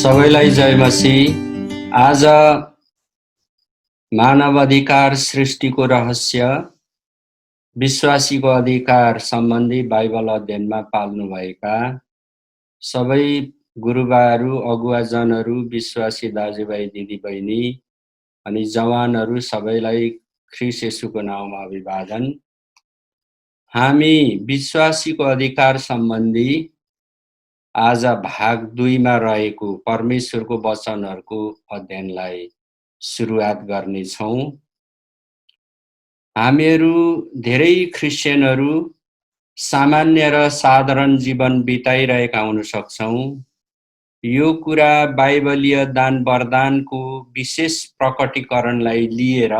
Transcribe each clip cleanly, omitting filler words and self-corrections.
सबैलाई जय मसीह। आज मानव अधिकार सृष्टिको रहस्य विश्वासीको अधिकार सम्बन्धी बाइबल अध्ययनमा पाल्नुभएका सबै गुरुबाहरू, अगुवाजनहरू, विश्वासी दाजुभाइ दिदीबहिनी अनि जवानहरू सबैलाई ख्रीष्ट येशूको नाममा अभिवादन। हामी विश्वासीको अधिकार सम्बन्धी आज भाग 2 मा रहेको परमेश्वरको वचनहरूको अध्ययनलाई सुरुवात गर्नेछौँ। हामीहरू धेरै क्रिस्चियनहरू सामान्य र साधारण जीवन बिताइरहेका हुन सक्छौँ। यो कुरा बाइबलीय दान वरदानको विशेष प्रकटीकरणलाई लिएर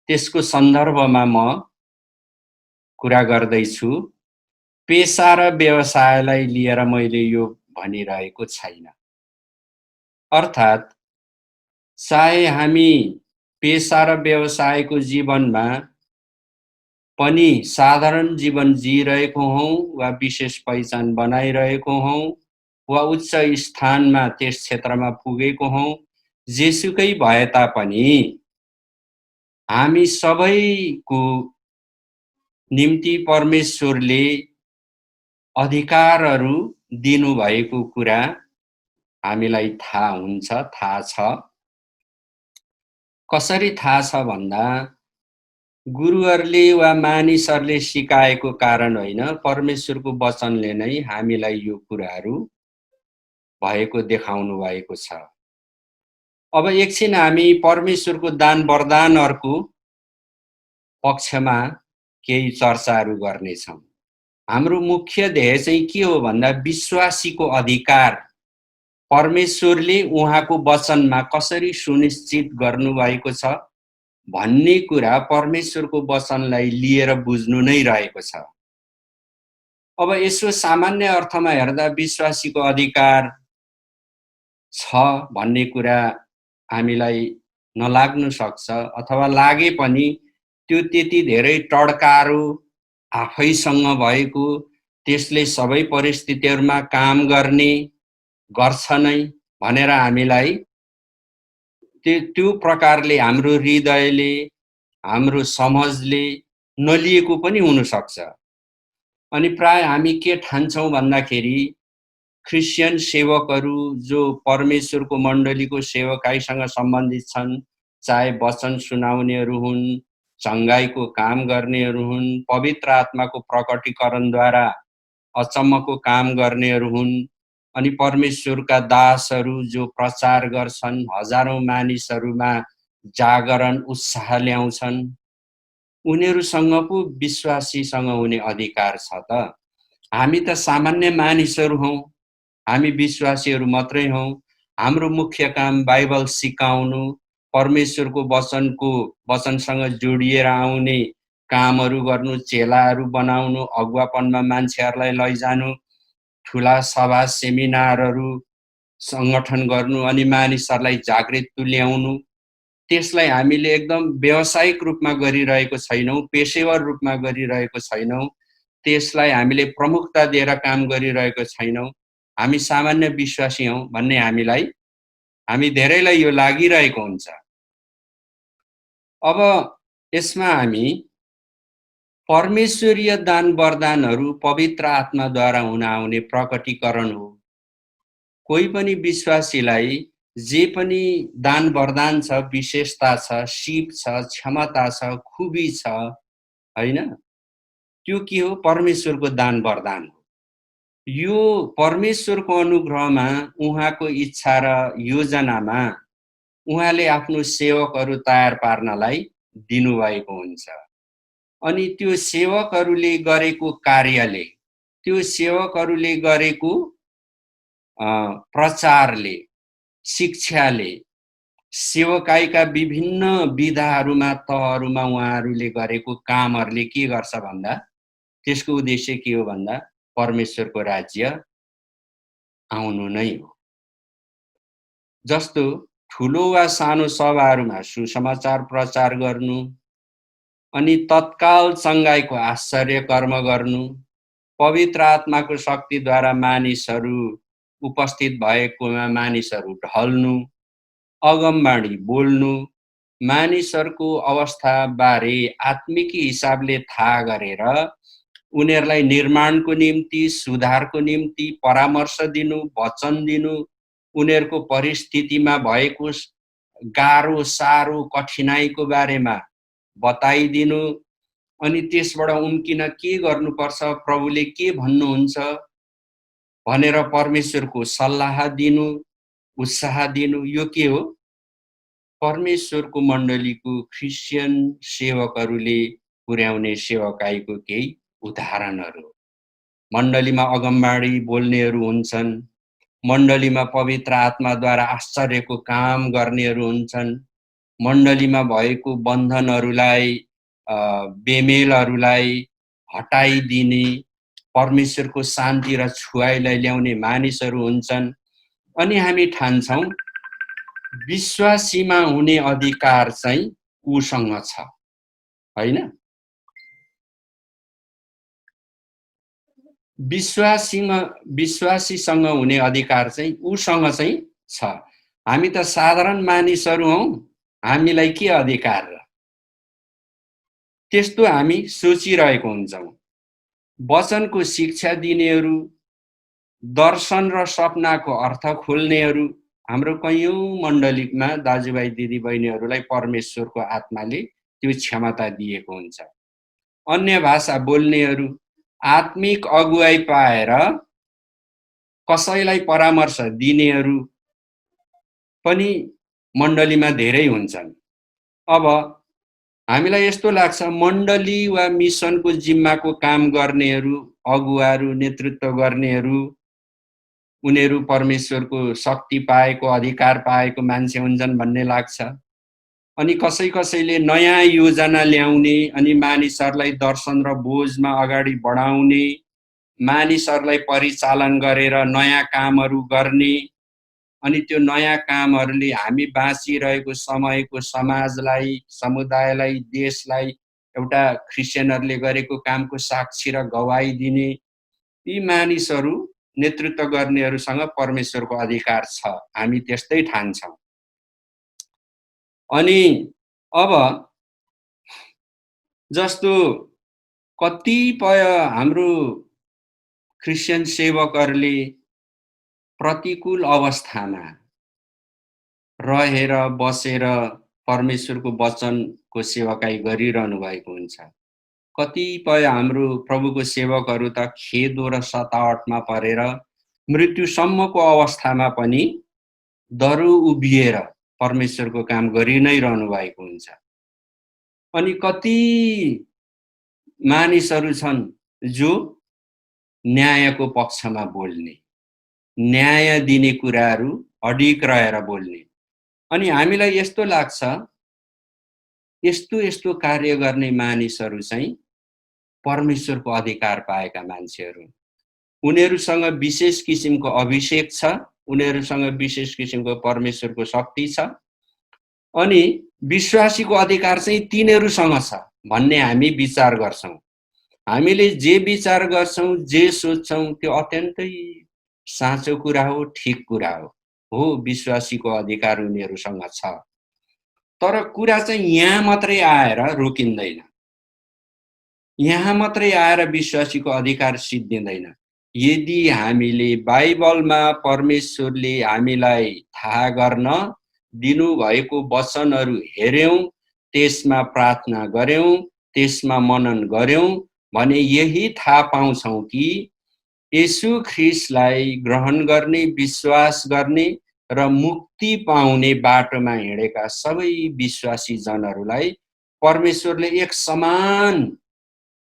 त्यसको सन्दर्भमा म कुरा गर्दैछु। पेशा र व्यवसायलाई लिएर मैले यो भनिरहेको छैन। अर्थात् चाहे हामी पेशा र व्यवसायको जीवनमा पनि साधारण जीवन जिइरहेको हौँ वा विशेष पहिचान बनाइरहेको हौँ वा उच्च स्थानमा त्यस क्षेत्रमा पुगेको हौँ, जेसुकै भए तापनि हामी सबैको निम्ति परमेश्वरले अधिकारहरू दिनुभएको कुरा हामीलाई थाहा हुन्छ, थाहा छ। कसरी थाहा छ भन्दा गुरुहरूले वा मानिसहरूले सिकाएको कारण होइन, परमेश्वरको वचनले नै हामीलाई यो कुराहरू भएको देखाउनु भएको छ। अब एकछिन हामी परमेश्वरको दान वरदानहरूको पक्षमा केही चर्चाहरू गर्नेछौँ। हाम्रो मुख्य ध्येय चाहिँ के हो भन्दा विश्वासीको अधिकार परमेश्वरले उहाँको वचनमा कसरी सुनिश्चित गर्नुभएको छ भन्ने कुरा परमेश्वरको वचनलाई लिएर बुझ्नु नै रहेको छ। अब यसो सामान्य अर्थमा हेर्दा विश्वासीको अधिकार छ भन्ने कुरा हामीलाई नलाग्नु सक्छ, अथवा लागे पनि त्यो त्यति धेरै टड्कारो आफैसँग भएको, त्यसले सबै परिस्थितिहरूमा काम गर्ने गर्छ नै भनेर हामीलाई त्यो प्रकारले हाम्रो हृदयले, हाम्रो समझले नलिएको पनि हुन सक्छ। अनि प्राय हामी के ठान्छौँ भन्दाखेरि क्रिस्चियन सेवकहरू जो परमेश्वरको मण्डलीको सेवकाईसँग सम्बन्धित छन्, चाहे वचन सुनाउनेहरू हुन्, चङ्गाईको काम गर्नेहरू हुन्, पवित्र आत्माको प्रकटीकरणद्वारा अचम्मको काम गर्नेहरू हुन्, अनि परमेश्वरका दासहरू जो प्रचार गर्छन्, हजारौं मानिसहरूमा जागरण उत्साह ल्याउँछन्, उनीहरूसँग पो विश्वासीसँग हुने अधिकार छ त। हामी त सामान्य मानिसहरू हौँ, हामी विश्वासीहरू मात्रै हौँ। हाम्रो मुख्य काम बाइबल सिकाउनु, परमेश्वरको वचनसँग जोडिएर आउने कामहरू गर्नु, चेलाहरू बनाउनु, अगुवापनमा मान्छेहरूलाई लैजानु, ठुला सभा सेमिनारहरू सङ्गठन गर्नु, अनि मानिसहरूलाई जागृत तुल्याउनु। त्यसलाई हामीले एकदम व्यावसायिक रूपमा गरिरहेको छैनौँ, पेशेवर रूपमा गरिरहेको छैनौँ, त्यसलाई हामीले प्रमुखता दिएर काम गरिरहेको छैनौँ। हामी सामान्य विश्वासी हौँ भन्ने हामी धेरैलाई यो लागिरहेको हुन्छ। अब यसमा हामी परमेश्वरीय दान वरदानहरू पवित्र आत्माद्वारा हुन आउने प्रकटीकरण हो। कोही पनि विश्वासीलाई जे पनि दान वरदान छ, विशेषता छ, सिप छ, क्षमता छ, खुबी छ, हैन, त्यो के हो? परमेश्वरको दान वरदान हो। यो परमेश्वरको अनुग्रहमा, उहाँको इच्छा र योजनामा उहाँले आफ्नो सेवकहरू तयार पार्नलाई दिनुभएको हुन्छ। अनि त्यो सेवकहरूले गरेको कार्यले, त्यो सेवकहरूले गरेको प्रचारले, शिक्षाले, सेवकाईका विभिन्न विधाहरूमा, तहहरूमा उहाँहरूले गरेको कामहरूले के गर्छ भन्दा त्यसको उद्देश्य के हो भन्दा परमेश्वरको राज्य आउनु नै हो। जस्तो ठुलो वा सानो सभाहरूमा सुसमाचार प्रचार गर्नु, अनि तत्काल चङ्गाईको आश्चर्य कर्म गर्नु, पवित्र आत्माको शक्तिद्वारा मानिसहरू उपस्थित भएकोमा मानिसहरू ढल्नु, अगमबाणी बोल्नु, मानिसहरूको अवस्थाबारे आत्मिक हिसाबले थाहा गरेर उनीहरूलाई निर्माणको निम्ति, सुधारको निम्ति परामर्श दिनु, वचन दिनु, उनीहरूको परिस्थितिमा भएको गाह्रो साह्रो कठिनाइको बारेमा बताइदिनु, अनि त्यसबाट उम्किन के गर्नुपर्छ, प्रभुले के भन्नुहुन्छ भनेर परमेश्वरको सल्लाह दिनु, उत्साह दिनु, यो के हो? परमेश्वरको मण्डलीको क्रिस्चियन सेवकहरूले पुर्याउने सेवकाईको केही उदाहरणहरू। मण्डलीमा अगमबाडी बोल्नेहरू हुन्छन्, मण्डलीमा पवित्र आत्माद्वारा आश्चर्यको काम गर्नेहरू हुन्छन्, मण्डलीमा भएको बन्धनहरूलाई बेमेलहरूलाई हटाइदिने, परमेश्वरको शान्ति र छुवाइलाई ल्याउने मानिसहरू हुन्छन्। अनि हामी ठान्छौँ विश्वासीमा हुने अधिकार चाहिँ उसँग छ, हैन? विश्वासीसँग हुने अधिकार चाहिँ उसँग चाहिँ छ। हामी त साधारण मानिसहरू हौं, हामीलाई के अधिकार र? त्यस्तो हामी सोचिरहेको हुन्छौँ। वचनको शिक्षा दिनेहरू, दर्शन र सपनाको अर्थ खोल्नेहरू, हाम्रो कैयौं मण्डलीमा दाजुभाइ दिदीबहिनीहरूलाई परमेश्वरको आत्माले त्यो क्षमता दिएको हुन्छ। अन्य भाषा बोल्नेहरू, आत्मिक अगुवाई पाएर कसैलाई परामर्श दिनेहरू पनि मण्डलीमा धेरै हुन्छन्। अब हामीलाई यस्तो लाग्छ मण्डली वा मिसनको जिम्माको काम गर्नेहरू, अगुवाहरू, नेतृत्व गर्नेहरू, उनीहरू परमेश्वरको शक्ति पाएको, अधिकार पाएको मान्छे हुन्छन् भन्ने लाग्छ। अनि कसैले नयाँ योजना ल्याउने, अनि मानिसहरूलाई दर्शन र बोझमा अगाडि बढाउने, मानिसहरूलाई परिचालन गरेर नयाँ कामहरू गर्ने, अनि त्यो नयाँ कामहरूले हामी बाँचिरहेको समयको समाजलाई, समुदायलाई, देशलाई एउटा क्रिस्चियनहरूले गरेको कामको साक्षी र गवाही दिने, यी मानिसहरू, नेतृत्व गर्नेहरूसँग परमेश्वरको अधिकार छ। हामी त्यस्तै ठान्छौँ। अनि अब जस्तो कतिपय हाम्रो क्रिस्चियन सेवकहरूले प्रतिकूल अवस्थामा रहेर बसेर परमेश्वरको वचनको सेवकाई गरिरहनु भएको हुन्छ। कतिपय हाम्रो प्रभुको सेवकहरू त खेदो र सतावटमा परेर मृत्युसम्मको अवस्थामा पनि दरु उभिएर परमेश्वरको काम गरि नै रहनु भएको हुन्छ। अनि कति मानिसहरू छन् जो न्यायको पक्षमा बोल्ने, न्याय दिने कुराहरू अडिग रहेर बोल्ने। अनि हामीलाई यस्तो लाग्छ यस्तो कार्य गर्ने मानिसहरू चाहिँ परमेश्वरको अधिकार पाएका मान्छेहरू। उनीहरूसँग विशेष किसिमको अभिषेक छ, उनीहरूसँग विशेष किसिमको परमेश्वरको शक्ति छ, अनि विश्वासीको अधिकार चाहिँ तिनीहरूसँग छ भन्ने हामी विचार गर्छौं। हामीले जे विचार गर्छौं, जे सोच्छौं, त्यो अत्यन्तै साँचो कुरा हो, ठीक कुरा हो। विश्वासीको अधिकार उनीहरूसँग छ। तर कुरा चाहिँ यहाँ मात्रै आएर रोकिँदैन, यहाँ मात्रै आएर विश्वासीको अधिकार सिद्धिँदैन। यदि हामीले बाइबलमा परमेश्वरले हामीलाई थाहा गर्न दिनुभएको वचनहरू हेर्यौं, त्यसमा प्रार्थना गर्यौं, त्यसमा मनन गर्यौं भने यही थाहा पाउँछौं कि येशू ख्रीष्टलाई ग्रहण गर्ने, विश्वास गर्ने र मुक्ति पाउने बाटोमा हिँडेका सबै विश्वासी जनहरूलाई परमेश्वरले एक समान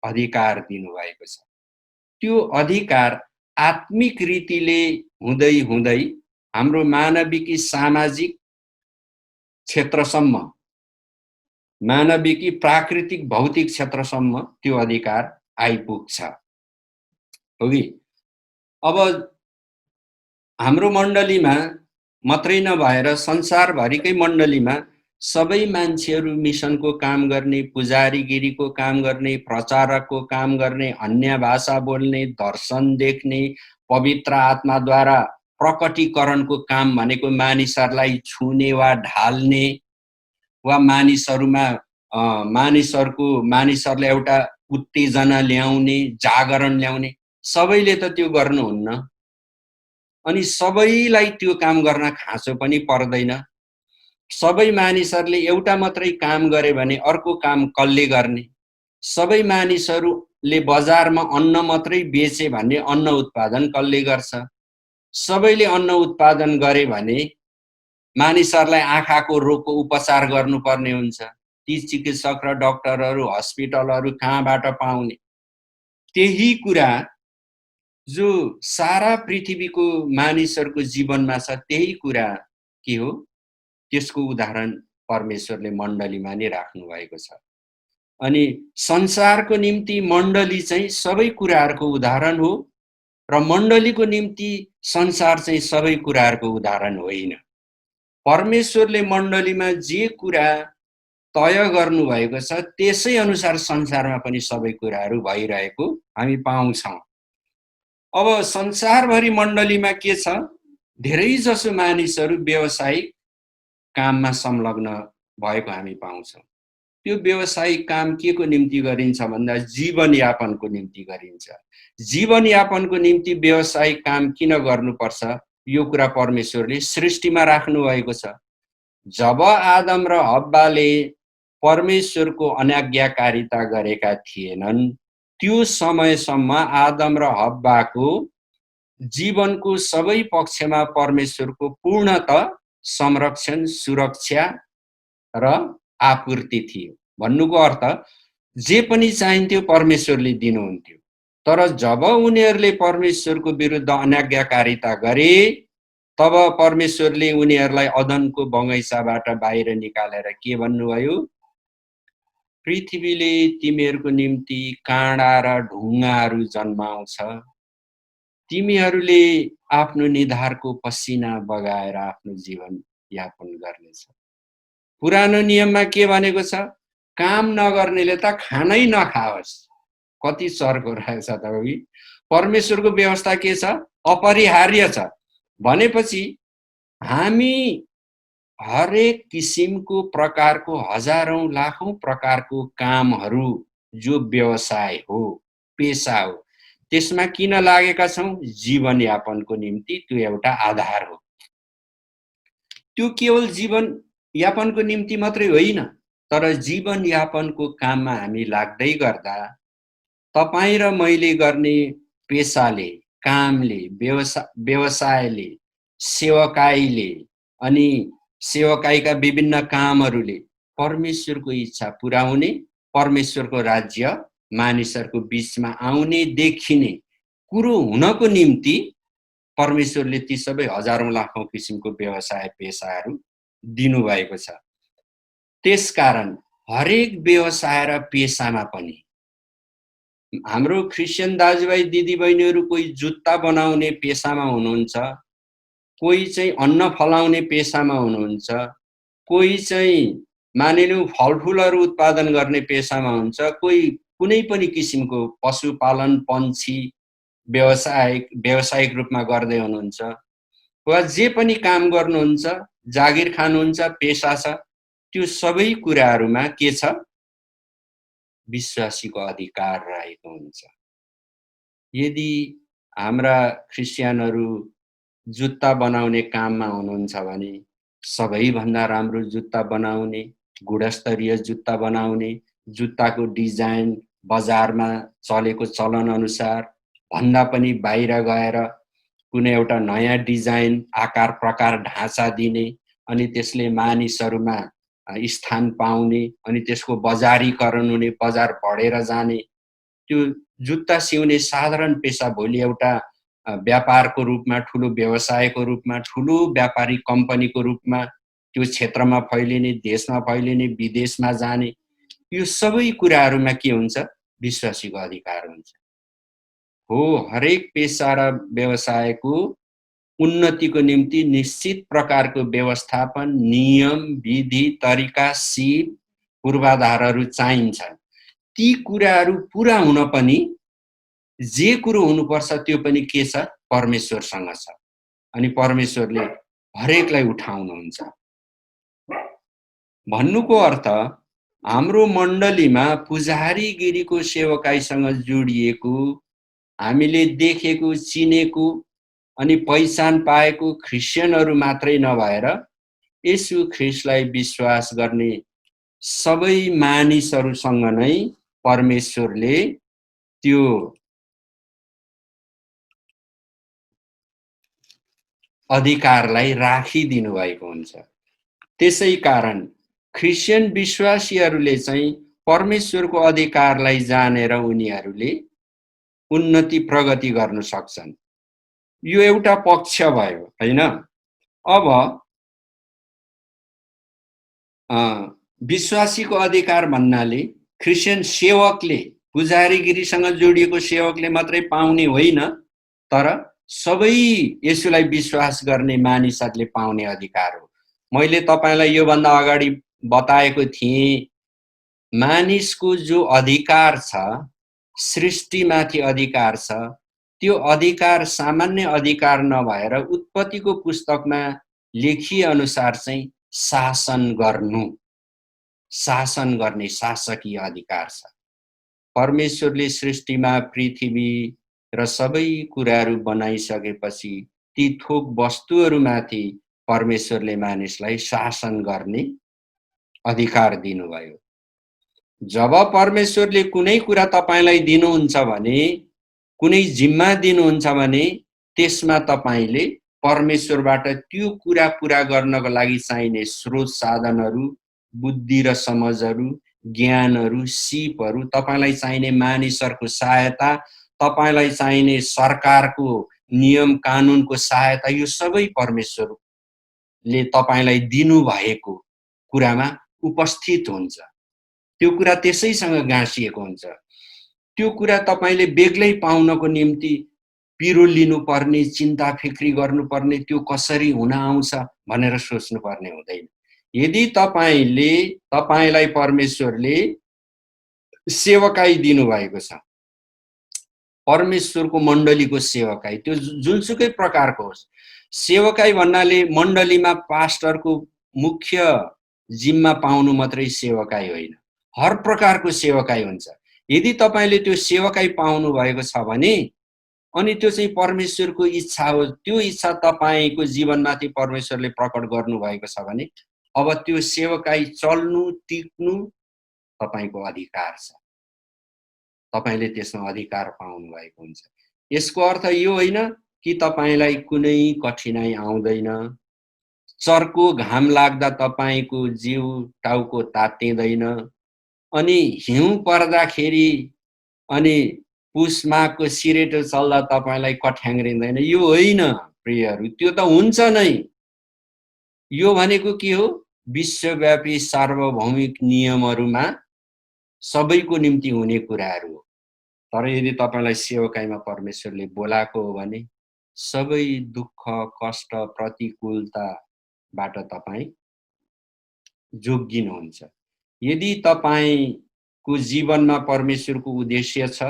अधिकार दिनुभएको छ। त्यो अधिकार आत्मिक रीतिले हुँदै हुँदै हाम्रो मानविकी सामाजिक क्षेत्रसम्म, मानविकी प्राकृतिक भौतिक क्षेत्रसम्म त्यो अधिकार आइपुग्छ। हो कि? अब हाम्रो मण्डलीमा मात्रै नभएर संसारभरिकै मण्डलीमा सबै मान्छेहरू मिसनको काम गर्ने, पुजारीगिरीको काम गर्ने, प्रचारकको काम गर्ने, अन्य भाषा बोल्ने, दर्शन देख्ने, पवित्र आत्माद्वारा प्रकटीकरणको काम भनेको मानिसहरूलाई छुने वा ढाल्ने वा मानिसहरूले एउटा उत्तेजना ल्याउने, जागरण ल्याउने, सबैले त त्यो गर्नुहुन्न। अनि सबैलाई त्यो काम गर्न खाँचो पनि पर्दैन। सबै मानिसहरूले एउटा मात्रै काम गरे भने अर्को काम कसले गर्ने? सबै मानिसहरूले बजारमा अन्न मात्रै बेचे भने अन्न उत्पादन कसले गर्छ? सबैले अन्न उत्पादन गरे भने मानिसहरूलाई आँखाको रोगको उपचार गर्नुपर्ने हुन्छ। ती चिकित्सक र डाक्टरहरू, हस्पिटलहरू कहाँबाट पाउने? त्यही कुरा जो सारा पृथ्वीको मानिसहरूको जीवनमा छ, त्यही कुरा के हो? त्यसको उदाहरण परमेश्वरले मण्डलीमा नै राख्नु भएको छ। अनि संसारको निम्ति मण्डली चाहिँ सबै कुराहरूको उदाहरण हो र मण्डलीको निम्ति संसार चाहिँ सबै कुराहरूको उदाहरण होइन। परमेश्वरले मण्डलीमा जे कुरा तय गर्नुभएको छ त्यसै अनुसार संसारमा पनि सबै कुराहरू भइरहेको हामी पाउँछौँ। अब संसारभरि मण्डलीमा के छ? धेरै जसो मानिसहरू व्यावसायिक काममा संलग्न भएको हामी पाउँछौँ। त्यो व्यावसायिक काम के को निम्ति गरिन्छ भन्दा जीवनयापनको निम्ति गरिन्छ। जीवनयापनको निम्ति व्यावसायिक काम किन गर्नुपर्छ? यो कुरा परमेश्वरले सृष्टिमा राख्नु भएको छ। जब आदम र हव्वाले परमेश्वरको अनाज्ञाकारिता गरेका थिएनन्, त्यो समयसम्म आदम र हव्वाको जीवनको सबै पक्षमा परमेश्वरको पूर्णतः संरक्षण, सुरक्षा र आपूर्ति थियो। भन्नुको अर्थ जे पनि चाहिन्थ्यो परमेश्वरले दिनुहुन्थ्यो। तर जब उनीहरूले परमेश्वरको विरुद्ध अनाज्ञाकारिता गरे, तब परमेश्वरले उनीहरूलाई अदनको बगैँचाबाट बाहिर निकालेर के भन्नुभयो? पृथ्वीले तिमीहरूको निम्ति काँडा र ढुङ्गाहरू जन्माउँछ, तिमीहरूले आफ्नो निधारको पसिना बगाएर आफ्नो जीवन यापन गर्नेछ। पुरानो नियममा के भनेको छ? काम नगर्नेले त खानै नखाओस्। कति चर्को रहेछ तपाईँ। परमेश्वरको व्यवस्था के छ? अपरिहार्य छ। भनेपछि हामी हरेक किसिमको प्रकारको हजारौं लाखौं प्रकारको कामहरू जो व्यवसाय हो, पेशा हो, त्यसमा किन लागेका छौं? जीवनयापनको निम्ति त्यो एउटा आधार हो। त्यो केवल जीवनयापनको निम्ति मात्रै होइन, तर जीवनयापनको काममा हामी लाग्दै गर्दा तपाईँ र मैले गर्ने पेशाले, कामले, व्यवसायले, सेवकाईले अनि सेवकाईका विभिन्न कामहरूले परमेश्वरको इच्छा पुर्याउने, परमेश्वरको राज्य मानिसहरूको बीचमा आउने, देखिने कुरो हुनको निम्ति परमेश्वरले ती सबै हजारौं लाखौं किसिमको व्यवसाय पेशाहरू दिनुभएको छ। त्यसकारण हरेक व्यवसाय र पेशामा पनि हाम्रो क्रिस्चियन दाजुभाइ दिदीबहिनीहरू कोही जुत्ता बनाउने पेशामा हुनुहुन्छ, कोही चाहिँ अन्न फलाउने पेशामा हुनुहुन्छ, कोही चाहिँ मानिलिउँ फलफुलहरू उत्पादन गर्ने पेशामा हुन्छ, कोही कुनै पनि किसिमको पशुपालन, पन्छी व्यावसायिक रूपमा गर्दै हुनुहुन्छ, वा जे पनि काम गर्नुहुन्छ, जागिर खानुहुन्छ, पेशा छ, त्यो सबै कुराहरूमा के छ? विश्वासीको अधिकार रहेको हुन्छ। यदि हाम्रा क्रिस्चियनहरू जुत्ता बनाउने काममा हुनुहुन्छ भने सबैभन्दा राम्रो जुत्ता बनाउने, गुणस्तरीय जुत्ता बनाउने, जुत्ताको डिजाइन बजारमा चलेको चलन अनुसार भन्दा पनि बाहिर गएर कुनै एउटा नयाँ डिजाइन, आकार प्रकार, ढाँचा दिने अनि त्यसले मानिसहरूमा स्थान पाउने अनि त्यसको बजारीकरण हुने, बजार बढेर जाने, त्यो जुत्ता सिउने साधारण पेशा भोलि एउटा व्यापारको रूपमा, ठुलो व्यवसायको रूपमा, ठुलो व्यापारिक कम्पनीको रूपमा त्यो क्षेत्रमा फैलिने, देशमा फैलिने, विदेशमा जाने, यो सबै कुराहरूमा के हुन्छ? विश्वासीको अधिकार हुन्छ। हो, हरेक पेशा र व्यवसायको उन्नतिको निम्ति निश्चित प्रकारको व्यवस्थापन, नियम, विधि, तरिका, सिप, पूर्वाधारहरू चाहिन्छ। ती कुराहरू पूरा हुन पनि जे कुरो हुनुपर्छ त्यो पनि के छ? परमेश्वरसँग छ। अनि परमेश्वरले हरेकलाई उठाउनुहुन्छ। भन्नुको अर्थ हाम्रो मण्डलीमा पुजारीगिरीको सेवकाईसँग जोडिएको, हामीले देखेको, चिनेको अनि पहिचान पाएको ख्रिस्चियनहरू मात्रै नभएर येशू ख्रिस्टलाई विश्वास गर्ने सबै मानिसहरूसँग नै परमेश्वरले त्यो अधिकारलाई राखिदिनु भएको हुन्छ। त्यसै कारण ख्रिस्चियन विश्वासीहरूले चाहिँ परमेश्वरको अधिकारलाई जानेर उनीहरूले उन्नति प्रगति गर्न सक्छन्। यो एउटा पक्ष भयो, हैन? अब विश्वासीको अधिकार भन्नाले ख्रिस्चियन सेवकले, पुजारीगिरीसँग जोडिएको सेवकले मात्रै पाउने होइन, तर सबै येशूलाई विश्वास गर्ने मानिसहरूले पाउने अधिकार हो। मैले तपाईलाई यो भन्दा अगाडि बताएको थिएँ, मानिसको जो अधिकार छ, सृष्टिमाथि अधिकार छ, त्यो अधिकार सामान्य अधिकार नभएर उत्पत्तिको पुस्तकमा लेखिए अनुसार चाहिँ शासन गर्ने शासकीय अधिकार छ। परमेश्वरले सृष्टिमा पृथ्वी र सबै कुराहरू बनाइसकेपछि ती थोक वस्तुहरूमाथि परमेश्वरले मानिसलाई शासन गर्ने अधिकार दिनुभयो। जब परमेश्वरले कुनै कुरा तपाईलाई दिनुहुन्छ भने, कुनै जिम्मा दिनुहुन्छ भने, त्यसमा तपाईले परमेश्वरबाट त्यो कुरा पूरा गर्नको लागि चाहिने स्रोत साधनहरू, बुद्धि र समझहरू, ज्ञानहरू, सिपहरू, तपाईलाई चाहिने मानिसहरूको सहायता, तपाईलाई चाहिने सरकारको नियम कानुनको सहायता, यो सबै परमेश्वरले तपाईलाई दिनुभएको कुरामा उपस्थित हुन्छ। त्यो कुरा त्यसैसँग गाँसिएको हुन्छ। त्यो कुरा तपाईले बेग्लै पाउनको निम्ति पिरो लिनुपर्ने, चिन्ता फिक्री गर्नुपर्ने, त्यो कसरी हुन आउँछ भनेर सोच्नुपर्ने हुँदैन। यदि तपाईलाई परमेश्वरले सेवकाई दिनुभएको छ, परमेश्वरको मण्डलीको सेवकाई, त्यो जुनसुकै प्रकारको होस्, सेवकाई भन्नाले मण्डलीमा पास्टरको मुख्य जिम्मा पाउनु मात्रै सेवकाई होइन, हर प्रकारको सेवकाई हुन्छ। यदि तपाईले त्यो सेवकाई पाउनु भएको छ भने अनि त्यो चाहिँ परमेश्वरको इच्छा हो, त्यो इच्छा तपाईको जीवनमाथि परमेश्वरले प्रकट गर्नुभएको छ भने अब त्यो सेवकाई चल्नु, टिक्नु तपाईको अधिकार छ। तपाईले त्यसमा अधिकार पाउनु भएको हुन्छ। यसको अर्थ यो होइन कि तपाईलाई कुनै कठिनाई आउँदैन, चर्को घाम लाग्दा तपाईको जिउ टाउको तात्तिँदैन, अनि हिउँ पर्दाखेरि अनि पुस माघको सिरेटो चल्दा तपाईलाई कठ्याङ्ग्रिँदैन, यो होइन प्रियहरू, त्यो त हुन्छ नै। यो भनेको के हो? विश्वव्यापी सार्वभौमिक नियमहरूमा सबैको निम्ति हुने कुराहरू हो। तर यदि तपाईलाई सेवकाईमा परमेश्वरले बोलाएको हो भने सबै दुःख, कष्ट, प्रतिकूलताबाट तपाई जोगिनुहुन्छ। यदि तपाईको जीवनमा परमेश्वरको उद्देश्य छ,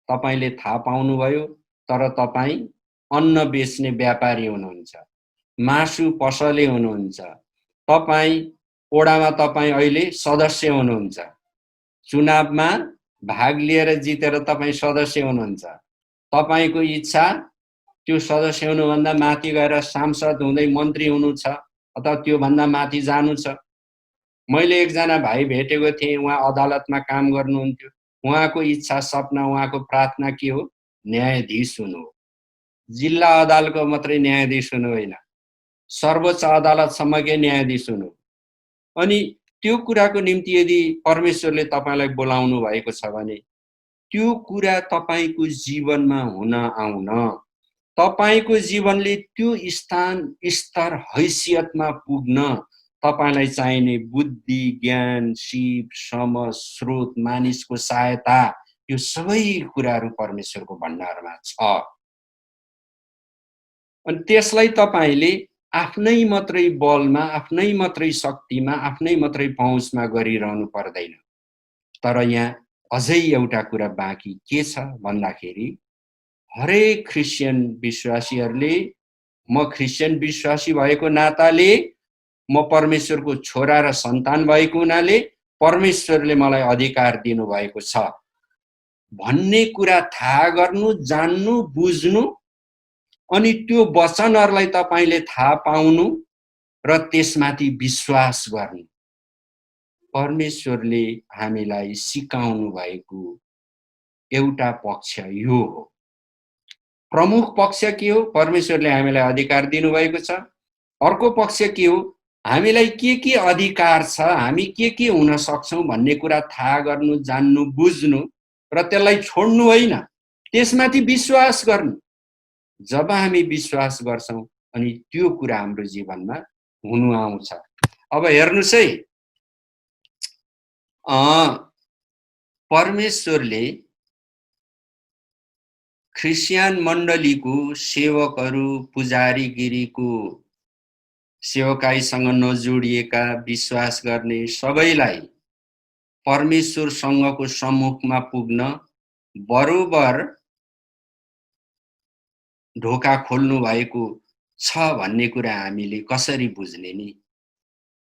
तपाईले थाहा पाउनुभयो, तर तपाई अन्न बेच्ने व्यापारी हुनुहुन्छ, मासु पसले हुनुहुन्छ, तपाई ओडामा तपाई अहिले सदस्य हुनुहुन्छ, चुनावमा भाग लिएर जितेर तपाई सदस्य हुनुहुन्छ, तपाईको इच्छा त्यो सदस्य हुनुभन्दा माथि गएर सांसद हुँदै मन्त्री हुनु छ अथवा त्यो भन्दा माथि जानु छ। मैले एकजना भाइ भेटेको थिएँ, उहाँ अदालतमा काम गर्नुहुन्थ्यो। उहाँको इच्छा, सपना, उहाँको प्रार्थना के हो? न्यायाधीश हुनु हो। जिल्ला अदालतको मात्रै न्यायाधीश हुनु होइन, सर्वोच्च अदालतसम्मकै न्यायाधीश हुनु। अनि त्यो कुराको निम्ति यदि परमेश्वरले तपाईलाई बोलाउनु भएको छ भने त्यो कुरा तपाईको जीवनमा हुन आउन, तपाईको जीवनले त्यो स्तर हैसियतमा पुग्न तपाईलाई चाहिने बुद्धि, ज्ञान, सिप, समझ, स्रोत, मानिसको सहायता, यो सबै कुराहरू परमेश्वरको भण्डारमा छ। अनि त्यसलाई तपाईले आफ्नै मात्रै बलमा, आफ्नै मात्रै शक्तिमा, आफ्नै मात्रै पहुँचमा गरिरहनु पर्दैन। तर यहाँ अझै एउटा कुरा बाँकी के छ भन्दाखेरि हरेक ख्रिस्चियन विश्वासीहरूले म ख्रिस्चियन विश्वासी भएको नाताले, म परमेश्वरको छोरा र सन्तान भएको हुनाले परमेश्वरले मलाई अधिकार दिनुभएको छ भन्ने कुरा थाहा गर्नु, जान्नु, बुझ्नु, अनि त्यो वचनहरूलाई तपाईले थाहा पाउनु र त्यसमाथि विश्वास गर्नु। परमेश्वरले हामीलाई सिकाउनु भएको एउटा पक्ष यो हो। प्रमुख पक्ष के हो? परमेश्वरले हामीलाई अधिकार दिनुभएको छ। अर्को पक्ष के हो? हामीलाई के अधिकार छ, हामी के हुन सक्छौं भन्ने कुरा थाहा गर्नु, जान्नु, बुझ्नु र त्यसलाई छोड्नु होइन, त्यसमाथि विश्वास गर्नु। जब हामी विश्वास गर्छौं अनि त्यो कुरा हाम्रो जीवनमा हुनु आउँछ। अब हेर्नुस् है, परमेश्वरले ख्रिस्चियन मण्डलीको सेवकहरू, पुजारीगिरीको सेवकाईसँग नजोडिएका विश्वास गर्ने सबैलाई परमेश्वरसँगको सम्मुखमा पुग्न बरोबर ढोका खोल्नु भएको छ भन्ने कुरा हामीले कसरी बुझ्ने नि?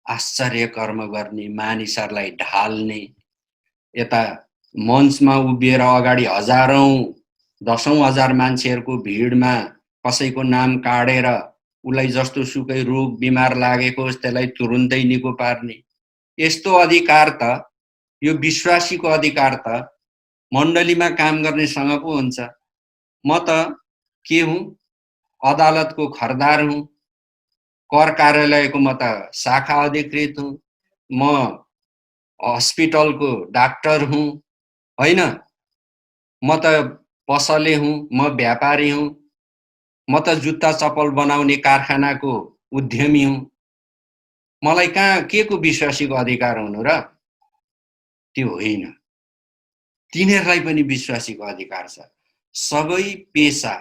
आश्चर्य कर्म गर्ने, मानिसहरूलाई ढाल्ने, यता मञ्चमा उभिएर अगाडि हजारौं, दशौं हजार मान्छेहरूको भिडमा कसैको नाम काढेर उलाई जस्तो सुकै रोग बिमार लागेको होस् त्यसलाई तुरुन्तै निको पार्ने, यस्तो अधिकार त यो विश्वासीको अधिकार त मण्डलीमा काम गर्नेसँग पो हुन्छ। म त के हुँ? अदालतको खरदार हुँ, कर कार्यालयको म त शाखा अधिकृत हुँ, म हस्पिटलको डाक्टर हुँ, होइन? म त पसले हुँ, म व्यापारी हुँ, म त जुत्ता चप्पल बनाउने कारखानाको उद्यमी हुँ। मलाई कहाँ के को विश्वासीको अधिकार हुनु र? त्यो होइन। तिनीहरूलाई पनि विश्वासीको अधिकार छ। सबै पेशा,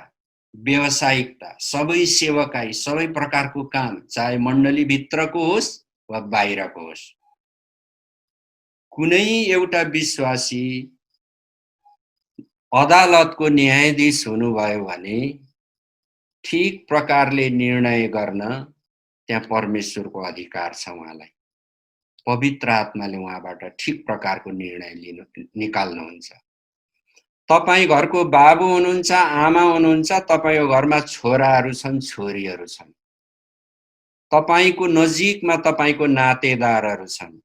व्यावसायिकता, सबै सेवकाई, सबै प्रकारको काम, चाहे मण्डली भित्रको होस् वा बाहिरको होस्, कुनै एउटा विश्वासी अदालतको न्यायाधीश हुनुभयो भने ठीक प्रकारले निर्णय गर्न त्यहाँ परमेश्वरको अधिकार छ। उहाँलाई पवित्र आत्माले उहाँबाट ठीक प्रकारको निर्णय निकाल्नुहुन्छ। तपाई घरको बाबु हुनुहुन्छ, आमा हुनुहुन्छ, तपाईको घरमा छोराहरू छन्, छोरीहरू छन्, तपाईको नजिकमा तपाईको नातेदारहरू छन्,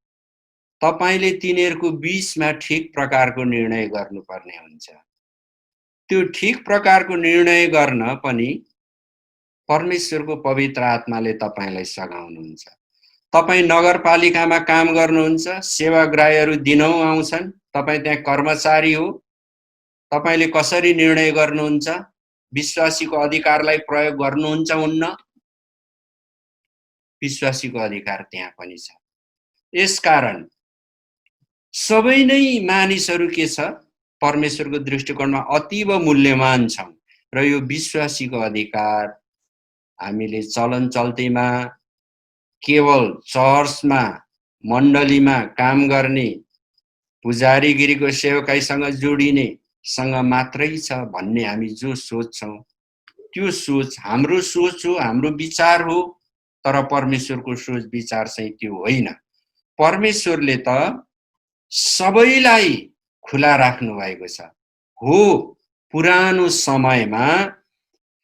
तपाईले तिनीहरूको बीचमा ठीक प्रकारको निर्णय गर्नुपर्ने हुन्छ। त्यो ठीक प्रकारको निर्णय गर्न पनि परमेश्वरको पवित्र आत्माले तपाईलाई सघाउनुहुन्छ। तपाई नगरपालिकामा काम गर्नुहुन्छ, सेवाग्राहीहरू दिनौं आउँछन्, तपाई त्यहाँ कर्मचारी हो, तपाईले कसरी निर्णय गर्नुहुन्छ? विश्वासीको अधिकारलाई प्रयोग गर्नुहुन्छ हुन्न? विश्वासीको अधिकार त्यहाँ पनि छ। यसकारण सबै नै मानिसहरू के छ? परमेश्वरको दृष्टिकोणमा अतीव मूल्यवान छन् र यो विश्वासीको अधिकार हामीले चलन चल्तीमा केवल चर्चमा, मण्डलीमा काम गर्ने, पुजारीगिरीको सेवकाईसँग जोडिने सँग मात्रै छ भन्ने हामी जो सोच्छौं, त्यो सोच हाम्रो सोच हो, हाम्रो विचार हो, तर परमेश्वरको सोच विचार चाहिँ त्यो होइन। परमेश्वरले त सबैलाई खुला राख्नु भएको छ। हो, पुरानो समयमा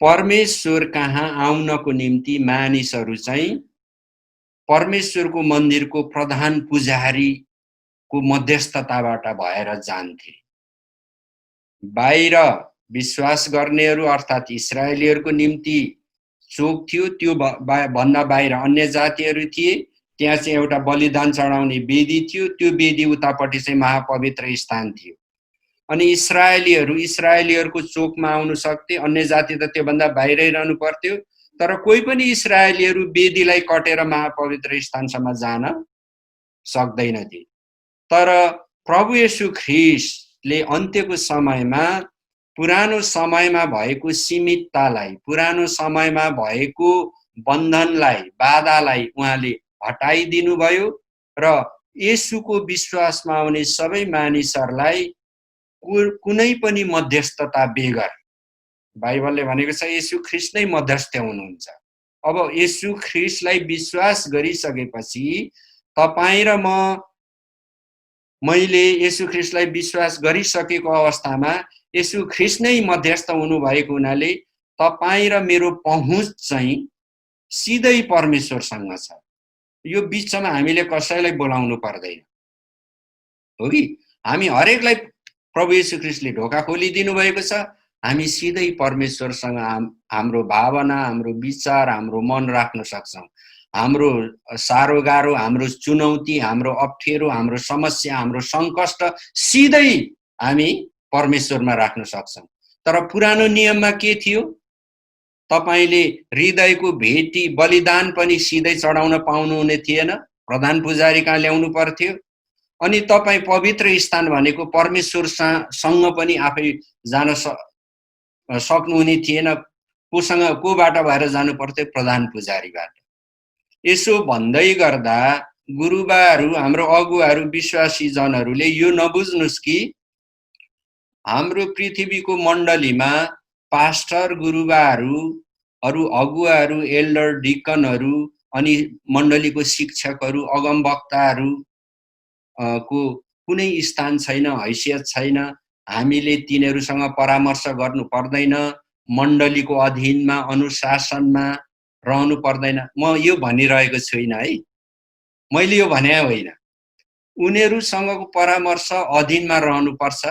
परमेश्वर कहाँ आउनको निम्ति मानिसहरू चाहिँ परमेश्वरको मन्दिरको प्रधान पुजारीको मध्यस्थताबाट भएर जान्थे। बाहिर विश्वास गर्नेहरू अर्थात् इस्राएलीहरूको निम्ति चोक थियो, त्यो भन्दा बाहिर अन्य जातिहरू थिए, त्यहाँ चाहिँ एउटा बलिदान चढाउने वेदी थियो, त्यो वेदी उतापट्टि चाहिँ महापवित्र स्थान थियो। अनि इस्राएलीहरूको चोकमा आउनु सक्थे, अन्य जाति त त्योभन्दा बाहिरै रहनु पर्थ्यो, तर कोही पनि इस्राएलीहरू वेदीलाई कटेर महापवित्र स्थानसम्म जान सक्दैनथे। तर प्रभु येशू ख्रीष्टले अन्त्यको समयमा पुरानो समयमा भएको सीमिततालाई, पुरानो समयमा भएको बन्धनलाई, बाधालाई उहाँले हटाइदिनु भयो र येशूको विश्वासमा आउने सबै मानिसहरूलाई कुनै पनि मध्यस्थता बेगर बाइबलले भनेको छ येशू ख्रीष्ट नै मध्यस्थ हुनुहुन्छ। अब येशू ख्रीष्टलाई विश्वास गरिसकेपछि तपाईं र मैले येशू ख्रीष्टलाई विश्वास गरिसकेको अवस्थामा येशू ख्रीष्ट नै मध्यस्थ हुनुभएको हुनाले तपाईं र मेरो पहुँच चाहिँ सिधै परमेश्वरसँग छ। यो बिचमा हामीले कसैलाई बोलाउनु पर्दैन, हो कि? हामी हरेकलाई प्रभु येशू ख्रीष्टले ढोका खोलिदिनु भएको छ। हामी सिधै परमेश्वरसँग हाम्रो भावना, हाम्रो विचार, हाम्रो मन राख्न सक्छौं। हाम्रो सारो गाह्रो, हाम्रो चुनौती, हाम्रो अप्ठ्यारो, हाम्रो समस्या, हाम्रो सङ्कष्ट सिधै हामी परमेश्वरमा राख्न सक्छौं। तर पुरानो नियममा के थियो? तपाईले हृदयको भेटी बलिदान पनि सिधै चढाउन पाउनुहुने थिएन, प्रधान पुजारी कहाँ ल्याउनु पर्थ्यो। अनि तपाई पवित्र स्थान भनेको परमेश्वरसँग पनि आफै जान सक्नुहुने थिएन। कोबाट भएर जानु पर्थ्यो? प्रधान पुजारीबाट। यसो भन्दै गर्दा गुरुबाहरू, हाम्रो अगुवाहरू, विश्वासी जनहरूले यो नबुझ्नुस् कि हाम्रो पृथ्वीको मण्डलीमा पास्टर, गुरुबाहरू, अरु अगुवाहरू, एल्डर, डिकनहरू, अनि मण्डलीको शिक्षकहरू, अगमवक्ताहरू को कुनै स्थान छैन, हैसियत छैन। हामीले तिनीहरूसँग परामर्श गर्नु पर्दैन, मण्डलीको अधीनमा, अनुशासनमा रहनु पर्दैन। म यो भनिरहेको छुइनँ है, मैले यो भने होइन। उनीहरूसँगको परामर्श अधीनमा रहनुपर्छ,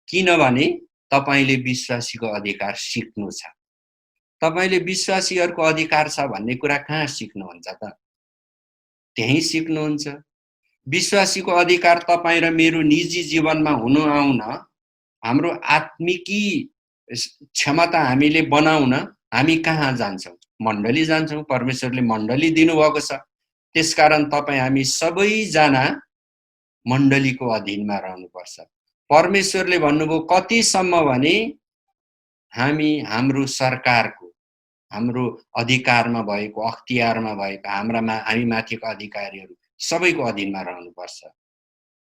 किनभने तपाईले विश्वासीको अधिकार सिक्नु छ। तपाईले विश्वासीहरूको अधिकार छ भन्ने कुरा कहाँ सिक्नुहुन्छ त? त्यही सिक्नुहुन्छ। विश्वासीको अधिकार तपाईं र मेरो निजी जीवनमा हुनु आउन, हाम्रो आत्मिकी क्षमता हामीले बनाउन हामी कहाँ जान्छौं? मण्डली जान्छौं। परमेश्वरले मण्डली दिनुभएको छ। त्यसकारण तपाईं हामी सबैजना मण्डलीको अधीनमा रहनुपर्छ। परमेश्वरले भन्नुभयो कतिसम्म भने हामी हाम्रो सरकारको, हाम्रो अधिकारमा भएको, अख्तियारमा भएको, हामी माथिको अधिकारीहरू सबैको अधीनमा रहनुपर्छ।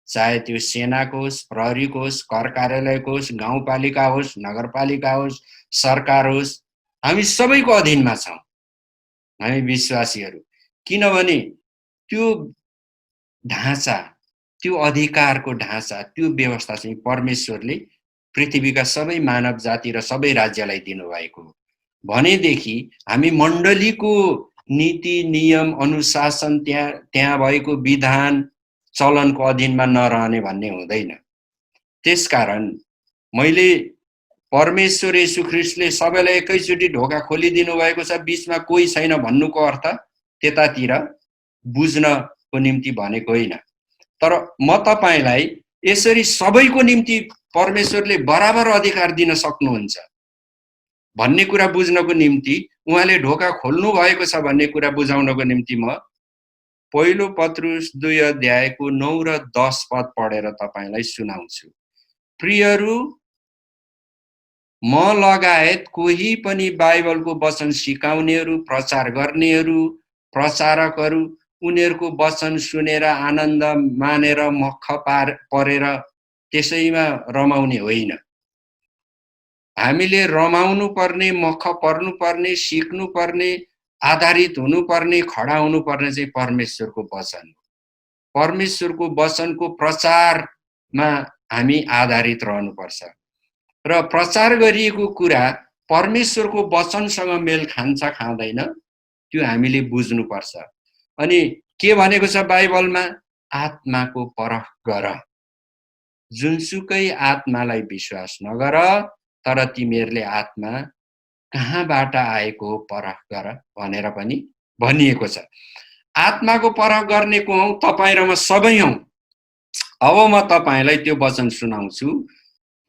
चाहे त्यो सेनाको होस्, प्रहरीको होस्, कर कार्यालयको होस्, गाउँपालिका होस्, नगरपालिका होस्, सरकार होस्, हामी सबैको अधीनमा छौं, हामी विश्वासीहरू। किनभने त्यो ढाँचा, त्यो अधिकारको ढाँचा, त्यो व्यवस्था चाहिँ परमेश्वरले पृथ्वीका सबै मानव जाति र सबै राज्यलाई दिनुभएको हो। भनेदेखि हामी मण्डलीको नीति, नियम, अनुशासन, त्यहाँ भएको विधान, चलनको अधीनमा नरहने भन्ने हुँदैन। त्यसकारण मैले परमेश्वर येशू ख्रीष्टले सबैलाई एकैचोटि ढोका खोलिदिनु भएको छ, बीचमा कोही छैन भन्नुको अर्थ त्यतातिर बुझ्नको निम्ति भनेको होइन। तर म तपाईलाई यसरी सबैको निम्ति परमेश्वरले बराबर अधिकार दिन सक्नुहुन्छ भन्ने कुरा बुझ्नको निम्ति, उहाँले ढोका खोल्नु भएको छ भन्ने कुरा बुझाउनको निम्ति म पहिलो पत्रुस 2 अध्यायको 9 र 10 पद पढेर तपाईलाई सुनाउँछु। प्रियहरू, म लगायत कोही पनि बाइबलको वचन सिकाउनेहरू, प्रचार गर्नेहरू, प्रचारकहरू उनीहरूको वचन सुनेर आनन्द मानेर मख परेर त्यसैमा रमाउने होइन। हामीले रमाउनु पर्ने, मख पर्नु पर्ने, सिक्नु पर्ने, आधारित हुनुपर्ने, खडा हुनुपर्ने चाहिँ परमेश्वरको वचन हो। परमेश्वरको वचनको प्रचारमा हामी आधारित रहनुपर्छ र प्रचार गरिएको कुरा परमेश्वरको वचनसँग मेल खान्छ खाँदैन त्यो हामीले बुझ्नुपर्छ। अनि के भनेको छ बाइबलमा? आत्माको परख गर, जुनसुकै आत्मालाई विश्वास नगर, तर तिमीहरूले आत्मा कहाँबाट आएको हो परख गर भनेर पनि भनिएको छ। आत्माको परख गर्ने को हौ? तपाईं र म सबै हौ। अब म तपाईलाई त्यो वचन सुनाउँछु।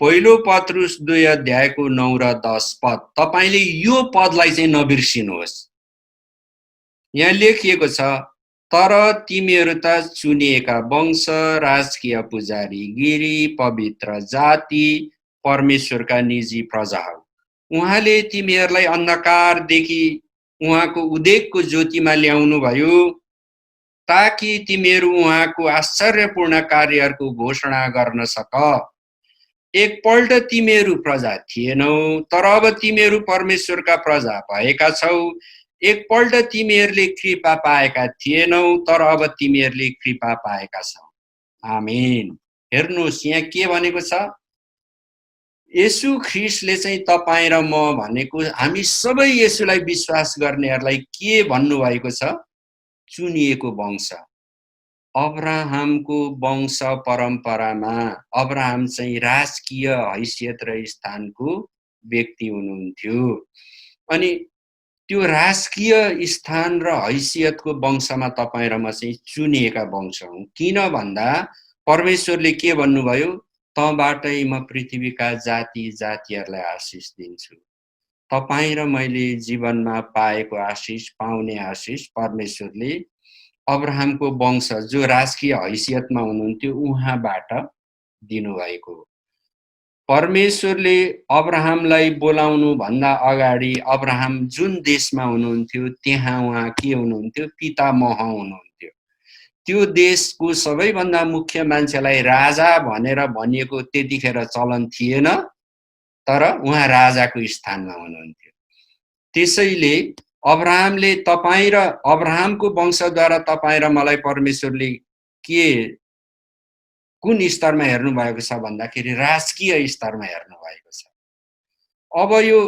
पहिलो पत्रुस 2 अध्यायको 9 र 10 पद। तपाईले यो पदलाई चाहिँ नबिर्सिनुहोस्। यहाँ लेखिएको छ, तर तिमीहरू त चुनिएका वंश, राजकीय पुजारी गिरी, पवित्र जाति, परमेश्वरका निजी प्रजा हौ। उहाँले तिमीहरूलाई अन्धकारदेखि उहाँको उदेकको ज्योतिमा ल्याउनु भयो, ताकि तिमीहरू उहाँको आश्चर्यपूर्ण कार्यहरूको घोषणा गर्न सक। एकपल्ट तिमीहरू प्रजा थिएनौ, तर अब तिमीहरू परमेश्वरका प्रजा भएका छौ। एकपल्ट तिमीहरूले कृपा पाएका थिएनौ, तर अब तिमीहरूले कृपा पाएका छौ। आमेन। हेर्नुहोस् यहाँ के भनेको छ, येशू ख्रीष्टले चाहिँ तपाईँ र म भनेको हामी सबै येशूलाई विश्वास गर्नेहरूलाई के भन्नुभएको छ, चुनिएको वंश। अब्राहमको वंश परम्परामा अब्राहम चाहिँ राजकीय हैसियत र स्थानको व्यक्ति हुनुहुन्थ्यो। अनि त्यो राजकीय स्थान र हैसियतको वंशमा तपाईँ र म चाहिँ चुनिएका वंश हौँ। किन भन्दा परमेश्वरले के भन्नुभयो, तँबाटै म पृथ्वीका जाति जातिहरूलाई आशिष दिन्छु। तपाईँ र मैले जीवनमा पाएको आशिष, पाउने आशिष परमेश्वरले अब्राहमको वंश जो राजकीय हैसियतमा हुनुहुन्थ्यो उहाँबाट दिनुभएको। परमेश्वरले अब्राहमलाई बोलाउनु भन्दा अगाडि अब्राहम जुन देशमा हुनुहुन्थ्यो त्यहाँ उहाँ के हुनुहुन्थ्यो, पितामह हुनुहुन्थ्यो। त्यो देशको सबैभन्दा मुख्य मान्छेलाई राजा भनेर भनिएको त्यतिखेर चलन थिएन, तर उहाँ राजाको स्थानमा हुनुहुन्थ्यो। त्यसैले अब्राहमले तपाईँ र अब्राहमको वंशद्वारा तपाईँ र मलाई परमेश्वरले के कुन स्तरमा हेर्नु भएको छ भन्दाखेरि राजकीय स्तरमा हेर्नु भएको छ। अब यो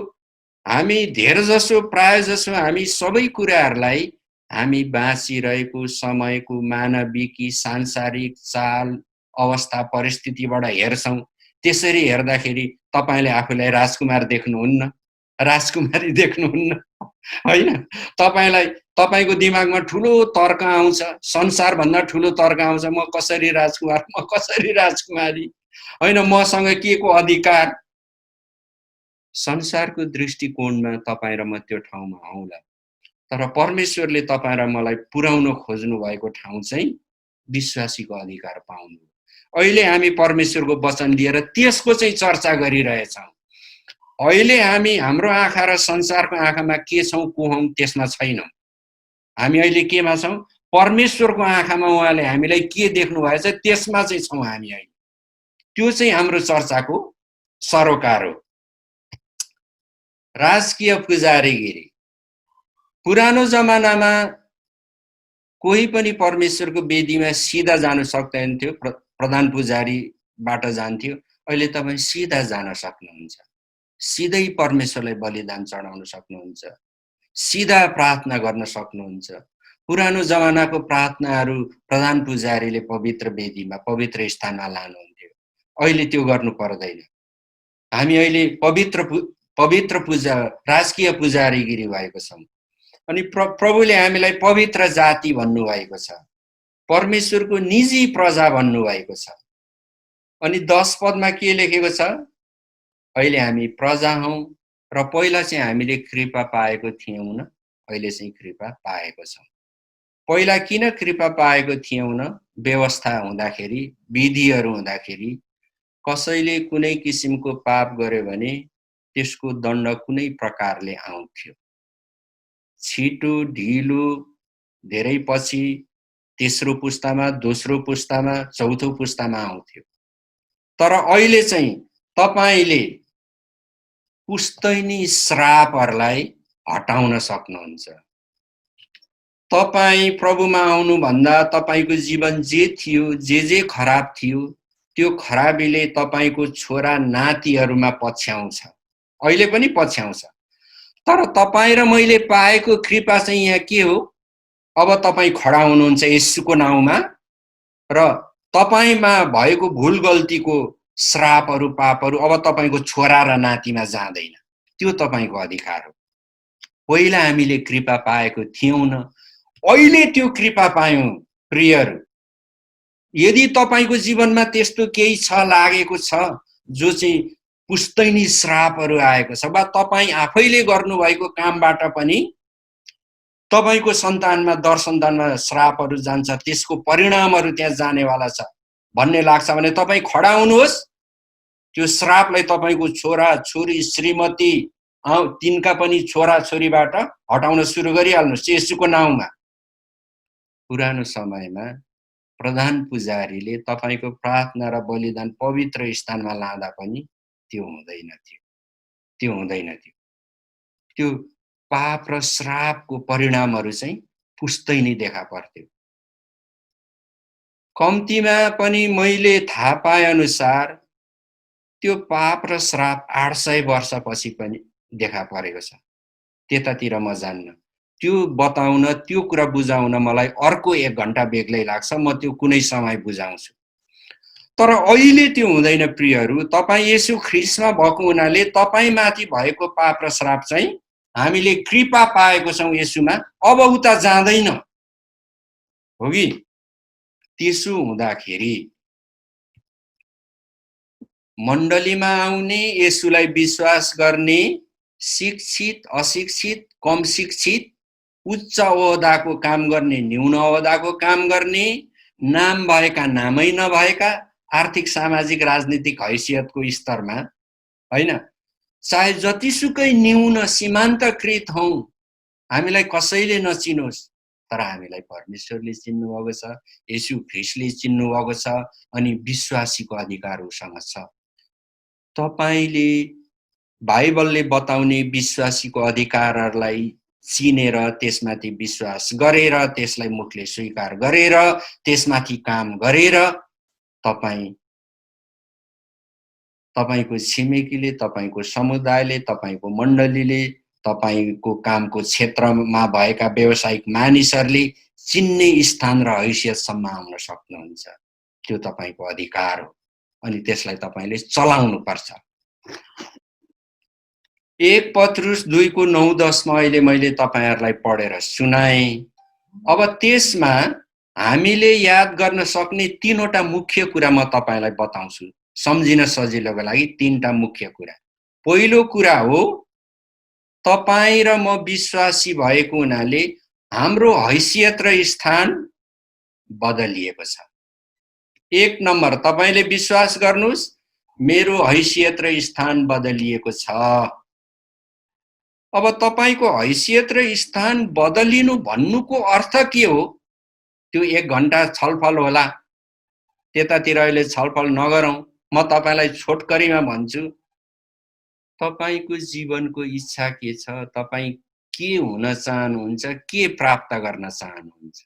हामी धेरजसो प्रायजसो हामी सबै कुराहरूलाई हामी बाँचिरहेको समयको मानविकी सांसारिक चाल अवस्था परिस्थितिबाट हेर्छौँ। त्यसरी हेर्दाखेरि तपाईले आफूलाई राजकुमार देख्नुहुन्न, राजकुमारी देख्नुहुन्न, हैन? तपाईलाई तपाईको दिमागमा ठुलो तर्क आउँछ, संसारभन्दा ठुलो तर्क आउँछ, म कसरी राजकुमार, म कसरी राजकुमारी, हैन? मसँग के को अधिकार? संसारको दृष्टिकोणमा तपाईँ र म त्यो ठाउँमा आउँला, तर परमेश्वरले तपाईँ र मलाई पुर्याउन खोज्नु भएको ठाउँ चाहिँ विश्वासीको अधिकार पाउनु। अहिले हामी परमेश्वरको वचन लिएर त्यसको चाहिँ चर्चा गरिरहेछौँ। अहिले हामी हाम्रो आँखा र संसारको आँखामा के छौँ को हौँ त्यसमा छैनौँ। हामी अहिले केमा छौँ, परमेश्वरको आँखामा उहाँले हामीलाई के देख्नु भएछ त्यसमा चाहिँ छौँ हामी अहिले। त्यो चाहिँ हाम्रो चर्चाको सरोकार हो। राजकीय पुजारीगिरी। पुरानो जमानामा कोही पनि परमेश्वरको वेदीमा सिधा जान सक्दैन थियो, प्रधान पुजारीबाट जान्थ्यो। अहिले तपाईँ सिधा जान सक्नुहुन्छ, सिधै परमेश्वरलाई बलिदान चढाउन सक्नुहुन्छ, सिधा प्रार्थना गर्न सक्नुहुन्छ। पुरानो जमानाको प्रार्थनाहरू प्रधान पुजारीले पवित्र वेदीमा पवित्र स्थानमा लानुहुन्थ्यो, अहिले त्यो गर्नु पर्दैन। हामी अहिले पवित्र पूजा राजकीय पुजारीगिरी भएको छौँ। अनि प्रभुले हामीलाई पवित्र जाति भन्नुभएको छ, परमेश्वरको निजी प्रजा भन्नुभएको छ। अनि 10 पदमा के लेखेको छ, अहिले हामी प्रजा हौँ र पहिला चाहिँ हामीले कृपा पाएको थियौँ न, अहिले चाहिँ कृपा पाएको छौँ। पहिला किन कृपा पाएको थियौँ न, व्यवस्था हुँदाखेरि, विधिहरू हुँदाखेरि कसैले कुनै किसिमको पाप गर्यो भने त्यसको दण्ड कुनै प्रकारले आउँथ्यो। छिटो ढिलो धेरै पछि तेस्रो पुस्तामा, दोस्रो पुस्तामा, चौथो पुस्तामा आउँथ्यो। तर अहिले चाहिँ तपाईले पुस्तैनी श्रापहरूलाई हटाउन सक्नुहुन्छ। तपाई प्रभुमा आउनु भन्दा तपाईको जीवन जे थियो, जे खराब थियो, त्यो खराबीले तपाईको छोरा नातिहरुमा पछ्याउँछ, अहिले पनि पछ्याउँछ। तर तपाई र मैले पाएको कृपा चाहिँ यहाँ के हो, अब तपाई खडा हुनुहुन्छ येशूको नाउँमा र तपाईमा भएको भूल गल्तीको श्रापहरु पापहरु अब तपाईको छोरा र नातिमा जाँदैन, त्यो तपाईको अधिकार हो। पहिला हामीले कृपा पाएको थियौं न, अहिले त्यो कृपा पायौं। प्रियहरु, यदि तपाईको जीवनमा त्यस्तो केही छ, लागेको छ जो चाहिँ पुस्तैनी श्रापहरु आएको छ, वा तपाई आफैले गर्नुभएको कामबाट पनि तपाईको सन्तानमा दर सन्तानमा श्रापहरु जान्छ, त्यसको परिणामहरु त्यहाँ जानेवाला छ भन्ने लाग्छ भने तपाई खडा हुनुहोस्, त्यो श्रापलाई तपाईको छोरा छोरी श्रीमती तिनका पनि छोरा छोरीबाट हटाउन सुरु गरिहाल्नुस् येशूको नाउँमा। पुरानो समयमा प्रधान पुजारीले तपाईको प्रार्थना र बलिदान पवित्र स्थानमा लाँदा पनि त्यो हुँदैन थियो। त्यो हुँदैन थियो। त्यो पाप र श्रापको परिणामहरू चाहिँ पुस्तै नै देखा पर्थ्यो। कम्तीमा पनि मैले थाहा पाए अनुसार त्यो पाप र श्राप 800 वर्षपछि पनि देखा परेको छ। त्यतातिर म जान्न। त्यो बताउन, त्यो कुरा बुझाउन मलाई अर्को 1 घण्टा बेग्लै लाग्छ। म त्यो कुनै समय बुझाउँछु। तर अहिले त्यो हुँदैन प्रियहरू। तपाईं येशू ख्रीष्टमा भएको हुनाले तपाईंमाथि भएको पाप र श्राप चाहिँ हामीले कृपा पाएको छौं येशूमा, अब उता जाँदैन। हो कि? त्यसो हुँदाखेरि मण्डलीमा आउने, येशूलाई विश्वास गर्ने, शिक्षित, अशिक्षित, कम शिक्षित, उच्च ओहदाको काम गर्ने, न्यून ओहदाको काम गर्ने, नाम भएका, नामै नभएका, आर्थिक, सामाजिक, राजनीतिक हैसियतको स्तरमा, हैन? चाहे जतिसुकै न्यून सीमान्तकृत हौं, हामीलाई कसैले नचिनोस्, तर हामीलाई परमेश्वरले चिन्नु भएको छ, येशू ख्रीष्टले चिन्नु भएको छ, अनि विश्वासीको अधिकार उसँग छ। तपाईले बाइबलले बताउने विश्वासीको अधिकारहरूलाई चिनेर त्यसमाथि विश्वास गरेर, त्यसलाई मुखले स्वीकार गरेर, त्यसमाथि काम गरेर तपाईको छिमेकीले, तपाईको समुदायले, तपाईको मण्डलीले, तपाईको कामको क्षेत्रमा भएका व्यावसायिक मानिसहरूले चिन्ने स्थान र हैसियतसम्म आउन सक्नुहुन्छ। त्यो तपाईको अधिकार हो अनि त्यसलाई तपाईले चलाउनु पर्छ। 1 पत्रुस 2 को 9-10 मा अहिले मैले तपाईहरुलाई पढेर सुनाएँ। अब त्यसमा हामीले याद गर्न सक्ने 3 वटा मुख्य कुरा म तपाईलाई बताउँछु। सम्झिन सजिलोको लागि 3 टा मुख्य कुरा। पहिलो कुरा हो, तपाई र म विश्वासी भएको हुनाले हाम्रो हैसियत र स्थान बदलिएको छ। 1 नम्बर, तपाईले विश्वास गर्नुस्, मेरो हैसियत र स्थान बदलिएको छ। अब तपाईको हैसियत र स्थान बदलिनु भन्नुको अर्थ के हो? त्यो 1 घण्टा छलफल होला। त्यतातिर अहिले छलफल नगरौं। म तपाईलाई छोटकरीमा भन्छु, तपाईको जीवनको इच्छा के छ? तपाई के हुन चाहनुहुन्छ? के प्राप्त गर्न चाहनुहुन्छ?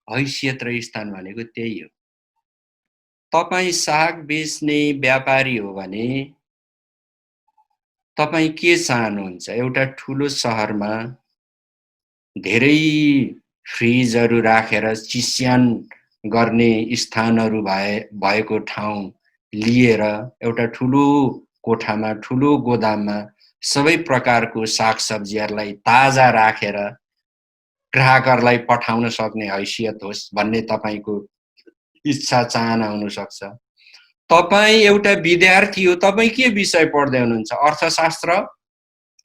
हैसियत र स्थान भनेको त्यही हो। तपाई साग बेच्ने व्यापारी हो भने तपाई के चाहनुहुन्छ? एउटा ठूलो शहरमा धेरै फ्रिजहरू राखेर चिस्यान गर्ने स्थानहरू भएको ठाउँ लिएर एउटा ठूलो कोठामा, ठूलो गोदाममा सबै प्रकारको सागसब्जीहरूलाई ताजा राखेर ग्राहकहरूलाई पठाउन सक्ने हैसियत होस् भन्ने तपाईको इच्छा चाहना हुन सक्छ। तपाई एउटा विद्यार्थी हो, तपाई के विषय पढ्दै हुनुहुन्छ? अर्थशास्त्र,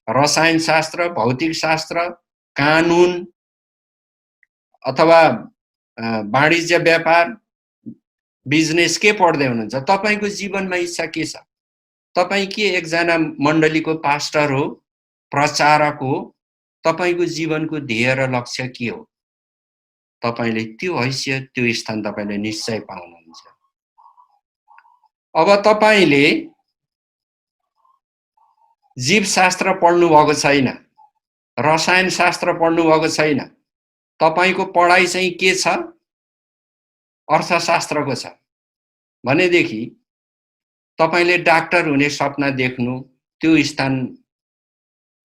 रसायनशास्त्र, भौतिक शास्त्र, कानुन अथवा वाणिज्य व्यापार, बिजनेस के पढ्दै हुनुहुन्छ? तपाईको जीवनमा इच्छा के छ? तपाई के एकजना मण्डलीको पास्टर हो, प्रचारक हो? तपाईको जीवनको ध्येय र लक्ष्य के हो? तपाईले त्यो हैसियत, त्यो स्थान तपाईले निश्चय पाउनुहुन्छ। अब तपाईले जीवशास्त्र पढ्नु भएको छैन, रसायनशास्त्र पढ्नु भएको छैन, तपाईको पढाइ चाहिँ के छ? अर्थशास्त्रको छ भनेदेखि तपाईले डाक्टर हुने सपना देख्नु, त्यो स्थान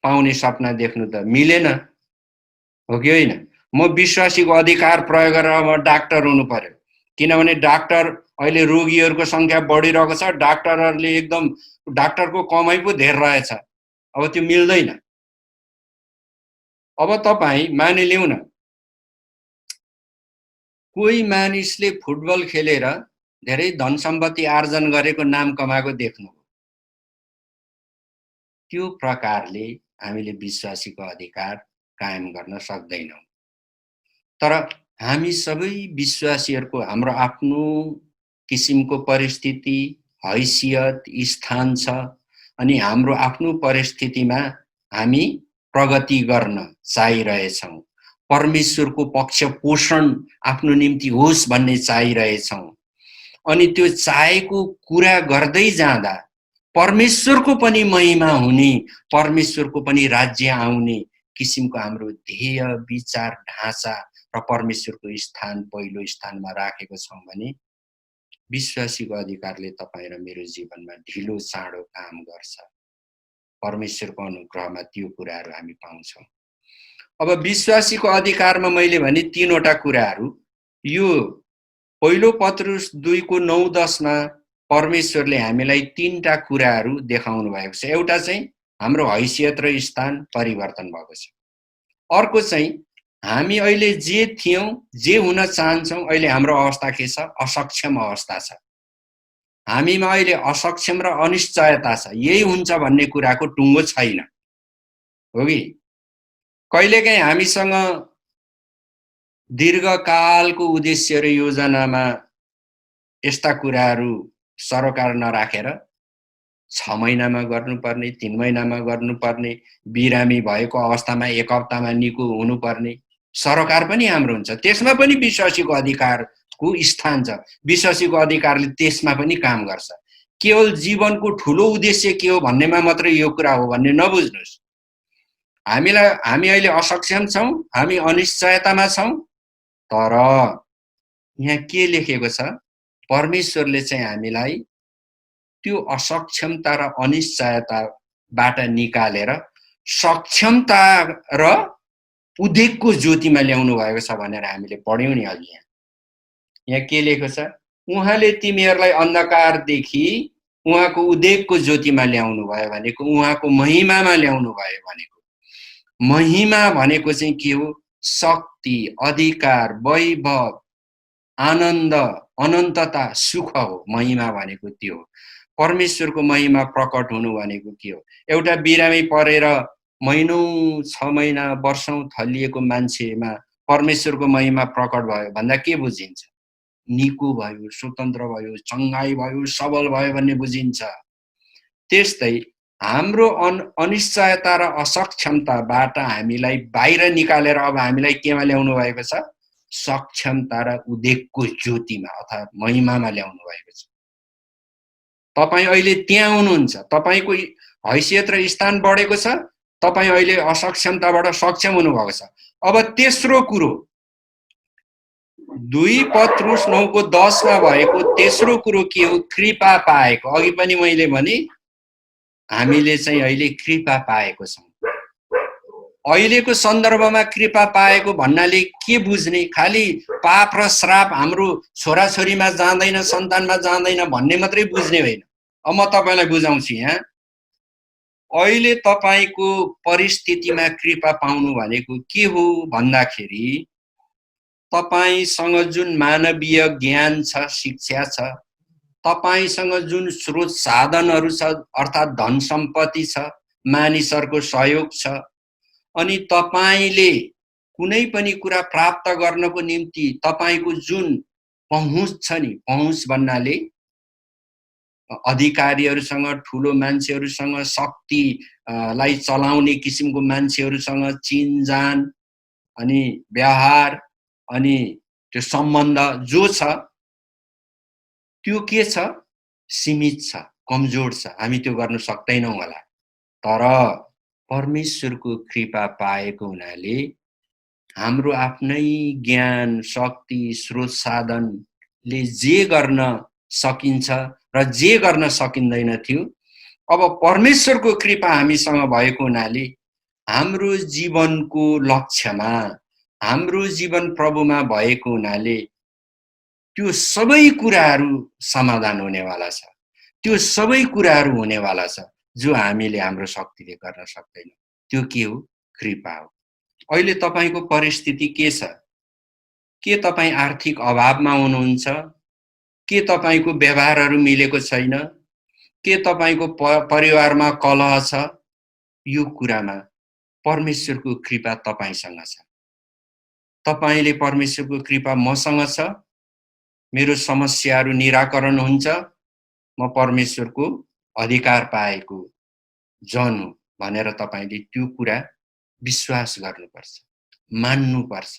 पाउने सपना देख्नु त मिलेन, हो कि होइन? म विश्वासीको अधिकार प्रयोग गरेर म डाक्टर हुनु पर्यो, किनभने डाक्टर अहिले रोगीहरूको संख्या बढिरहेको छ। डाक्टरहरूले एकदम डाक्टरको कमाइ पो धेर रहेछ। अब त्यो मिल्दैन। अब तपाई मानिलिउँ न, कोही मानिसले फुटबल खेलेर धेरै धन सम्पत्ति आर्जन गरेको, नाम कमाएको देख्नु, त्यो प्रकारले हामीले विश्वासीको अधिकार कायम गर्न सक्दैनौं। तर हामी सबै विश्वासीहरूको हाम्रो आफ्नो किसिमको परिस्थिति, हैसियत, स्थान छ अनि हाम्रो आफ्नो परिस्थितिमा हामी प्रगति गर्न चाहिरहेछौं। परमेश्वरको पक्ष पोषण आफ्नो निम्ति होस् भन्ने चाहिरहेछौँ। अनि त्यो चाहेको कुरा गर्दै जाँदा परमेश्वरको पनि महिमा हुने, परमेश्वरको पनि राज्य आउने किसिमको हाम्रो ध्येय, विचार, ढाँचा र परमेश्वरको स्थान पहिलो स्थानमा राखेको छौँ भने विश्वासीको अधिकारले तपाईँ र मेरो जीवनमा ढिलो चाँडो काम गर्छ। परमेश्वरको अनुग्रहमा त्यो कुराहरू हामी पाउँछौँ। अब विश्वासीको अधिकारमा मैले भने तीनवटा कुराहरू, यो पहिलो पत्रुस 2:9-10 मा परमेश्वरले हामीलाई तीनटा कुराहरू देखाउनु भएको छ। एउटा चाहिँ हाम्रो हैसियत र स्थान परिवर्तन भएको छ। अर्को चाहिँ हामी अहिले जे थियौं, जे हुन चाहन्छौं, अहिले हाम्रो अवस्था के छ? असक्षम अवस्था छ। हामीमा अहिले असक्षम र अनिश्चयता छ। यही हुन्छ भन्ने कुराको टुङ्गो छैन, हो कि? कहिलेकाहीँ हामीसँग दीर्घकालको उद्देश्य र योजनामा यस्ता कुराहरू सरोकार नराखेर 6 महिनामा गर्नुपर्ने, 3 महिनामा गर्नुपर्ने, बिरामी भएको अवस्थामा 1 हप्तामा निको हुनुपर्ने सरोकार पनि हाम्रो हुन्छ। त्यसमा पनि विश्वासीको अधिकारको स्थान छ। विश्वासीको अधिकारले त्यसमा पनि काम गर्छ। केवल जीवनको ठुलो उद्देश्य के हो भन्नेमा मात्रै यो कुरा हो भन्ने नबुझ्नुस्। हामी अहिले असक्षम छौं, हामी अनिश्चयतामा छौं, तर यहाँ के लेखेको छ? परमेश्वरले चाहिँ हामीलाई त्यो असक्षमता र अनिश्चयताबाट निकालेर सक्षमता र उद्योगको ज्योतिमा ल्याउनु भएको छ भनेर हामीले पढ्यौं नि अघि। यहाँ के लेखेको छ? उहाँले तिमीहरूलाई अन्धकारदेखि उहाँको उद्योगको ज्योतिमा ल्याउनु भयो भनेको, उहाँको महिमामा ल्याउनु भयो भनेको। महिमा भनेको चाहिँ के हो? शक्ति, अधिकार, वैभव, आनन्द, अनन्तता, सुख हो। महिमा भनेको त्यो हो। परमेश्वरको महिमा प्रकट हुनु भनेको के हो? एउटा बिरामी परेर महिनौं, 6 महिना, वर्षौं थलिएको मान्छेमा परमेश्वरको महिमा प्रकट भयो भन्दा के बुझिन्छ? निको भयो, स्वतन्त्र भयो, चङ्गाई भयो, सबल भयो भन्ने बुझिन्छ। त्यस्तै हाम्रो अनिश्चयता र असक्षमताबाट हामीलाई बाहिर निकालेर अब हामीलाई केमा ल्याउनु भएको छ? सक्षमता र उद्योगको ज्योतिमा अर्थात् महिमामा ल्याउनु भएको छ। तपाईँ अहिले त्यहाँ हुनुहुन्छ। तपाईको हैसियत र स्थान बढेको छ। तपाईँ अहिले असक्षमताबाट सक्षम हुनुभएको छ। अब तेस्रो कुरो 2 पत्रुस 9:10 मा भएको तेस्रो कुरो के हो? कृपा पाएको। अघि पनि मैले भने हामीले चाहिँ अहिले कृपा पाएको छौं। अहिलेको सन्दर्भमा कृपा पाएको भन्नाले के बुझ्ने? खाली पाप र श्राप हाम्रो छोराछोरीमा जाँदैन, सन्तानमा जाँदैन भन्ने मात्रै बुझ्ने होइन। अब म तपाईलाई बुझाउँछु। यहाँ अहिले तपाईको परिस्थितिमा कृपा पाउनु भनेको के हो भन्दाखेरि तपाईसँग जुन मानवीय ज्ञान छ, शिक्षा छ, तपाईसँग जुन स्रोत साधनहरू छ अर्थात् धन सम्पत्ति छ, मानिसहरूको सहयोग छ, अनि तपाईले कुनै पनि कुरा प्राप्त गर्नको निम्ति तपाईको जुन पहुँच छ नि, पहुँच भन्नाले अधिकारीहरूसँग, ठुलो मान्छेहरूसँग, शक्तिलाई चलाउने किसिमको मान्छेहरूसँग चिनजान अनि व्यवहार अनि त्यो सम्बन्ध जो छ त्यो के छ? सीमित छ, कमजोर छ। हामी त्यो गर्न सक्दैनौं होला। तर परमेश्वरको कृपा पाएको हुनाले हाम्रो आफ्नै ज्ञान, शक्ति, स्रोत साधनले जे गर्न सकिन्छ र जे गर्न सकिँदैन थियो, अब परमेश्वरको कृपा हामीसँग भएको हुनाले हाम्रो जीवनको लक्ष्यमा, हाम्रो जीवन प्रभुमा भएको हुनाले त्यो सबै कुराहरू समाधान हुनेवाला छ। त्यो सबै कुराहरू हुनेवाला छ जो हामीले हाम्रो शक्तिले गर्न सक्दैनौं। त्यो के हो? कृपा हो। अहिले तपाईको परिस्थिति के छ? के तपाईँ आर्थिक अभावमा हुनुहुन्छ? के तपाईको व्यवहारहरू मिलेको छैन? के तपाईको परिवारमा कलह छ? यो कुरामा परमेश्वरको कृपा तपाईसँग छ। तपाईले परमेश्वरको कृपा मसँग छ, मेरो समस्याहरू निराकरण हुन्छ, म परमेश्वरको अधिकार पाएको जन हो भनेर तपाईले त्यो कुरा विश्वास गर्नुपर्छ। मान्नुपर्छ,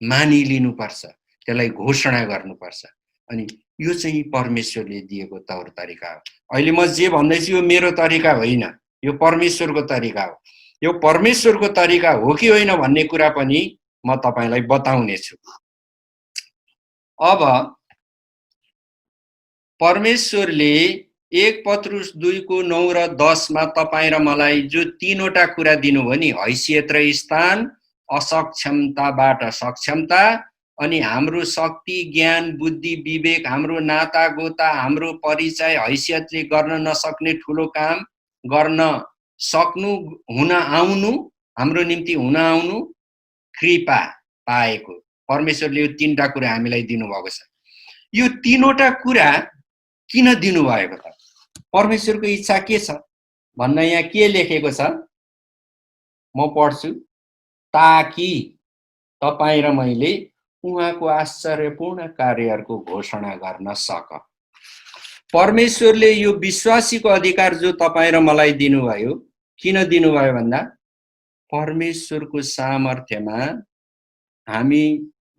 मानिलिनुपर्छ, त्यसलाई घोषणा गर्नुपर्छ। अनि यो चाहिँ परमेश्वरले दिएको तौर तरिका हो। अहिले म जे भन्दैछु यो मेरो तरिका होइन, यो परमेश्वरको तरिका हो। यो परमेश्वरको तरिका हो कि होइन भन्ने कुरा पनि म तपाईलाई बताउने छु। अब परमेश्वरले 1 पत्रुस 2:9 र 10 मा तपाईँ र मलाई जो तीनवटा कुरा दिनुभयो नि, हैसियत र स्थान, असक्षमताबाट सक्षमता, अनि हाम्रो शक्ति, ज्ञान, बुद्धि, विवेक, हाम्रो नाता गोता, हाम्रो परिचय, हैसियतले गर्न नसक्ने ठुलो काम गर्न सक्नु, हुन आउनु, हाम्रो निम्ति हुन आउनु, कृपा पाएको। परमेश्वरले यो तीनटा कुरा हामीलाई दिनुभएको छ। यो तीनवटा कुरा किन दिनुभएको त? परमेश्वरको इच्छा के छ भन्दा यहाँ के लेखेको छ म पढ्छु। ताकि तपाईँ र मैले उहाँको आश्चर्यपूर्ण कार्यहरूको घोषणा गर्न सक। परमेश्वरले यो विश्वासीको अधिकार जो तपाईँ र मलाई दिनुभयो, किन दिनुभयो भन्दा परमेश्वरको सामर्थ्यमा हामी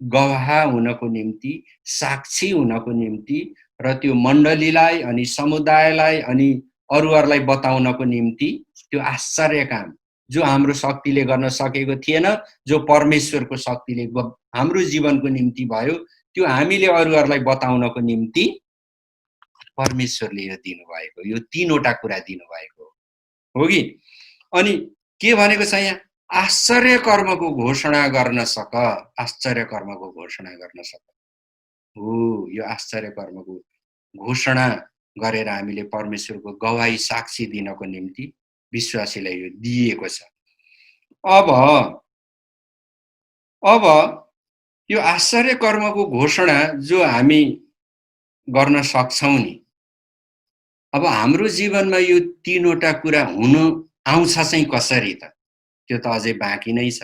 गवाह हुनको निम्ति, साक्षी हुनको निम्ति र त्यो मण्डलीलाई अनि समुदायलाई अनि अरूहरूलाई बताउनको निम्ति त्यो आश्चर्य काम जो हाम्रो शक्तिले गर्न सकेको थिएन, जो परमेश्वरको शक्तिले हाम्रो जीवनको निम्ति भयो, त्यो हामीले अरूहरूलाई बताउनको निम्ति परमेश्वरले यो दिनुभएको, यो तीनवटा कुरा दिनुभएको हो कि। अनि के भनेको छ यहाँ? आश्चर्य कर्मको घोषणा गर्न सक, आश्चर्य कर्मको घोषणा गर्न सक हो। यो आश्चर्य कर्मको घोषणा गरेर हामीले परमेश्वरको गवाही साक्षी दिनको निम्ति विश्वासीलाई यो दिएको छ। अब यो आश्चर्य कर्मको घोषणा जो हामी गर्न सक्छौं नि, अब हाम्रो जीवनमा यो तीनवटा कुरा हुन आउँछ चाहिँ कसरी त? त्यो त अझै बाँकी नै छ।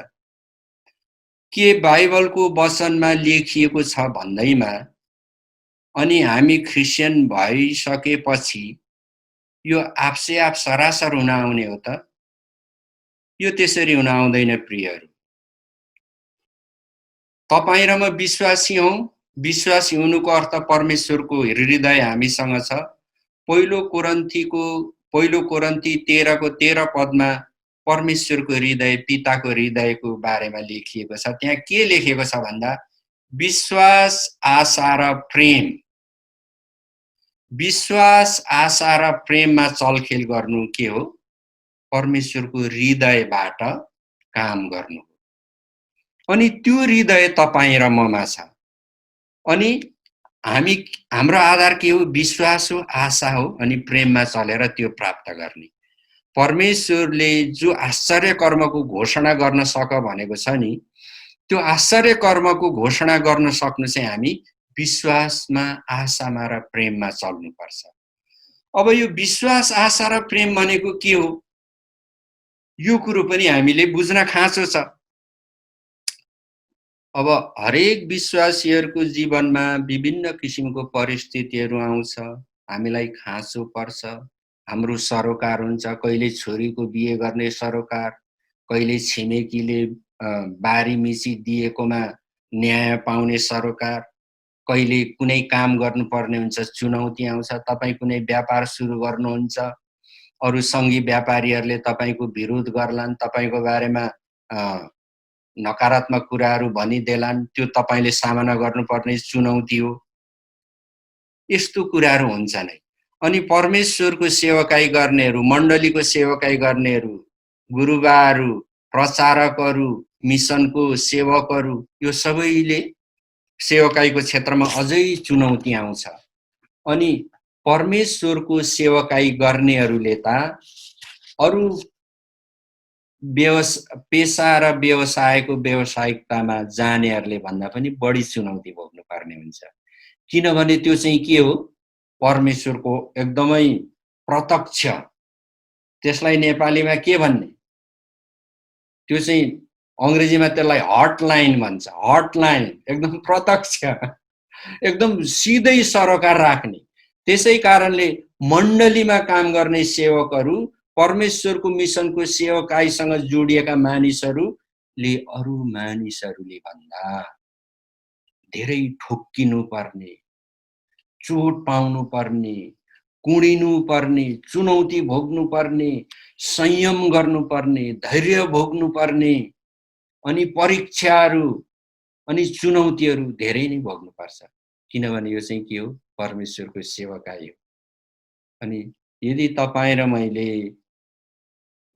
के बाइबलको वचनमा लेखिएको छ भन्दैमा अनि हामी ख्रिस्चियन भइसकेपछि यो आफसे आफ सरासर हुन आउने हो त? यो त्यसरी हुन आउँदैन प्रियहरू। तपाईँ र म विश्वासी हौं। विश्वासी हुनुको अर्थ परमेश्वरको हृदय हामीसँग छ। पहिलो कोरन्थी 13 पदमा परमेश्वरको हृदय, पिताको हृदयको बारेमा लेखिएको छ। त्यहाँ के लेखेको छ भन्दा विश्वास, आशा र प्रेम। विश्वास, आशा र प्रेममा चलखेल गर्नु के हो? परमेश्वरको हृदयबाट काम गर्नु। अनि त्यो हृदय तपाईँ र ममा छ। अनि हाम्रो आधार के हो? विश्वास हो, आशा हो, अनि प्रेममा चलेर त्यो प्राप्त गर्ने। परमेश्वरले जो आश्चर्य कर्मको घोषणा गर्न सक भनेको छ नि, त्यो आश्चर्य कर्मको घोषणा गर्न सक्नु चाहिँ हामी विश्वासमा, आशामा र प्रेममा चल्नुपर्छ। अब यो विश्वास, आशा र प्रेम भनेको के हो? यो कुरो पनि हामीले बुझ्न खाँचो छ। अब हरेक विश्वासीहरूको जीवनमा विभिन्न किसिमको परिस्थितिहरू आउँछ, हामीलाई खाँचो पर्छ। हाम्रो सरोकार हुन्छ, कहिले छोरीको बिहे गर्ने सरोकार, कहिले छिमेकीले बारी मिची दिएकोमा न्याय पाउने सरोकार, कहिले कुनै काम गर्नुपर्ने हुन्छ, चुनौती आउँछ। तपाईँ कुनै व्यापार सुरु गर्नुहुन्छ, अरू सङ्गी व्यापारीहरूले तपाईँको विरोध गर्लान्, तपाईँको बारेमा नकारात्मक कुराहरू भनिदेलान्, त्यो तपाईले सामना गर्नुपर्ने चुनौती हो। यस्तो कुराहरू हुन्छ नै। अनि परमेश्वरको सेवकाई गर्नेहरू, मण्डलीको सेवकाई गर्नेहरू, गुरुबाहरू, प्रचारकहरू, मिसनको सेवकहरू, यो सबैले सेवकाईको क्षेत्रमा अझै चुनौती आउँछ। अनि परमेश्वरको सेवकाई गर्नेहरूले त अरू पेशा र व्यवसायको व्यावसायिकतामा जानेहरूले भन्दा पनि बढी चुनौती भोग्नु पर्ने हुन्छ। किनभने त्यो चाहिँ के हो? परमेश्वरको एकदमै प्रत्यक्ष, त्यसलाई नेपालीमा के भन्ने? त्यो चाहिँ अंग्रेजीमा त्यसलाई हटलाइन भन्छ। हटलाइन, एकदम प्रत्यक्ष, एकदम सिधै सरोकार राख्ने। त्यसै कारणले मण्डलीमा काम गर्ने सेवकहरू, परमेश्वरको मिसनको सेवकाईसँग जोडिएका मानिसहरू अरू मानिसहरूले भन्दा धेरै ठोक्किनु पर्ने, चोट पाउनु पर्ने, कुडिनु पर्ने, चुनौती भोग्नु पर्ने, संयम गर्नुपर्ने, धैर्य भोग्नु पर्ने, अनि परीक्षाहरू अनि चुनौतीहरू धेरै नै भोग्नुपर्छ। किनभने यो चाहिँ के हो? परमेश्वरको सेवकाई हो। अनि यदि तपाईँ र मैले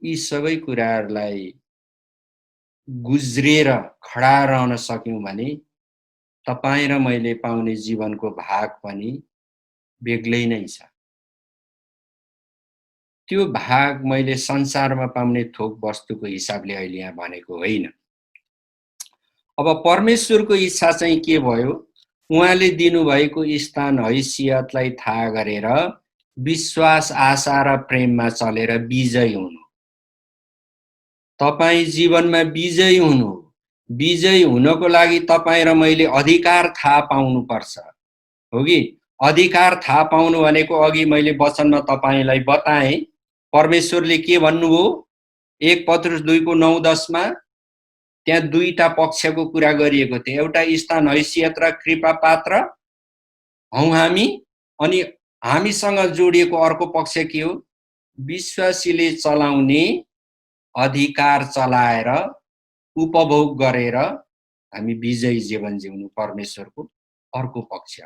यी सबै कुराहरूलाई गुज्रेर खडा रहन सक्यौँ भने तपाईँ र मैले पाउने जीवनको भाग पनि बेग्लै नै छ। त्यो भाग मैले संसारमा पाउने थोक वस्तुको हिसाबले अहिले यहाँ भनेको होइन। अब परमेश्वरको इच्छा चाहिँ के भयो? उहाँले दिनुभएको स्थान हैसियतलाई थाहा गरेर विश्वास, आशा र प्रेममा चलेर विजयी हुनु। तपाईँ जीवनमा विजयी हुनु। विजयी हुनको लागि तपाईँ र मैले अधिकार थाहा पाउनुपर्छ, हो कि? अधिकार थाहा पाउनु भनेको अघि मैले वचनमा तपाईँलाई बताएँ। परमेश्वरले के भन्नुभयो? 1 पत्रुस 2:9-10 मा त्यहाँ दुईटा पक्षको कुरा गरिएको थियो। एउटा स्थान, हैसियत र कृपा पात्र हौं हामी, अनि हामीसँग जोडिएको अर्को पक्ष के हो? विश्वासीले चलाउने अधिकार चलाएर उपभोग गरेर हामी विजयी जीवन जिउनु परमेश्वरको अर्को पक्ष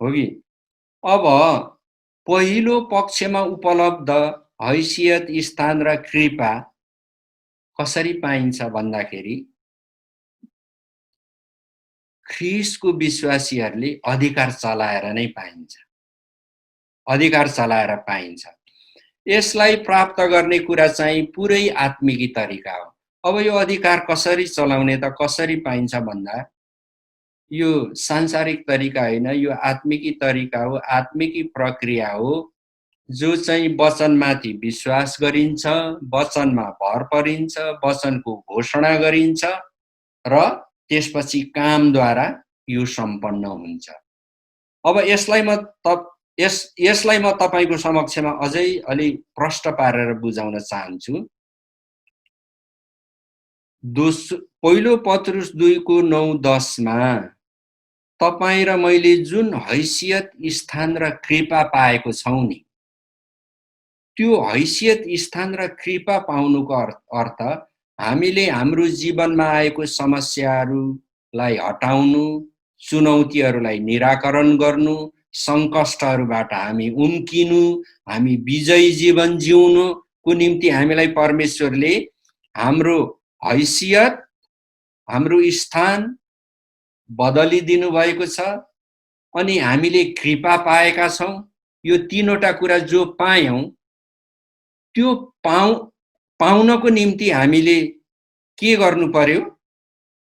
हो कि? अब पहिलो पक्षमा उपलब्ध हैसियत, स्थान र कृपा कसरी पाइन्छ भन्दाखेरि ख्रीष्टको विश्वासीहरूले अधिकार चलाएर नै पाइन्छ। अधिकार चलाएर पाइन्छ। यसलाई प्राप्त गर्ने कुरा चाहिँ पुरै आत्मिकी तरिका हो। अब यो अधिकार कसरी चलाउने त, कसरी पाइन्छ भन्दा यो सांसारिक तरिका होइन, यो आत्मिकी तरिका हो, आत्मिकी प्रक्रिया हो, जो चाहिँ वचनमाथि विश्वास गरिन्छ, वचनमा भर परिन्छ, वचनको घोषणा गरिन्छ र त्यसपछि कामद्वारा यो सम्पन्न हुन्छ। अब यसलाई म तपाईको समक्षमा अझै अलि प्रष्ट पारेर बुझाउन चाहन्छु। पहिलो पत्रुस 2:9-10 मा तपाईँ र मैले जुन हैसियत, स्थान र कृपा पाएको छौं नि, त्यो हैसियत, स्थान र कृपा पाउनुको अर्थ हामीले हाम्रो जीवनमा आएको समस्याहरूलाई हटाउनु, चुनौतीहरूलाई निराकरण गर्नु, संकष्टहरूबाट हामी उम्किनु, हामी विजयी जीवन जिउनुको निम्ति हामीलाई परमेश्वरले हाम्रो हैसियत, हाम्रो स्थान बदलिदिनु भएको छ, अनि हामीले कृपा पाएका छौं। यो तीनवटा कुरा जो पायौं, त्यो पाउनको निम्ति हामीले के गर्नु पर्यो?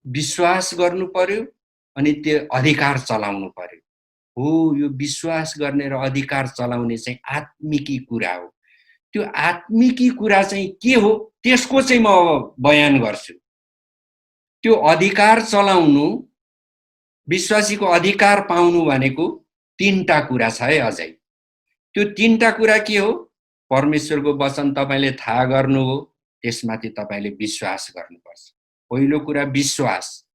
विश्वास गर्नु पर्यो, अनि त्यो अधिकार चलाउनु पर्यो। हो, यो विश्वास गर्ने र अधिकार चलाउने चाहिँ आत्मिकी कुरा हो। त्यो आत्मिकी कुरा चाहिँ के हो त्यसको चाहिँ म अब बयान गर्छु। त्यो अधिकार चलाउनु, विश्वासीको अधिकार पाउनु भनेको तीनटा कुरा छ है अझै। त्यो तीनटा कुरा के हो? परमेश्वरको वचन तपाईले थाहा गर्नु हो, त्यसमाथि तपाईले विश्वास गर्नुपर्छ। पहिलो कुरा विश्वास।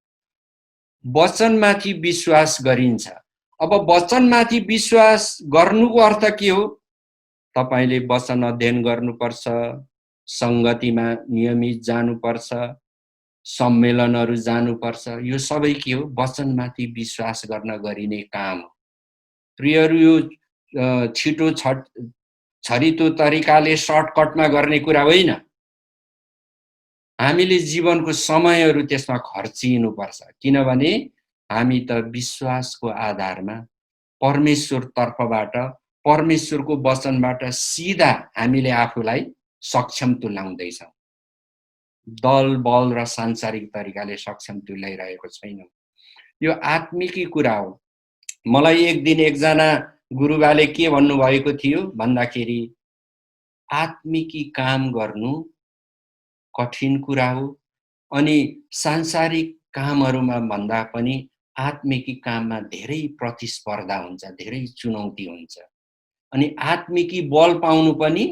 वचनमाथि विश्वास गरिन्छ। अब वचनमाथि विश्वास गर्नुको अर्थ के हो? तपाईले वचन अध्ययन गर्नुपर्छ, संगतिमा नियमित जानुपर्छ, सम्मेलनहरू जानुपर्छ। यो सबै के हो? वचनमाथि विश्वास गर्न गरिने काम हो। प्रियहरू, यो छिटो छरितो तरिकाले सर्टकटमा गर्ने कुरा होइन। हामीले जीवनको समयहरू त्यसमा खर्चिनुपर्छ, किनभने हामी त विश्वासको आधारमा परमेश्वर तर्फबाट, परमेश्वरको वचनबाट सिधा हामीले आफूलाई सक्षम तुल्याउँदैछौँ। दल बल र सांसारिक तरिकाले सक्षम तुल्याइरहेको छैनौँ। यो आत्मिकी कुरा हो। मलाई एक दिन एकजना गुरुबाले के भन्नुभएको थियो भन्दाखेरि आत्मिकी काम गर्नु कठिन कुरा हो, अनि सांसारिक कामहरूमा भन्दा पनि आत्मिकी काममा धेरै प्रतिस्पर्धा हुन्छ, धेरै चुनौती हुन्छ, अनि आत्मिकी बल पाउनु पनि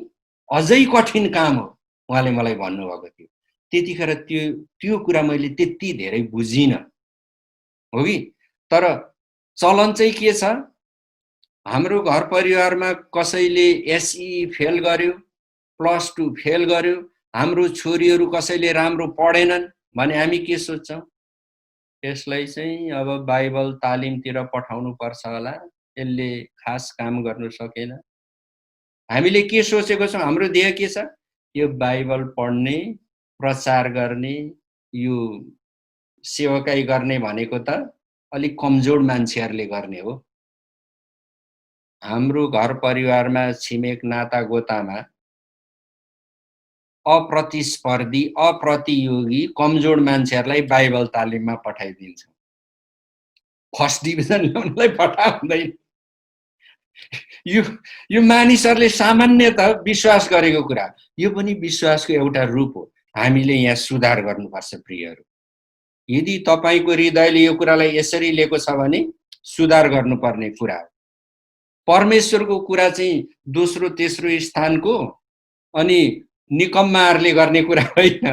अझै कठिन काम हो, उहाँले मलाई भन्नुभएको थियो। त्यतिखेर त्यो कुरा मैले त्यति धेरै बुझिनँ, हो कि? तर चलन चाहिँ के छ, हाम्रो घर परिवारमा कसैले एसई फेल गर्यो, +2 फेल गर्यो, हाम्रो छोरीहरू कसैले राम्रो पढेनन् भने हामी के सोच्छौँ? यसलाई चाहिँ अब बाइबल तालिमतिर पठाउनु पर्छ होला, यसले खास काम गर्नु सकेन। हामीले के सोचेको छौँ? हाम्रो ध्येय के छ? यो बाइबल पढ्ने, प्रचार गर्ने, यो सेवकाई गर्ने भनेको त अलिक कमजोर मान्छेहरूले गर्ने हो। हाम्रो घर परिवारमा, छिमेक नातागोतामा अप्रतिस्पर्धी, अप्रतियोगी, कमजोर मान्छेहरूलाई बाइबल तालिममा पठाइदिन्छ। फर्स्ट डिभिजन ल्याउनलाई पठाउँदैन। यो मानिसहरूले सामान्यतः विश्वास गरेको कुरा, यो पनि विश्वासको एउटा रूप हो। हामीले यहाँ सुधार गर्नुपर्छ प्रियहरू। यदि तपाईको हृदयले यो कुरालाई यसरी लिएको छ भने सुधार गर्नुपर्ने कुरा हो। परमेश्वरको कुरा चाहिँ दोस्रो तेस्रो स्थानको अनि निकम्माहरूले गर्ने कुरा होइन,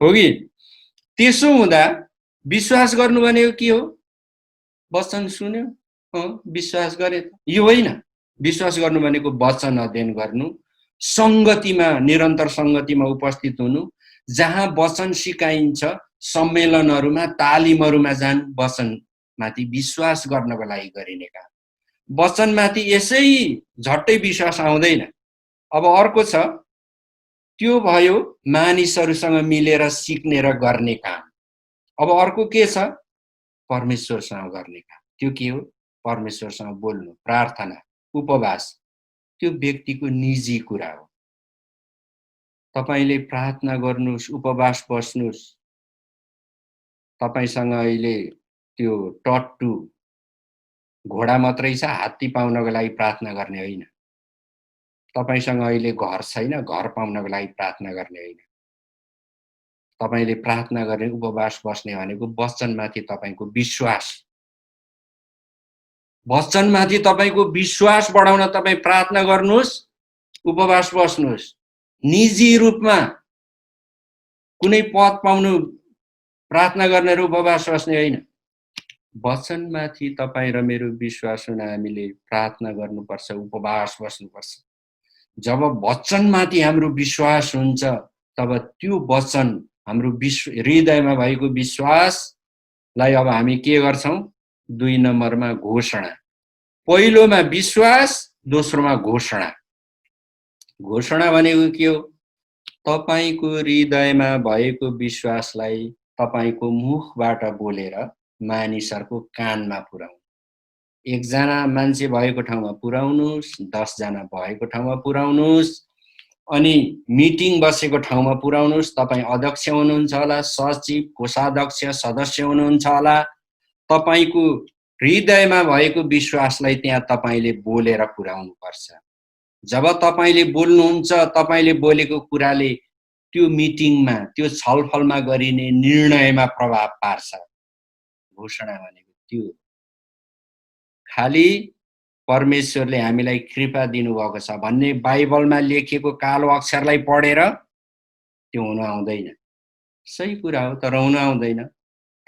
हो कि? त्यसो हुँदा विश्वास गर्नु भनेको के हो? वचन सुन्यो, विश्वास गरे, यो होइन। विश्वास गर्नु भनेको वचन अध्ययन गर्नु, संगतिमा, निरन्तर संगतिमा उपस्थित हुनु, जहाँ वचन सिकाइन्छ, सम्मेलनहरूमा, तालिमहरूमा जानु, वचनमाथि विश्वास गर्नको लागि गरिने काम। वचनमाथि यसै झट्टै विश्वास आउँदैन। अब अर्को छ, त्यो भयो मानिसहरूसँग मिलेर सिक्ने र गर्ने काम। अब अर्को के छ? परमेश्वरसँग गर्ने काम। त्यो के हो? परमेश्वरसँग बोल्नु, प्रार्थना, उपवास। त्यो व्यक्तिको निजी कुरा हो। तपाईले प्रार्थना गर्नुस्, उपवास बस्नुस्, तपाईसँग अहिले त्यो टट्टु घोडा मात्रै छ, हात्ती पाउनको लागि प्रार्थना गर्ने होइन। तपाईसँग अहिले घर छैन, घर पाउनको लागि प्रार्थना गर्ने होइन। तपाईले प्रार्थना गर्ने, उपवास बस्ने भनेको वचनमाथि तपाईको विश्वास, वचनमाथि तपाईको विश्वास बढाउन तपाई प्रार्थना गर्नुस्, उपवास बस्नुस्। निजी रूपमा कुनै पद पाउनु प्रार्थना गर्ने र उपवास बस्ने होइन। वचनमाथि तपाई र मेरो विश्वास हुन हामीले प्रार्थना गर्नुपर्छ, उपवास बस्नुपर्छ। जब वचनमाथि हाम्रो विश्वास हुन्छ, तब त्यो वचन हाम्रो हृदयमा भएको विश्वासलाई अब हामी के गर्छौं? 2 नम्बरमा घोषणा। पहिलोमा विश्वास, दोस्रोमा घोषणा। घोषणा भनेको के हो? तपाईको हृदयमा भएको विश्वासलाई तपाईको मुखबाट बोलेर मानिसहरूको कानमा पुर्याउनु। 1 जना मान्छे भएको ठाउँमा पुर्याउनुस्, 10 जना भएको ठाउँमा पुर्याउनुस्, अनि मिटिङ बसेको ठाउँमा पुर्याउनुस्। तपाई अध्यक्ष हुनुहुन्छ होला, सचिव, कोषाध्यक्ष, सदस्य हुनुहुन्छ होला। तपाईको हृदयमा भएको विश्वासलाई त्यहाँ तपाईले बोलेर पुर्याउनु पर्छ। जब तपाईले बोल्नुहुन्छ, तपाईले बोलेको कुराले त्यो मिटिङमा, त्यो छलफलमा गरिने निर्णयमा प्रभाव पार्छ। घोषणा भनेको त्यो। खाली परमेश्वरले हामीलाई कृपा दिनुभएको छ भन्ने बाइबलमा लेखिएको कालो अक्षरलाई पढेर त्यो हुन आउँदैन। सही कुरा हो, तर हुन आउँदैन।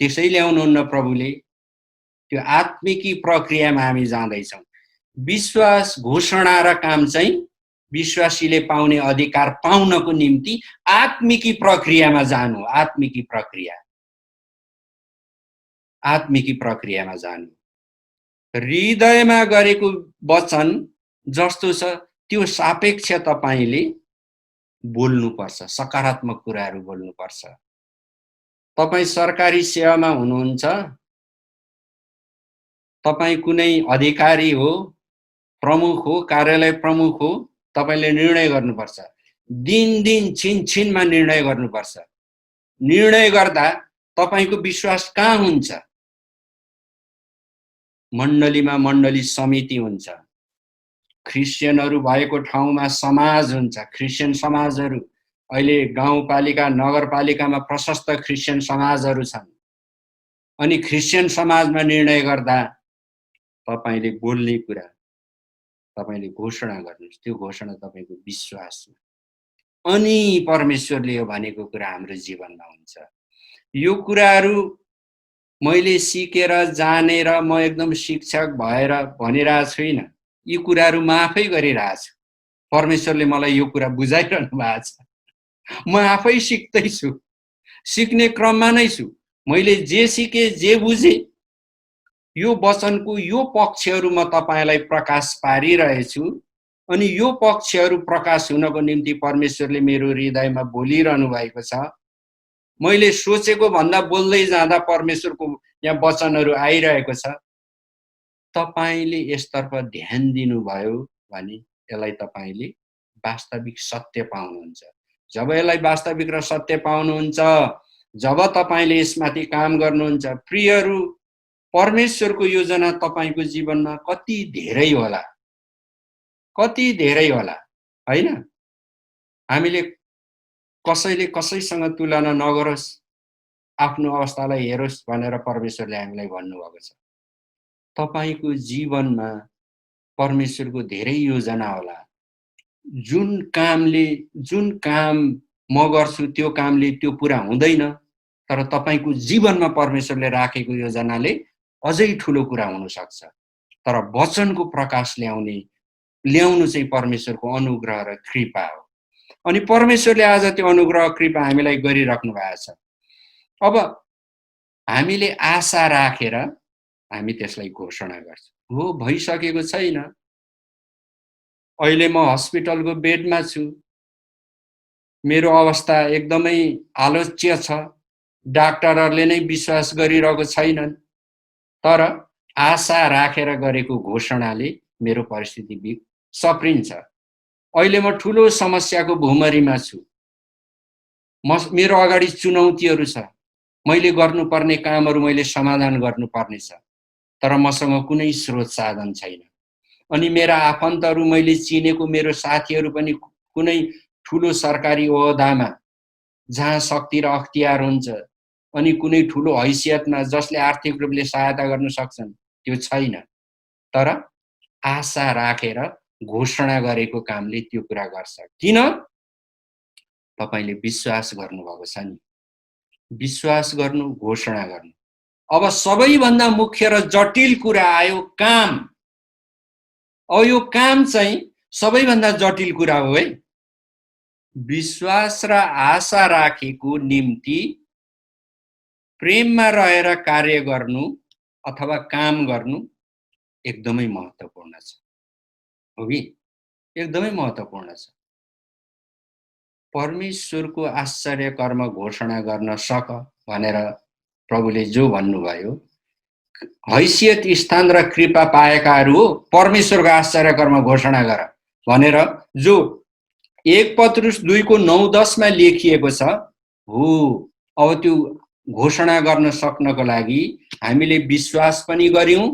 त्यसै ल्याउनुहुन्न प्रभुले। त्यो आत्मिकी प्रक्रियामा हामी जाँदैछौँ। विश्वास, घोषणा र काम चाहिँ विश्वासीले पाउने अधिकार पाउनको निम्ति आत्मिकी प्रक्रियामा जानु, आत्मिकी प्रक्रिया, आत्मिकी प्रक्रियामा जानु। हृदयमा गरेको वचन जस्तो छ त्यो सापेक्ष तपाईले बोल्नुपर्छ, सकारात्मक कुराहरू बोल्नुपर्छ। तपाई सरकारी सेवामा हुनुहुन्छ, तपाई कुनै अधिकारी हो, प्रमुख हो, कार्यालय प्रमुख हो, तपाईले निर्णय गर्नुपर्छ। दिन छिनछिनमा निर्णय गर्नुपर्छ। निर्णय गर्दा तपाईको विश्वास कहाँ हुन्छ? मण्डलीमा मण्डली समिति हुन्छ, ख्रिस्चियनहरू भएको ठाउँमा समाज हुन्छ, ख्रिस्चियन समाजहरू। अहिले गाउँपालिका, नगरपालिकामा प्रशस्त ख्रिस्चियन समाजहरू छन्। अनि ख्रिस्चियन समाजमा निर्णय गर्दा तपाईले बोल्ने कुरा, तपाईले घोषणा गर्नुस्। त्यो घोषणा तपाईको विश्वास हो। अनि परमेश्वरले यो भनेको कुरा हाम्रो जीवनमा हुन्छ। यो कुराहरू मैले सिकेर जानेर म एकदम शिक्षक भएर भनिरहेको छुइनँ। यी कुराहरू म आफै गरिरहेको छु। परमेश्वरले मलाई यो कुरा बुझाइरहनु भएको छ। म आफै सिक्दैछु, सिक्ने क्रममा नै छु। मैले जे सिकेँ, जे बुझेँ, यो वचनको यो पक्षहरू म तपाईलाई प्रकाश पारिरहेछु। अनि यो पक्षहरू प्रकाश हुनको निम्ति परमेश्वरले मेरो हृदयमा बोलिरहनु भएको छ। मैले सोचेको भन्दा बोल्दै जाँदा परमेश्वरको यहाँ वचनहरू आइरहेको छ। तपाईले यसतर्फ ध्यान दिनुभयो भने यसलाई तपाईले वास्तविक सत्य पाउनुहुन्छ। जब यसलाई वास्तविक र सत्य पाउनुहुन्छ, जब तपाईले यसमाथि काम गर्नुहुन्छ, प्रियहरू, परमेश्वरको योजना तपाईको जीवनमा कति धेरै होला, कति धेरै होला, हैन? हामीले कसैले कसैसँग तुलना नगरोस्, आफ्नो अवस्थालाई हेरोस् भनेर परमेश्वरले हामीलाई भन्नुभएको छ। तपाईको जीवनमा परमेश्वरको धेरै योजना होला। जुन काम म गर्छु त्यो कामले त्यो पूरा हुँदैन, तर तपाईको जीवनमा परमेश्वरले राखेको योजनाले अझै ठुलो कुरा हुन सक्छ। तर वचनको प्रकाश ल्याउनु चाहिँ परमेश्वरको अनुग्रह र कृपा हो। अनि परमेश्वरले आज त्यो अनुग्रह कृपा हामीलाई गरिराख्नु भएको छ। अब हामीले आशा राखेर हामी त्यसलाई घोषणा गर्छौँ। हो, भइसकेको छैन, अहिले म हस्पिटलको बेडमा छु, मेरो अवस्था एकदमै आलोच्य छ, डाक्टरहरूले नै विश्वास गरिरहेको छैनन्, तर आशा राखेर गरेको घोषणाले मेरो परिस्थिति सप्रिन्छ। अहिले म ठुलो समस्याको भुमरीमा छु, मेरो अगाडि चुनौतीहरू छ, मैले गर्नुपर्ने कामहरू मैले समाधान गर्नुपर्ने छ, तर मसँग कुनै स्रोत साधन छैन। अनि मेरा आफन्तहरू, मैले चिनेको मेरो साथीहरू पनि कुनै ठुलो सरकारी ओहदामा, जहाँ शक्ति र अख्तियार हुन्छ, अनि कुनै ठुलो हैसियतमा जसले आर्थिक रूपले सहायता गर्न सक्छन्, त्यो छैन। तर आशा राखेर घोषणा गरेको कामले त्यो कुरा गर्छ। किन? तपाईले विश्वास गर्नुभएको छ नि। विश्वास गर्नु, घोषणा गर्नु। अब सबैभन्दा मुख्य र जटिल कुरा आयो, काम। अब यो काम चाहिँ सबैभन्दा जटिल कुरा हो है। विश्वास र आशा राखेको निम्ति प्रेममा रहेर कार्य गर्नु अथवा काम गर्नु एकदमै महत्त्वपूर्ण छ। हो कि? एकदमै महत्त्वपूर्ण छ। परमेश्वरको आश्चर्य कर्म घोषणा गर्न सक भनेर प्रभुले जो भन्नुभयो, हैसियत, स्थान र कृपा पाएकाहरू हो, परमेश्वरको आश्चर्य कर्म घोषणा गर भनेर जो 1 पत्रुस 2:9-10 मा लेखिएको छ। हो, अब त्यो घोषणा गर्न सक्नको लागि हामीले विश्वास पनि गर्यौं,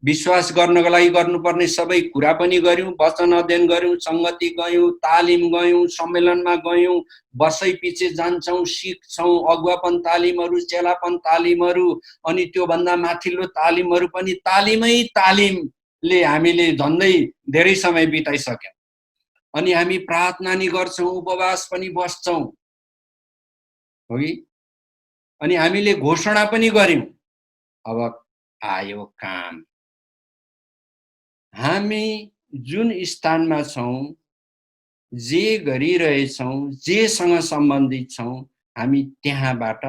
विश्वास गर्नको लागि गर्नुपर्ने सबै कुरा पनि गर्यौं, वचन अध्ययन गर्यौं, संगति गयौं, तालिम गयौं, सम्मेलनमा गयौं, वर्षै पछि जान्छौं, सिक्छौं, अगुवापन तालिमहरू, चेलापन तालिमहरू, अनि त्यो भन्दा माथिल्लो तालिमहरू पनि तालिमले हामीले झन्डै धेरै समय बिताइसक्यौं। अनि हामी प्रार्थना नि गर्छौं, उपवास पनि बस्छौं, हो कि? अनि हामीले घोषणा पनि गर्यौं। अब आयो काम। हामी जुन स्थानमा छौं, जे गरिरहेछौं, जेसँग सम्बन्धित छौं, हामी त्यहाँबाट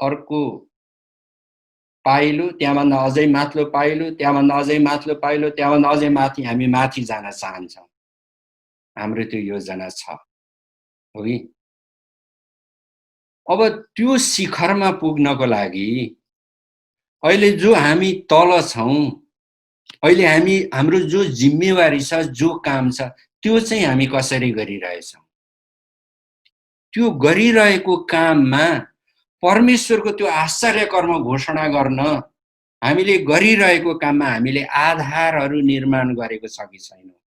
अर्को पाइलो, त्यहाँभन्दा अझै माथिल्लो पाइलो, त्यहाँभन्दा अझै माथिल्लो पाइलो, त्यहाँभन्दा अझै माथि हामी माथि जान चाहन्छौं। हाम्रो त्यो योजना छ, हो कि? अब त्यो शिखरमा पुग्नको लागि अहिले जो हामी तल छौं, अहिले हाम्रो जो जिम्मेवारी छ, जो काम छ, त्यो चाहिँ हामी कसरी गरिरहेछौं? त्यो गरिरहेको काममा परमेश्वरको त्यो आश्चर्य कर्म घोषणा गर्न हामीले गरिरहेको काममा हामीले आधारहरू निर्माण गरेको छ कि छैनौं?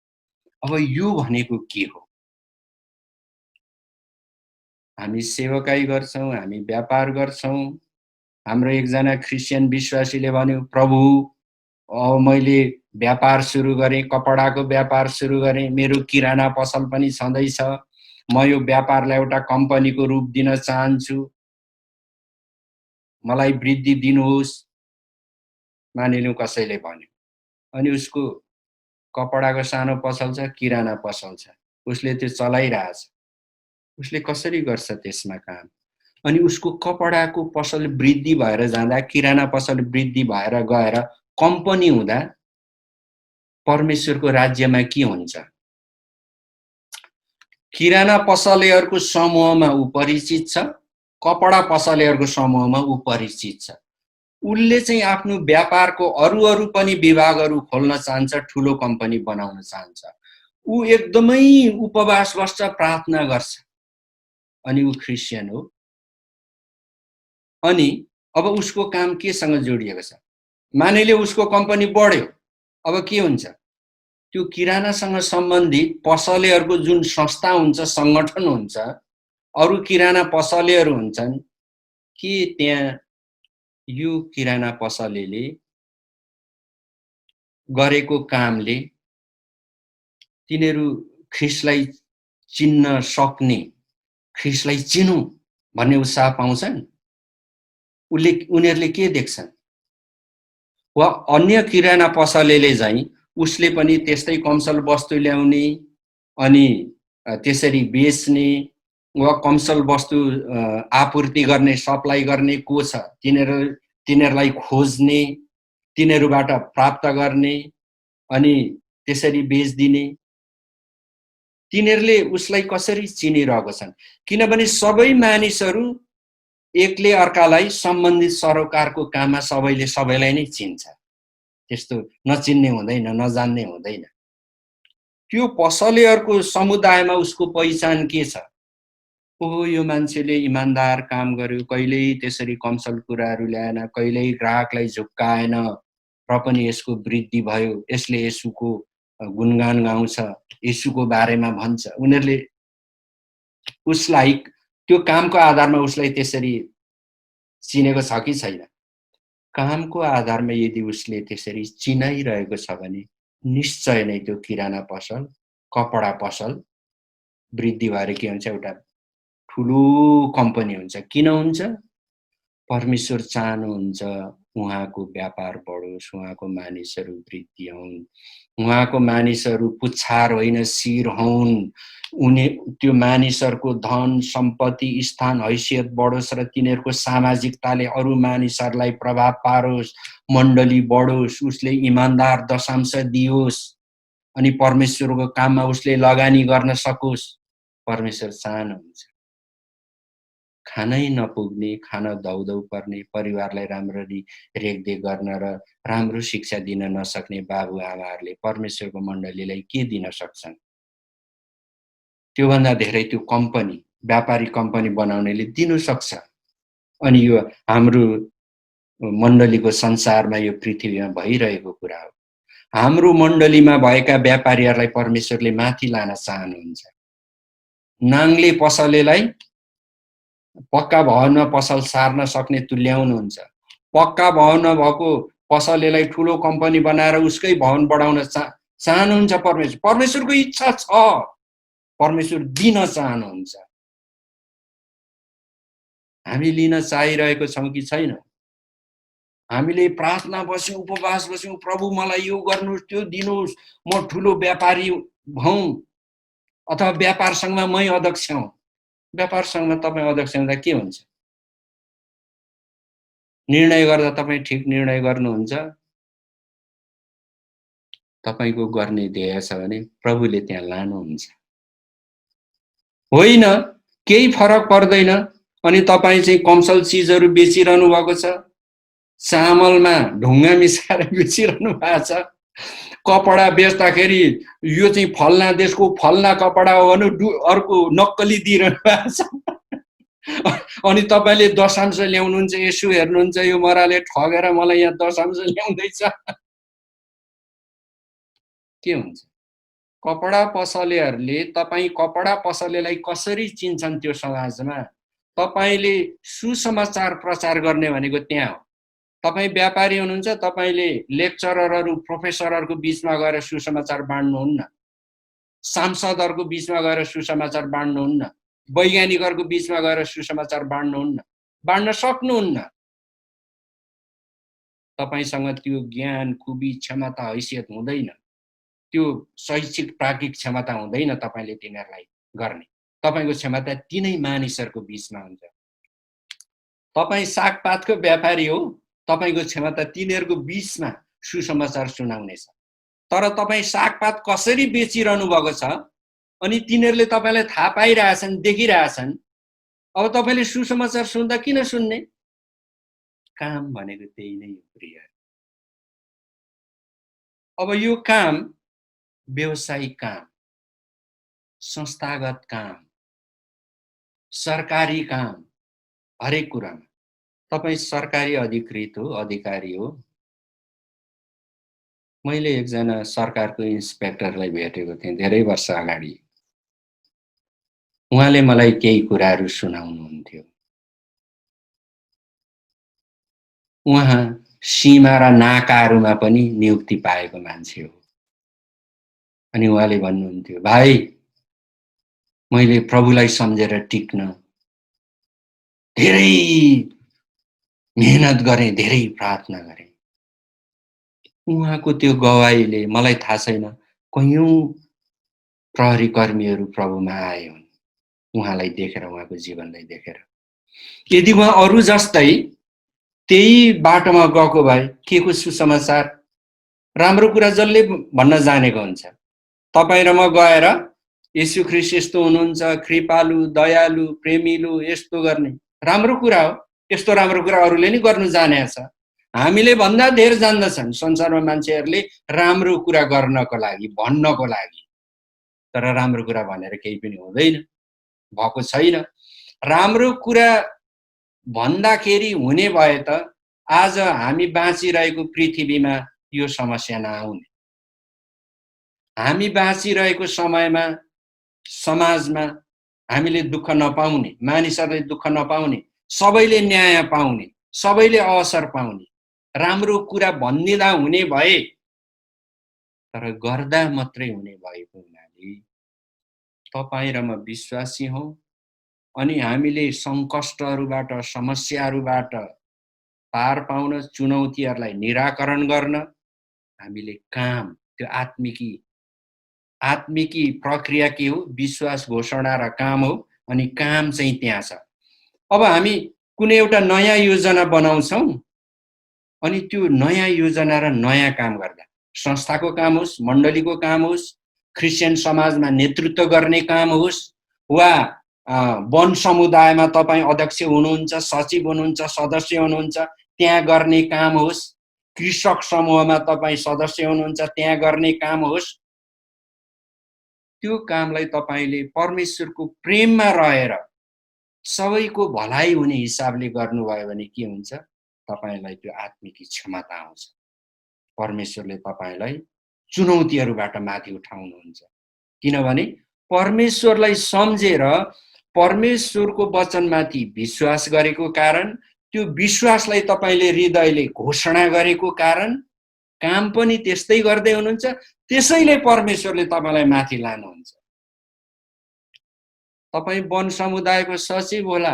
अब यो भनेको के हो? हामी सेवकाई गर्छौं, हामी व्यापार गर्छौं। हाम्रो एकजना क्रिस्चियन विश्वासीले भन्यो, प्रभु, मैले व्यापार सुरु गरेँ, कपडाको व्यापार सुरु गरेँ, मेरो किराना पसल पनि छँदैछ, म यो व्यापारलाई एउटा कम्पनीको रूप दिन चाहन्छु, मलाई वृद्धि दिनुहोस्, मानिलिउँ कसैले भन्यो। अनि उसको कपडाको सानो पसल छ, किराना पसल छ, उसले त्यो चलाइरहेछ। उसले कसरी गर्छ त्यसमा काम? अनि उसको कपडाको पसल वृद्धि भएर जाँदा, किराना पसल वृद्धि भएर गएर कम्पनी हुँदा परमेश्वरको राज्यमा के हुन्छ? किराना पसलेहरूको समूहमा ऊ परिचित छ, कपडा पसलेहरूको समूहमा ऊ परिचित छ। उसले चाहिँ आफ्नो व्यापारको अरू पनि विभागहरू खोल्न चाहन्छ, ठुलो कम्पनी बनाउन चाहन्छ। ऊ एकदमै उपवास बस्छ, प्रार्थना गर्छ, अनि ऊ क्रिस्चियन हो। अनि अब उसको काम केसँग जोडिएको छ? मानिले उसको कम्पनी बढ्यो, अब के हुन्छ? त्यो किरानासँग सम्बन्धित पसलेहरूको जुन संस्था हुन्छ, संगठन हुन्छ, अरू किराना पसलेहरू हुन्छन्, के त्यहाँ यो किराना पसलेले गरेको कामले तिनीहरू ख्रिस्टलाई चिन्न सक्ने, ख्रिस्टलाई चिनौँ भन्ने उत्साह पाउँछन्? उनीहरूले के देख्छन्? वा अन्य किराना पसलेले चाहिँ उसले पनि त्यस्तै कमसल वस्तु ल्याउने अनि त्यसरी बेच्ने वा कमसल वस्तु आपूर्ति गर्ने, सप्लाई गर्ने को छ, तिनीहरूलाई खोज्ने, तिनीहरूबाट प्राप्त गर्ने अनि त्यसरी बेच्दिने, तिनीहरूले उसलाई कसरी चिनिरहेको छन्? किनभने सबै मानिसहरू एकले अर्कालाई सम्बन्धित सरोकारको काममा सबैले सबैलाई नै चिन्छ। त्यस्तो नचिन्ने हुँदैन, नजान्ने हुँदैन। त्यो पसलेहरूको समुदायमा उसको पहिचान के छ? ओहो, यो मान्छेले इमानदार काम गर्यो, कहिल्यै त्यसरी कमसल कुराहरू ल्याएन, कहिल्यै ग्राहकलाई झुक्काएन, र पनि यसको वृद्धि भयो, यसले येशूको गुणगान गाउँछ, येशूको बारेमा भन्छ। उनीहरूले उसलाई त्यो कामको आधारमा उसलाई त्यसरी चिनेको छ कि छैन? कामको आधारमा यदि उसले त्यसरी चिनाइरहेको छ भने निश्चय नै त्यो किराना पसल, कपडा पसल वृद्धि भएर के हुन्छ? एउटा ठुलो कम्पनी हुन्छ। किन हुन्छ? परमेश्वर चाहनुहुन्छ उहाँको व्यापार बढोस्, उहाँको मानिसहरू वृद्धि हुन्, उहाँको मानिसहरू पुच्छार होइन शिर हुन्, त्यो मानिसहरूको धन सम्पत्ति स्थान हैसियत बढोस् र तिनीहरूको सामाजिकताले अरू मानिसहरूलाई प्रभाव पारोस्, मण्डली बढोस्, उसले इमानदार दशांश दियोस् अनि परमेश्वरको काममा उसले लगानी गर्न सकोस्। परमेश्वर चाहनुहुन्छ। खानै नपुग्ने, खान दौदौ पर्ने, परिवारलाई राम्ररी रेखदेख गर्न र राम्रो शिक्षा दिन नसक्ने बाबुआमाहरूले परमेश्वरको मण्डलीलाई के दिन सक्छन्? त्योभन्दा धेरै त्यो कम्पनी, व्यापारिक कम्पनी बनाउनेले दिनु सक्छ। अनि यो हाम्रो मण्डलीको संसारमा, यो पृथ्वीमा भइरहेको कुरा हो। हाम्रो मण्डलीमा भएका व्यापारीहरूलाई परमेश्वरले माथि लान चाहनुहुन्छ। नाङ्ले पसलेलाई पक्का भवनमा पसल सार्न सक्ने तुल्याउनुहुन्छ। पक्का भवन भएको पसलेलाई ठुलो कम्पनी बनाएर उसकै भवन बढाउन चाहनुहुन्छ परमेश्वर। परमेश्वरको इच्छा छ, परमेश्वर दिन चाहनुहुन्छ। हामी लिन चाहिरहेको छौँ कि छैन? हामीले प्रार्थना बस्यौँ, उपवास बस्यौँ, प्रभु मलाई यो गर्नुहोस्, त्यो दिनुहोस्, म ठुलो व्यापारी हौँ, अथवा व्यापार सङ्घमा मै अध्यक्ष हौँ। व्यापार सङ्घमा तपाईँ अध्यक्ष हुँदा के हुन्छ? निर्णय गर्दा तपाईँ ठिक निर्णय गर्नुहुन्छ? तपाईको गर्ने ध्येय छ भने प्रभुले त्यहाँ लानुहुन्छ। होइन, केही फरक पर्दैन। अनि तपाईँ चाहिँ कमसल चिजहरू बेचिरहनु भएको छ, चामलमा ढुङ्गा मिसाएर बेचिरहनु भएको छ, कपडा बेच्दाखेरि यो चाहिँ फल्ना देशको फल्ना कपडा हो भने अर्को नक्कली दिइरहनु भएको छ। अनि तपाईँले दशांश ल्याउनुहुन्छ, यसो हेर्नुहुन्छ यो मराले ठगेर मलाई यहाँ दशांश ल्याउँदैछ। के हुन्छ? कपडा पसलेहरूले तपाईँ कपडा पसलेलाई कसरी चिन्छन् त्यो समाजमा? तपाईँले सुसमाचार प्रचार गर्ने भनेको त्यहाँ हो। तपाईँ व्यापारी हुनुहुन्छ, तपाईँले लेक्चररहरू प्रोफेसरहरूको बिचमा गएर सुसमाचार बाँड्नुहुन्न। सांसदहरूको बीचमा गएर सुसमाचार बाँड्नुहुन्न, वैज्ञानिकहरूको बीचमा गएर सुसमाचार बाँड्नुहुन्न, बाँड्न सक्नुहुन्न। तपाईसँग त्यो ज्ञान, खुबी, क्षमता, हैसियत हुँदैन। त्यो शैक्षिक प्राज्ञिक क्षमता हुँदैन तपाईले तिनीहरूलाई गर्ने। तपाईको क्षमता तिनै मानिसहरूको बीचमा हुन्छ। तपाई सागपातको व्यापारी हो, तपाईको क्षमता तिनीहरूको बीचमा सुसमाचार सुनाउने छ। तर तपाई सागपात कसरी बेचिरहनु भएको छ अनि तिनीहरूले तपाईलाई थाहा पाइरहेछन्, देखिरहेछन्। अब तपाईले सुसमाचार सुन्दा किन सुन्ने? काम भनेको त्यही नै हो प्रिय। अब यो काम व्यावसायिक काम, संस्थागत काम, सरकारी काम, हरेक कुरामा तपाई सरकारी अधिकृत हो, अधिकारी हो। मैले एकजना सरकारको इन्स्पेक्टरलाई भेटेको थिएँ धेरै वर्ष अगाडि। उहाँले मलाई केही कुराहरू सुनाउनुहुन्थ्यो। उहाँ सीमा र नाकाहरूमा पनि नियुक्ति पाएको मान्छे हो। अनि उहाँले भन्नुहुन्थ्यो, भाइ मैले प्रभुलाई सम्झेर टिक्न धेरै मेहनत गरेँ, धेरै प्रार्थना गरेँ। उहाँको त्यो गवाईले मलाई थाहा छैन कयौं प्रहरी कर्मीहरू प्रभुमा आए हुन् उहाँलाई देखेर, उहाँको जीवनलाई देखेर। यदि उहाँ अरू जस्तै त्यही बाटोमा गएको भए के को सुसमाचार, राम्रो कुरा जसले भन्न जानेको हुन्छ। तपाईँ र म गएर येशू ख्रीष्ट यस्तो हुनुहुन्छ, कृपालु, दयालु, प्रेमिलु, यस्तो गर्ने राम्रो कुरा हो। यस्तो राम्रो कुरा अरूले नि गर्नु जानेको छ। हामीले भन्दा धेर जान्दछन् संसारमा मान्छेहरूले राम्रो कुरा गर्नको लागि, भन्नको लागि। तर राम्रो कुरा भनेर केही पनि हुँदैन, भएको छैन। राम्रो कुरा भन्दाखेरि हुने भए त आज हामी बाँचिरहेको पृथ्वीमा यो समस्या नआउने। हामी बाँचिरहेको समयमा समाजमा हामीले दुःख नपाउने, मानिसहरूले दुःख नपाउने, सबैले न्याय पाउने, सबैले अवसर पाउने, राम्रो कुरा भन्दिँदा हुने भए, तर गर्दा मात्रै हुने भएको हुनाले तपाईँ र म विश्वासी हौं। अनि हामीले संकष्टहरूबाट, समस्याहरूबाट पार पाउन, चुनौतीहरूलाई निराकरण गर्न हामीले काम, त्यो आत्मिकी प्रक्रिया के हो? विश्वास, घोषणा र काम हो। अनि काम चाहिँ त्यहाँ छ। अब हामी कुनै एउटा नयाँ योजना बनाउँछौं अनि त्यो नयाँ योजना र नयाँ काम गर्दा, संस्थाको काम होस्, मण्डलीको काम होस्, क्रिस्चियन समाजमा नेतृत्व गर्ने काम होस्, वा वन समुदायमा तपाईँ अध्यक्ष हुनुहुन्छ, सचिव हुनुहुन्छ, सदस्य हुनुहुन्छ, त्यहाँ गर्ने काम होस्, कृषक समूहमा तपाईँ सदस्य हुनुहुन्छ, त्यहाँ गर्ने काम होस्, त्यो कामलाई तपाईले परमेश्वरको प्रेममा रहेर सबैको भलाइ हुने हिसाबले गर्नुभयो भने के हुन्छ? तपाईलाई त्यो आत्मिक क्षमता आउँछ। परमेश्वरले तपाईलाई चुनौतीहरूबाट माथि उठाउनुहुन्छ। किनभने परमेश्वरलाई सम्झेर परमेश्वरको वचनमाथि विश्वास गरेको कारण, त्यो विश्वासलाई तपाईले हृदयले घोषणा गरेको कारण काम पनि त्यस्तै गर्दै हुनुहुन्छ। त्यसैले परमेश्वरले तपाईलाई माथि लानुहुन्छ। तपाई वन समुदायको सचिव होला,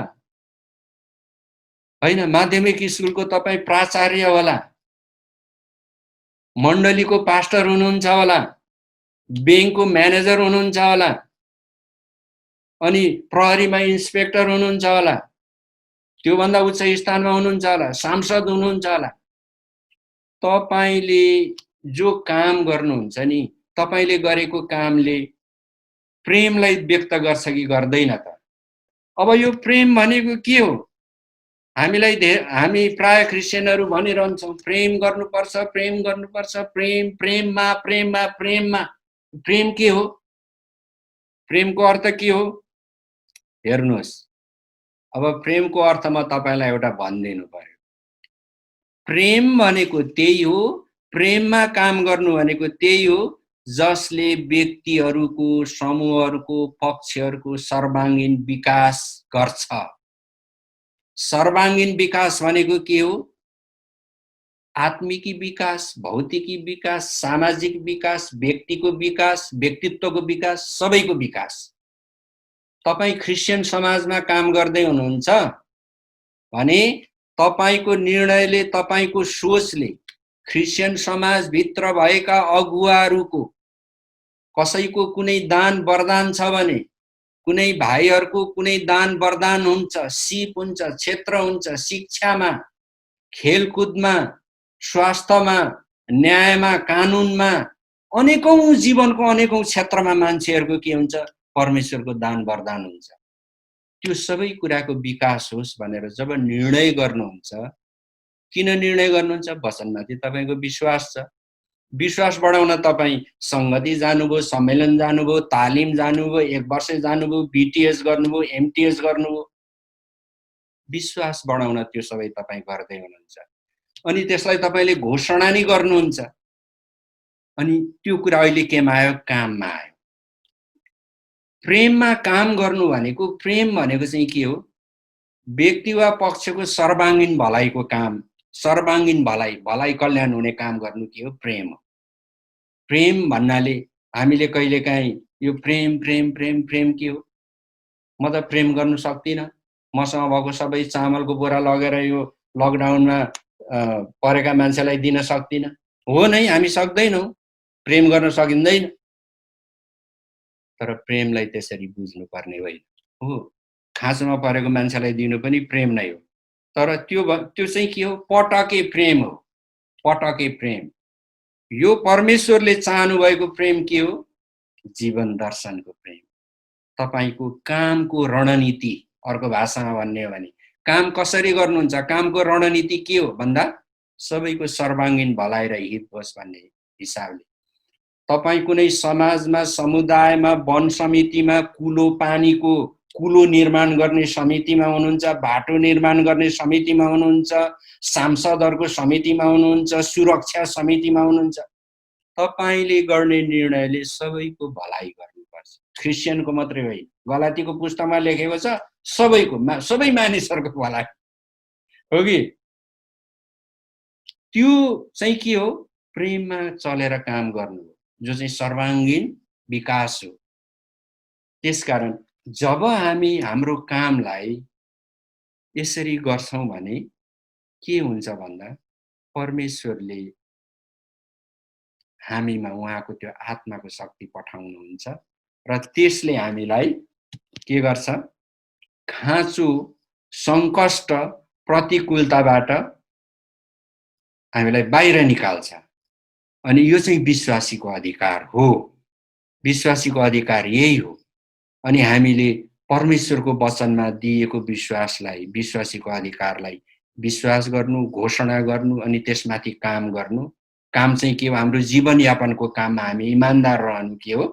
हैन, माध्यमिक स्कुलको तपाई प्राचार्य होला, मण्डलीको पास्टर हुनुहुन्छ होला, बैंकको म्यानेजर हुनुहुन्छ होला, अनि प्रहरीमा इन्स्पेक्टर हुनुहुन्छ होला, त्योभन्दा उच्च स्थानमा हुनुहुन्छ होला, सांसद हुनुहुन्छ होला। तपाईले जो काम गर्नुहुन्छ नि, तपाईले गरेको कामले प्रेमलाई व्यक्त गर्छ कि गर्दैन त? अब यो प्रेम भनेको के हो? हामी प्राय क्रिस्चियनहरू भनिरहन्छौँ प्रेम गर्नुपर्छ, प्रेम गर्नुपर्छ, प्रेम, प्रेममा प्रेममा प्रेममा। प्रेम के हो? प्रेमको अर्थ के हो? हेर्नुहोस्, अब प्रेमको अर्थ म तपाईलाई एउटा भनिदिनु पर्यो। प्रेम भनेको त्यही हो, प्रेममा काम गर्नु भनेको त्यही हो जसले व्यक्तिहरूको, समूहहरूको, पक्षहरूको सर्वाङ्गीण विकास गर्छ। सर्वाङ्गीण विकास भनेको के हो? आत्मिकी विकास, भौतिकी विकास, सामाजिक विकास, व्यक्तिको विकास, व्यक्तित्वको विकास, सबैको विकास। तपाई ख्रिस्चियन समाजमा काम गर्दै हुनुहुन्छ भने तपाईको निर्णयले, तपाईको सोचले ख्रिस्चियन समाजभित्र भएका अगुवाहरूको कसैको कुनै दान वरदान छ भने, कुनै भाइहरूको कुनै दान वरदान हुन्छ, सिप हुन्छ, क्षेत्र हुन्छ, शिक्षामा, खेलकुदमा, स्वास्थ्यमा, न्यायमा, कानुनमा, अनेकौं जीवनको अनेकौं क्षेत्रमा मान्छेहरूको के हुन्छ? परमेश्वरको दान वरदान हुन्छ। त्यो सबै कुराको विकास होस् भनेर जब निर्णय गर्नुहुन्छ, किन निर्णय गर्नुहुन्छ? वचनमाथि तपाईको विश्वास छ। विश्वास बढाउन तपाईं संगति जानुभयो, सम्मेलन जानुभयो, तालिम जानुभयो, 1 वर्ष जानुभयो, बीटीएस गर्नुभयो, एमटीएस गर्नुभयो। विश्वास बढाउन त्यो सबै तपाईं गर्दै हुनुहुन्छ। अनि त्यसलाई तपाईले घोषणा नि गर्नुहुन्छ। अनि त्यो कुरा अहिले केमा आयो? काममा आयो। प्रेममा काम गर्नु भनेको, प्रेम भनेको चाहिँ के हो? व्यक्ति वा पक्षको सर्वाङ्गीन भलाइको काम, सर्वाङ्गीन भलाइ, भलाइ कल्याण हुने काम गर्नु के हो? प्रेम हो। प्रेम भन्नाले हामीले कहिलेकाहीँ यो प्रेम प्रेम प्रेम प्रेम के हो? म त प्रेम गर्न सक्दिनँ, मसँग भएको सबै चामलको बोरा लगेर यो लकडाउनमा परेका मान्छेलाई दिन सक्दिनँ। हो नै, हामी सक्दैनौँ, प्रेम गर्न सकिँदैन। तर प्रेमलाई त्यसरी बुझ्नुपर्ने होइन। हो, खाँचोमा परेको मान्छेलाई दिनु पनि प्रेम नै हो। तर त्यो चाहिँ के हो? पटके प्रेम हो। पटके प्रेम। यो परमेश्वरले चाहनु भएको प्रेम के हो? जीवन दर्शनको प्रेम। तपाईको कामको रणनीति, अर्को भाषामा भन्ने हो भने काम कसरी गर्नुहुन्छ? कामको रणनीति के हो भन्दा सबैको सर्वाङ्गीन भलाइ र हित होस् भन्ने हिसाबले। तपाई कुनै समाजमा, समुदायमा, वन समितिमा, कुलो निर्माण गर्ने समितिमा हुनुहुन्छ, बाटो निर्माण गर्ने समितिमा हुनुहुन्छ, सांसदहरूको समितिमा हुनुहुन्छ, सुरक्षा समितिमा हुनुहुन्छ। तपाईले गर्ने निर्णयले सबैको भलाइ गर्नुपर्छ। ख्रिस्चियनको मात्रै होइन, गलातीको पुस्तकमा लेखेको छ सबैको, सबै मानिसहरूको भलाइ हो कि? त्यो चाहिँ के हो? प्रेममा चलेर काम गर्नु हो, जो चाहिँ सर्वाङ्गीन विकास हो। त्यसकारण जब हामी हाम्रो कामलाई यसरी गर्छौं भने के हुन्छ भन्दा परमेश्वरले हामीमा उहाँको त्यो आत्माको शक्ति पठाउनुहुन्छ र त्यसले हामीलाई के गर्छ? खाँचो, संकष्ट, प्रतिकूलताबाट हामीलाई बाहिर निकाल्छ। अनि यो चाहिँ विश्वासीको अधिकार हो। विश्वासीको अधिकार यही हो। अनि हामीले परमेश्वरको वचनमा दिएको विश्वासलाई, विश्वासीको अधिकारलाई विश्वास गर्नु, घोषणा गर्नु अनि त्यसमाथि काम गर्नु। काम चाहिँ के हो? हाम्रो जीवनयापनको काममा हामी इमानदार रहनु के हो?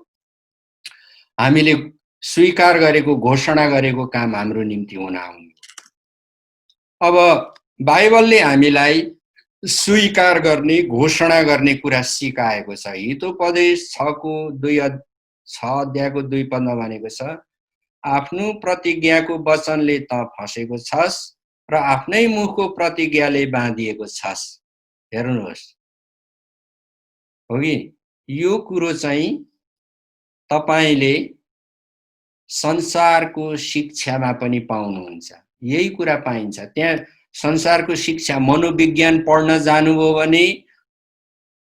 हामीले स्वीकार गरेको, घोषणा गरेको काम हाम्रो निम्ति हुन आउनु। अब बाइबलले हामीलाई स्वीकार गर्ने, घोषणा गर्ने कुरा सिकाएको छ। हितोपदेश 6 अध्यायको 2 पदमा भनेको छ, आफ्नो प्रतिज्ञाको वचनले त फसेको छस् र आफ्नै मुखको प्रतिज्ञाले बाँधिएको छस्। हेर्नुहोस्, हो कि? यो कुरो चाहिँ तपाईले संसारको शिक्षामा पनि पाउनुहुन्छ। यही कुरा पाइन्छ। त्यहाँ संसारको शिक्षा, मनोविज्ञान पढ्न जानुभयो भने,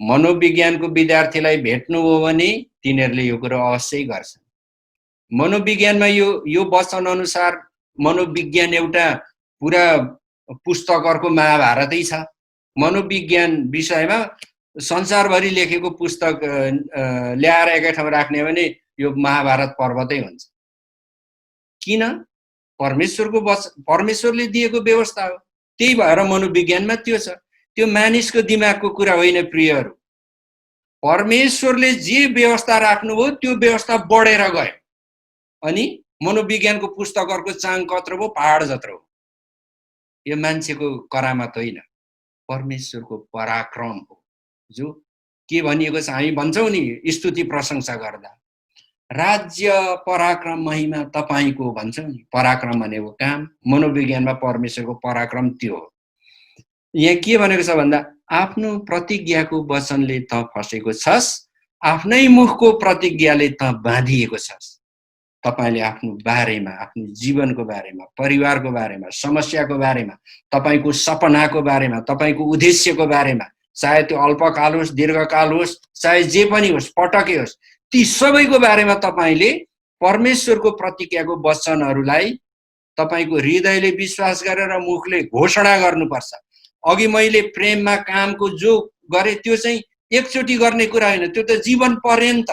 मनोविज्ञानको विद्यार्थीलाई भेट्नुभयो भने तिनीहरूले यो कुरो अवश्य गर्छन्। मनोविज्ञानमा यो वचन अनुसार मनोविज्ञान एउटा पुरा पुस्तकहरुको महाभारतै छ। मनोविज्ञान विषयमा संसारभरि लेखेको पुस्तक ल्याएर एकै ठाउँ राख्ने भने यो महाभारत पर्वतै हुन्छ। किन? परमेश्वरले दिएको व्यवस्था हो। त्यही भएर मनोविज्ञानमा त्यो छ। त्यो मानिसको दिमागको कुरा होइन प्रियहरू। परमेश्वरले जे व्यवस्था राख्नुभयो त्यो व्यवस्था बढेर गयो। अनि मनोविज्ञानको पुस्तकहरुको चाङ कत्रो भयो, पहाड जत्रो हो। यो मान्छेको करामत होइन, परमेश्वरको पराक्रम हो। जो के भनिएको छ, हामी भन्छौं नि स्तुति प्रशंसा गर्दा, राज्य पराक्रम महिमा तपाईको भन्छौं नि। पराक्रम भनेको काम, मनोविज्ञानमा परमेश्वरको पराक्रम त्यो हो। यहाँ के भनेको छ भन्दा आफ्नो प्रतिज्ञाको वचनले त फसेको छस्, आफ्नै मुखको प्रतिज्ञाले त बाँधिएको छस्। तपाईले आफ्नो बारेमा, आफ्नो जीवनको बारेमा, परिवारको बारेमा, समस्याको बारेमा, तपाईको सपनाको बारेमा, तपाईको उद्देश्यको बारेमा, चाहे त्यो अल्पकाल होस्, दीर्घकाल होस्, चाहे जे पनि होस्, पटके होस्, ती सबैको बारेमा तपाईले परमेश्वरको प्रतिज्ञाको वचनहरूलाई तपाईको हृदयले विश्वास गरेर मुखले घोषणा गर्नुपर्छ। अघि मैले प्रेममा कामको जो गरे त्यो चाहिँ एकचोटि गर्ने कुरा होइन, त्यो त जीवन पर्यन्त।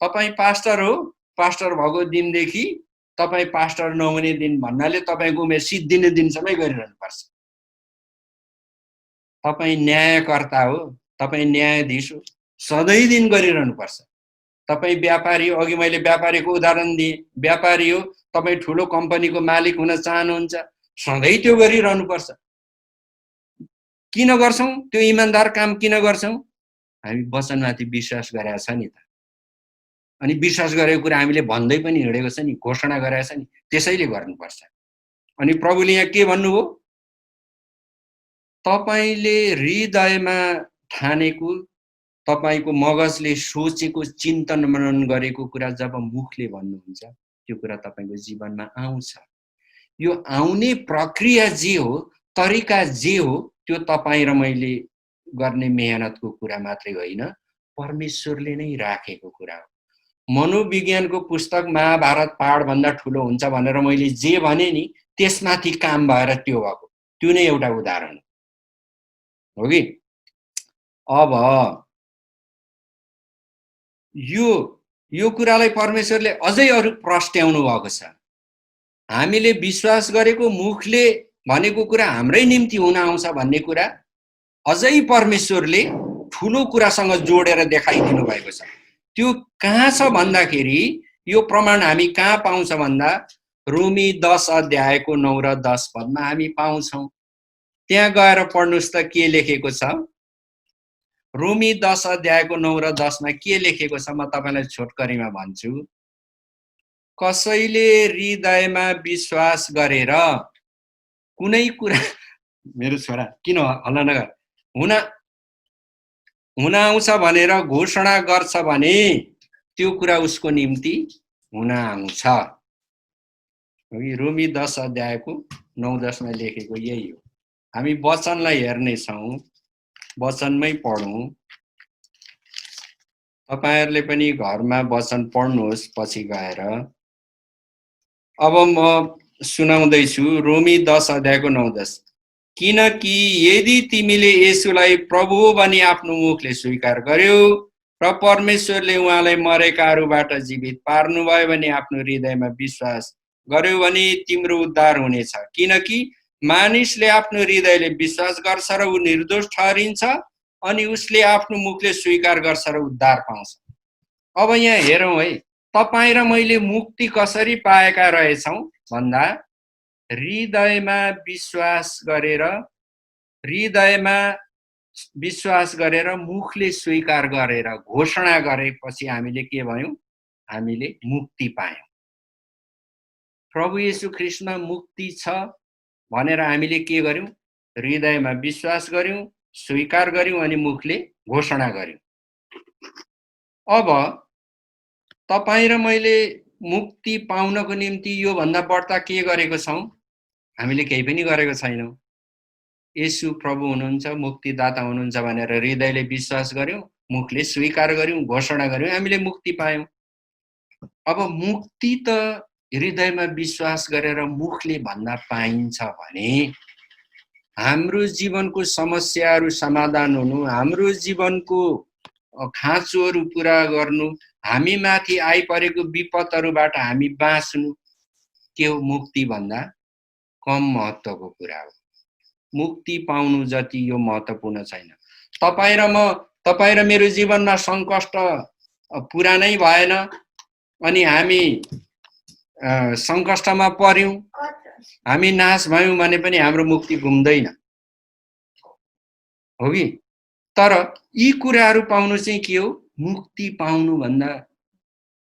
तपाई पास्टर हो, पास्टर भएको दिनदेखि तपाई पास्टर नहुने दिन भन्नाले तपाईको उमेर सिद्धिने दिनसम्मै गरिरहनु पर्छ। तपाई न्यायकर्ता हो, तपाई न्यायाधीश हो, सधैँ दिन गरिरहनु पर्छ। तपाई व्यापारी हो, अघि मैले व्यापारीको उदाहरण दिएँ, व्यापारी हो, तपाई ठुलो कम्पनीको मालिक हुन चाहनुहुन्छ, सधैँ त्यो गरिरहनु पर्छ। किन गर्छौं त्यो इमानदार काम? किन गर्छौं? हामी वचनमाथि विश्वास गरेका छ नि त। अनि विश्वास गरेको कुरा हामीले भन्दै पनि हिँडेको छ नि, घोषणा गरेको छ नि, त्यसैले गर्नुपर्छ। अनि प्रभुले यहाँ के भन्नुभयो? तपाईले हृदयमा ठानेको, तपाईको मगजले सोचेको, चिन्तन मनन गरेको कुरा जब मुखले भन्नुहुन्छ, त्यो कुरा तपाईको जीवनमा आउँछ। यो आउने प्रक्रिया जे हो, तरिका जे हो, त्यो तपाई र मैले गर्ने मेहनतको कुरा मात्रै होइन, परमेश्वरले नै राखेको कुरा हो। मनोविज्ञानको पुस्तक महाभारत पहाडभन्दा ठुलो हुन्छ भनेर मैले जे भने नि, त्यसमाथि काम भएर त्यो भएको, त्यो नै एउटा उदाहरण हो कि। अब यो कुरालाई परमेश्वरले अझै अरु प्रस्ट्याउनु भएको छ। हामीले विश्वास गरेको, मुखले भनेको कुरा हाम्रै निम्ति हुन आउँछ भन्ने कुरा अझै परमेश्वरले ठुलो कुरासँग जोडेर देखाइदिनु भएको छ। त्यो कहाँ छ भन्दाखेरि यो प्रमाण हामी कहाँ पाउँछ भन्दा रोमी 10 अध्यायको 9 र 10 पदमा हामी पाउँछौं। त्यहाँ गएर पढ्नुस् त के लेखेको छ। रोमी 10 अध्यायको 9 र 10 मा के लेखेको छ म तपाईलाई छोटकरीमा भन्छु। कसैले हृदयमा विश्वास गरेर कुनै कुरा मेरो छोरा किन हल्ला नगर हुन आउँछ भनेर घोषणा गर्छ भने त्यो कुरा उसको निम्ति हुन आउँछ। रोमी 10 अध्यायको 9-10 मा लेखेको यही हो। हामी वचनलाई हेर्ने छौं, वचनमै पढौं। तपाईहरुले पनि घरमा वचन पढ्नुहोस् पछि गएर। अब म सुनाउँदै छु रोमी 10 अध्यायको 9-10। किनकि यदि तिमीले येशूलाई प्रभु भनी आफ्नो मुखले स्वीकार गर्यौ र परमेश्वरले उहाँलाई मरेकाहरूबाट जीवित पार्नुभयो भने आफ्नो हृदयमा विश्वास गर्यौ भने तिम्रो उद्धार हुनेछ। किनकि मानिसले आफ्नो हृदयले विश्वास गर्छ र ऊ निर्दोष ठहरिन्छ अनि उसले आफ्नो मुखले स्वीकार गर्छ र उद्धार पाउँछ। अब यहाँ हेरौं है, तपाई र मैले मुक्ति कसरी पाएका रहेछौं भन्दा हृदयमा विश्वास गरेर मुखले स्वीकार गरेर घोषणा गरेपछि हामीले के भयौं? हामीले मुक्ति पायौं। प्रभु येशू ख्रीष्टमा मुक्ति छ भनेर हामीले के गर्यौं? हृदयमा विश्वास गर्यौं, स्वीकार गर्यौं अनि मुखले घोषणा गर्यौं। अब तपाई र मैले मुक्ति पाउनको निम्ति यो भन्दा बढ्ता के गरेको छौं? हामीले केही पनि गरेको छैनौं। येशू प्रभु हुनुहुन्छ, मुक्तिदाता हुनुहुन्छ भनेर हृदयले विश्वास गर्यौं, मुखले स्वीकार गर्यौं, घोषणा गर्यौं, हामीले मुक्ति पायौं। अब मुक्ति त हृदयमा विश्वास गरेर मुखले भन्दा पाइन्छ भने हाम्रो जीवनको समस्याहरू समाधान हुनु, हाम्रो जीवनको खाँचोहरू पूरा गर्नु, हामी माथि आइपरेको विपतहरूबाट हामी बाँच्नु के हो? मुक्ति भन्दा कम महत्त्वको कुरा हो। मुक्ति पाउनु जति यो महत्त्वपूर्ण छैन। तपाई र मेरो जीवनमा संकष्ट पूरा नै भएन अनि हामी संकष्टमा पर्यौं, हामी नाश भयौं भने पनि हाम्रो मुक्ति घुम्दैन हो कि। तर यी कुराहरू पाउनु चाहिँ के हो? मुक्ति पाउनु भन्दा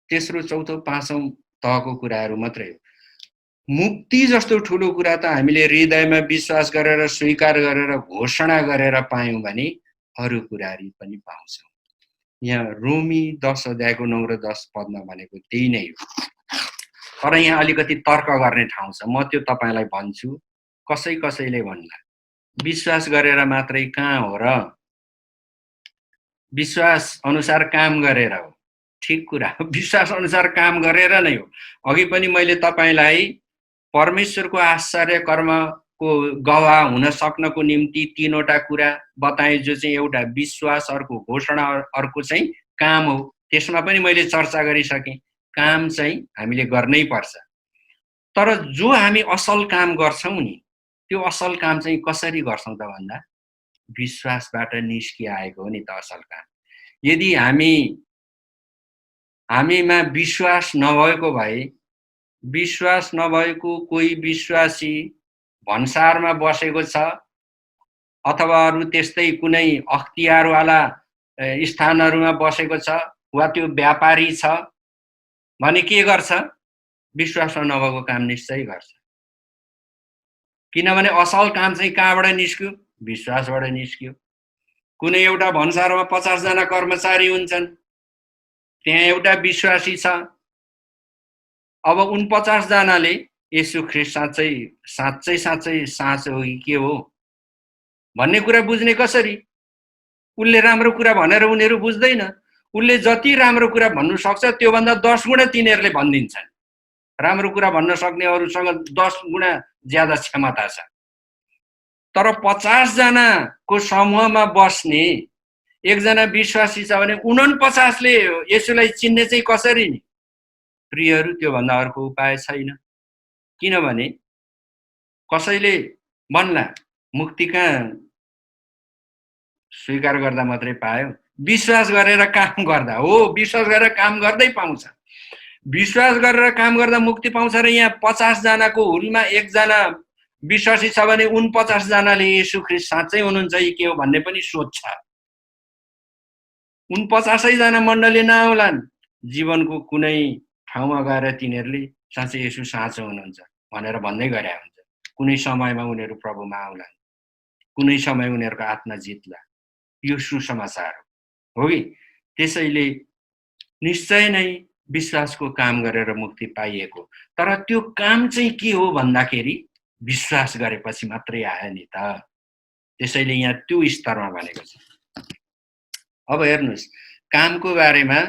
तेस्रो, चौथो, पाँचौं तहको कुराहरू मात्रै हो। मुक्ति जस्तो ठुलो कुरा त हामीले हृदयमा विश्वास गरेर स्वीकार गरेर घोषणा गरेर पायौं भने अरु कुराहरु पनि पाउँछौं। यहाँ रोमी 10 अध्यायको 9 र 10 पदमा भनेको त्यही नै हो। तर यहाँ अलिकति तर्क गर्ने ठाउँ छ। म त्यो तपाईलाई भन्छु, कसैले भन्ला। विश्वास गरेर मात्रै कहाँ हो र? विश्वास अनुसार काम गरेर हो। ठीक कुरा हो। विश्वास अनुसार काम गरेर नै हो। अघि पनि मैले तपाईलाई परमेश्वरको आश्चर्य कर्मको गवाह हुन सक्नको निम्ति तीनवटा कुरा बताएँ, जो चाहिँ एउटा विश्वास, अर्को घोषणा, अर्को चाहिँ काम हो। त्यसमा पनि मैले चर्चा गरिसकेँ। काम चाहिँ हामीले गर्नै पर्छ। तर जो हामी असल काम गर्छौं नि, त्यो असल काम चाहिँ कसरी गर्छौं त भन्दा विश्वासबाट निस्किआएको हो नि त असल काम। यदि हामीमा विश्वास नभएको भए, विश्वास नभएको कोही विश्वासी भन्सारमा बसेको छ अथवा अरु त्यस्तै कुनै अख्तियारवाला स्थानहरुमा बसेको छ वा त्यो व्यापारी छ भने के गर्छ? विश्वासमा नभएको काम निश्चय गर्छ। किनभने असल काम चाहिँ कहाँबाट निस्क्यो? विश्वासबाट निस्क्यो। कुनै एउटा भन्सारमा 50 जना कर्मचारी हुन्छन्, त्यहाँ एउटा विश्वासी छ। अब 49 जनाले येशू ख्रीष्ट साँच्चै साँचो हो कि के हो भन्ने कुरा बुझ्ने कसरी? उनले राम्रो कुरा भनेर उनीहरू बुझ्दैन। उनले जति राम्रो कुरा भन्नु सक्छ त्यो भन्दा 10 गुणा तिनीहरूले भनिदिन्छन्। राम्रो कुरा भन्न सक्ने अरूसँग 10 गुणा ज्यादा क्षमता छ। तर 50 जनाको समूहमा बस्ने एकजना विश्वासी छ भने 49 ले येशूलाई चिन्ने चाहिँ कसरी नि? प्रियहरू, त्यो भन्दा अर्को उपाय छैन। किनभने कसैले भन्ला मुक्ति कहाँ स्वीकार गर्दा मात्रै पायो? विश्वास गरेर काम गर्दा हो। विश्वास गरेर काम गर्दै पाउँछ। विश्वास गरेर काम गर्दा मुक्ति पाउँछ। र यहाँ 50 जनाको हुलमा एकजना विश्वासी छ भने 49 जनाले येशू ख्रीष्ट साँच्चै हुनुहुन्छ कि के हो भन्ने पनि सोध्छ। 49 जना मण्डली नआउलान्। जीवनको कुनै ठाउँमा गएर तिनीहरूले साँच्चै येशू साँचो हुनुहुन्छ भनेर भन्दै गरे हुन्छ। कुनै समयमा उनीहरू प्रभुमा आउलान्। कुनै समय उनीहरूको आत्मा जित्ला। यो सुसमाचार हो कि? त्यसैले निश्चय नै विश्वासको काम गरेर मुक्ति पाइएको। तर त्यो काम चाहिँ के हो भन्दाखेरि विश्वास गरेपछि मात्रै आयो नि त। त्यसैले यहाँ त्यो स्तरमा भनेको छ। अब हेर्नुस्, कामको बारेमा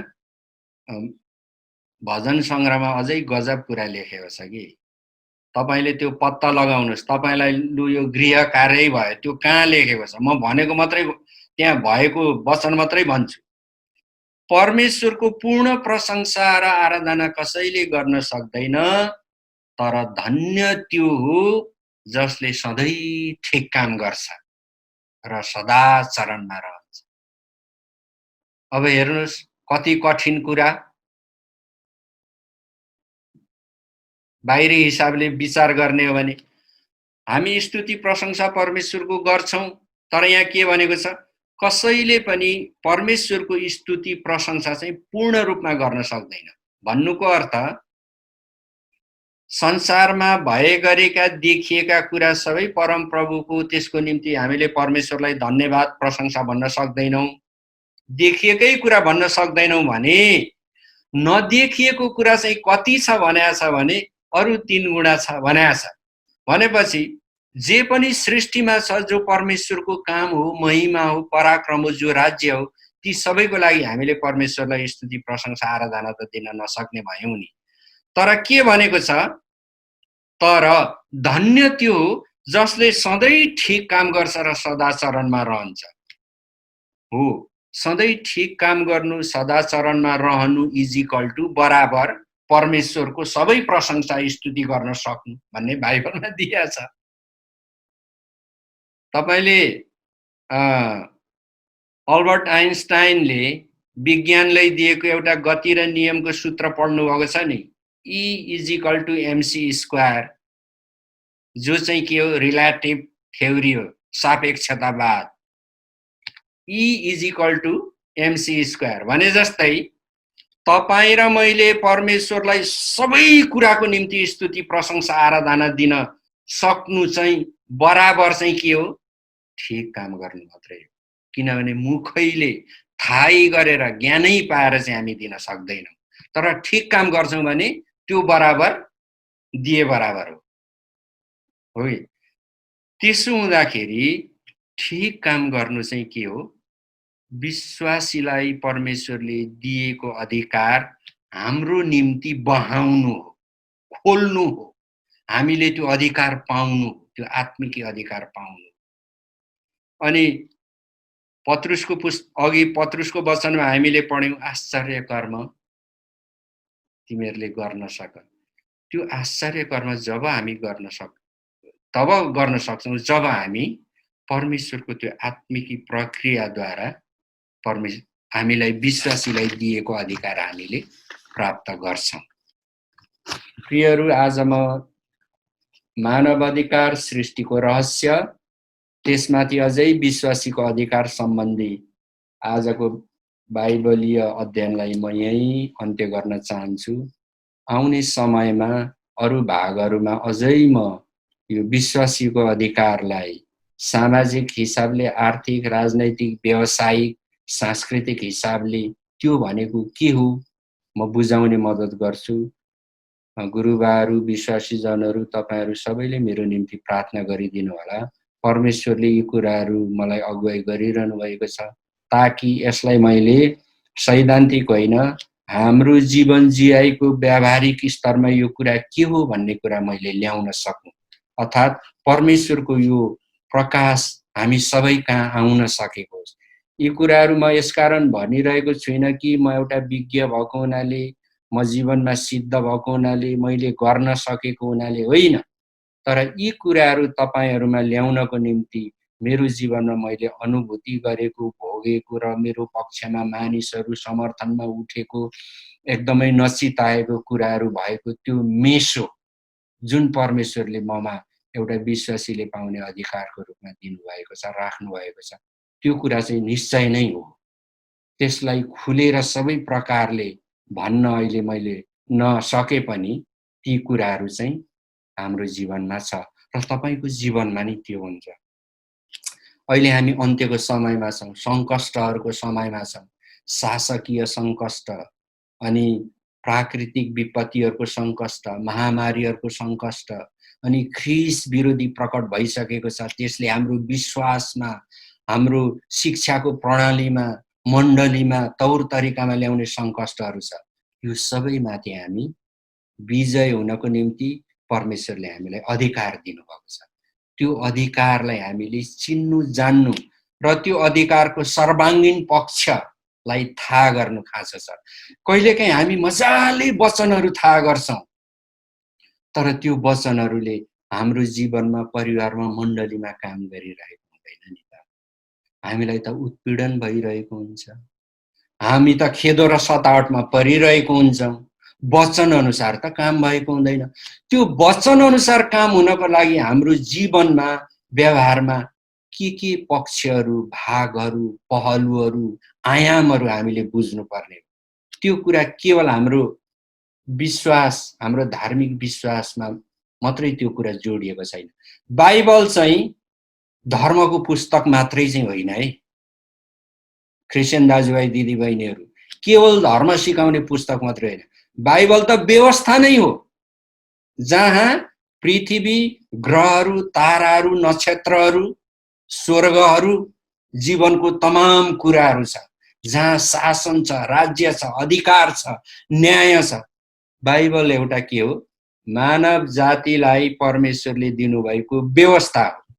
भजन संग्रहमा अझै गजब कुरा लेखेको छ कि तपाईले त्यो पत्ता लगाउनुस्। तपाईलाई लु यो गृह कार्य भयो, त्यो कहाँ लेखेको छ? म भनेको मात्रै त्यहाँ भएको वचन मात्रै भन्छु। परमेश्वरको पूर्ण प्रशंसा र आराधना कसैले गर्न सक्दैन, तर धन्य त्यो हो जसले सधैँ ठिक काम गर्छ र सदा चरणमा रहन्छ। अब हेर्नुस्, कति कठिन कुरा। बाहिरी हिसाबले विचार गर्ने हो भने हामी स्तुति प्रशंसा परमेश्वरको गर्छौं, तर यहाँ के भनेको छ? कसैले पनि परमेश्वरको स्तुति प्रशंसा चाहिँ पूर्ण रूपमा गर्न सक्दैन। भन्नुको अर्थ संसारमा भए गरेका देखिएका कुरा सबै परम प्रभुको, त्यसको निम्ति हामीले परमेश्वरलाई धन्यवाद प्रशंसा भन्न सक्दैनौं। देखिएकै कुरा भन्न सक्दैनौं भने नदेखिएको कुरा चाहिँ कति छ भनेको छ भने अरु 3 गुणा छ भनेको छ। भनेपछि जे पनि सृष्टिमा छ, जो परमेश्वरको काम हो, महिमा हो, पराक्रम हो, जो राज्य हो, ती सबैको लागि हामीले परमेश्वरलाई स्तुति प्रशंसा आराधना त दिन नसक्ने भयौं नि। तर के भनेको छ? तर धन्य त्यो जसले सधैँ ठिक काम गर्छ र सदा चरणमा रहन्छ। हो, सधैँ ठिक काम गर्नु, सदा चरणमा रहनु इज इक्वल टु बराबर परमेश्वरको सबै प्रशंसा स्तुति गर्न सक्नु भन्ने बाइबलमा दिएको छ। तपाईले अल्बर्ट आइन्स्टाइनले विज्ञानलाई दिएको एउटा गति र नियमको सूत्र पढ्नु भएको छ नि, E is equal to mc square, जो चाहिँ के हो? रिलेटिभ थ्योरी हो, सापेक्षतावाद। E is equal to mc square भने जस्तै तपाईं र मैले परमेश्वरलाई सबै कुराको निम्ति स्तुति प्रशंसा आराधना दिन सक्नु चाहिँ बराबर चाहिँ के हो? ठिक काम गर्नु मात्रै हो। किनभने मुखैले थाहै गरेर ज्ञानै पाएर चाहिँ हामी दिन सक्दैनौँ। तर ठिक काम गर्छौँ भने त्यो बराबर दिए बराबर हो। हो। त्यसो हुँदाखेरि ठिक काम गर्नु चाहिँ के हो? विश्वासीलाई परमेश्वरले दिएको अधिकार हाम्रो निम्ति बहाउनु हो, खोल्नु हो। हामीले त्यो अधिकार पाउनु, त्यो आत्मिक अधिकार पाउनु। अनि पत्रुसको वचनमा हामीले पढ्यौं, आश्चर्य कर्म तिमीहरूले गर्न सक। त्यो आश्चर्य कर्म तब गर्न सक्छौं जब हामी परमेश्वरको त्यो आत्मिकी प्रक्रियाद्वारा हामीलाई विश्वासीलाई दिएको अधिकार हामीले प्राप्त गर्छौं। प्रियहरू, आज म मानव अधिकार, सृष्टिको रहस्य, त्यसमाथि अझै विश्वासीको अधिकार सम्बन्धी आजको बाइबलीय अध्ययनलाई म यही अन्त्य गर्न चाहन्छु। आउने समयमा अरू भागहरूमा अझै म यो विश्वासीको अधिकारलाई सामाजिक हिसाबले, आर्थिक, राजनैतिक, व्यावसायिक, सांस्कृतिक हिसाबले त्यो भनेको के हो म बुझाउने मद्दत गर्छु। गुरुबाहरू, विश्वासी जनहरू, तपाईहरू सबैले मेरो निम्ति प्रार्थना गरिदिनु होला। परमेश्वरले यी कुराहरू मलाई अगुवाई गरिरहनु भएको छ ताकि यसलाई मैले सैद्धान्तिक होइन, हाम्रो जीवन जियाइको व्यावहारिक स्तरमा यो कुरा के हो भन्ने कुरा मैले ल्याउन सकूँ। अर्थात् परमेश्वरको यो प्रकाश हामी सबै कहाँ आउन सकेको होस्। यी कुराहरू म यसकारण भनिरहेको छुइनँ कि म एउटा विज्ञ भएको हुनाले, म जीवनमा सिद्ध भएको हुनाले, मैले गर्न सकेको हुनाले होइन। तर यी कुराहरू तपाईहरुमा ल्याउनको निम्ति मेरो जीवनमा मैले अनुभूति गरेको, भोगेको र मेरो पक्षमा मानिसहरू समर्थनमा उठेको, एकदमै नचिताएको कुराहरू भएको त्यो मेसो जुन परमेश्वरले ममा एउटा विश्वासीले पाउने अधिकारको रूपमा दिनुभएको छ, राख्नु भएको छ, त्यो कुरा चाहिँ निश्चय नै हो। त्यसलाई खुलेर सबै प्रकारले भन्न अहिले मैले नसके पनि ती कुराहरू चाहिँ हाम्रो जीवनमा छ र तपाईको जीवनमा नि त्यो हुन्छ। अहिले हामी अन्त्यको समयमा छौं, संकष्टहरुको समयमा छौं। शासकीय संकष्ट, अनि प्राकृतिक विपत्तिहरुको संकष्ट, महामारीहरुको संकष्ट, अनि ख्रीष्ट विरोधी प्रकट भइसकेको छ। त्यसले हाम्रो विश्वासमा, हाम्रो शिक्षाको प्रणालीमा, मण्डलीमा, तौर तरिकामा ल्याउने संकष्टहरु छ। यो सबैमाथि हामी विजय हुनको निम्ति परमेश्वरले हामीलाई अधिकार दिनुभएको छ। त्यो अधिकारलाई हामीले चिन्नु, जान्नु र त्यो अधिकारको सर्वाङ्गीन पक्षलाई थाहा गर्नु खाँचो छ। कहिलेकाहीँ हामी मजाले वचनहरू थाहा गर्छौं, तर त्यो वचनहरूले हाम्रो जीवनमा, परिवारमा, मण्डलीमा काम गरिरहेको हुँदैन नि त। हामीलाई त उत्पीडन भइरहेको हुन्छ, हामी त खेदो र सतावटमा परिरहेको हुन्छौं। वचन अनुसार त काम भएको हुँदैन। त्यो वचन अनुसार काम हुनको लागि हाम्रो जीवनमा, व्यवहारमा के पक्षहरू, भागहरू, पहलुहरू, आयामहरू हामीले बुझ्नु पर्ने हो। त्यो कुरा केवल हाम्रो विश्वास, हाम्रो धार्मिक विश्वासमा मात्रै त्यो कुरा जोडिएको छैन। बाइबल चाहिँ धर्मको पुस्तक मात्रै चाहिँ होइन है। क्रिस्चियन दाजुभाइ दिदीबहिनीहरू, केवल धर्म सिकाउने पुस्तक मात्रै होइन। बाइबल त व्यवस्था नै हो, जहाँ पृथ्वी, ग्रहहरू, ताराहरू, नक्षत्रहरू, स्वर्गहरू, जीवनको तमाम कुराहरू छ, जहाँ शासन छ, राज्य छ, अधिकार छ, न्याय छ। बाइबल एउटा के हो? मानव जातिलाई परमेश्वरले दिनुभएको व्यवस्था हो।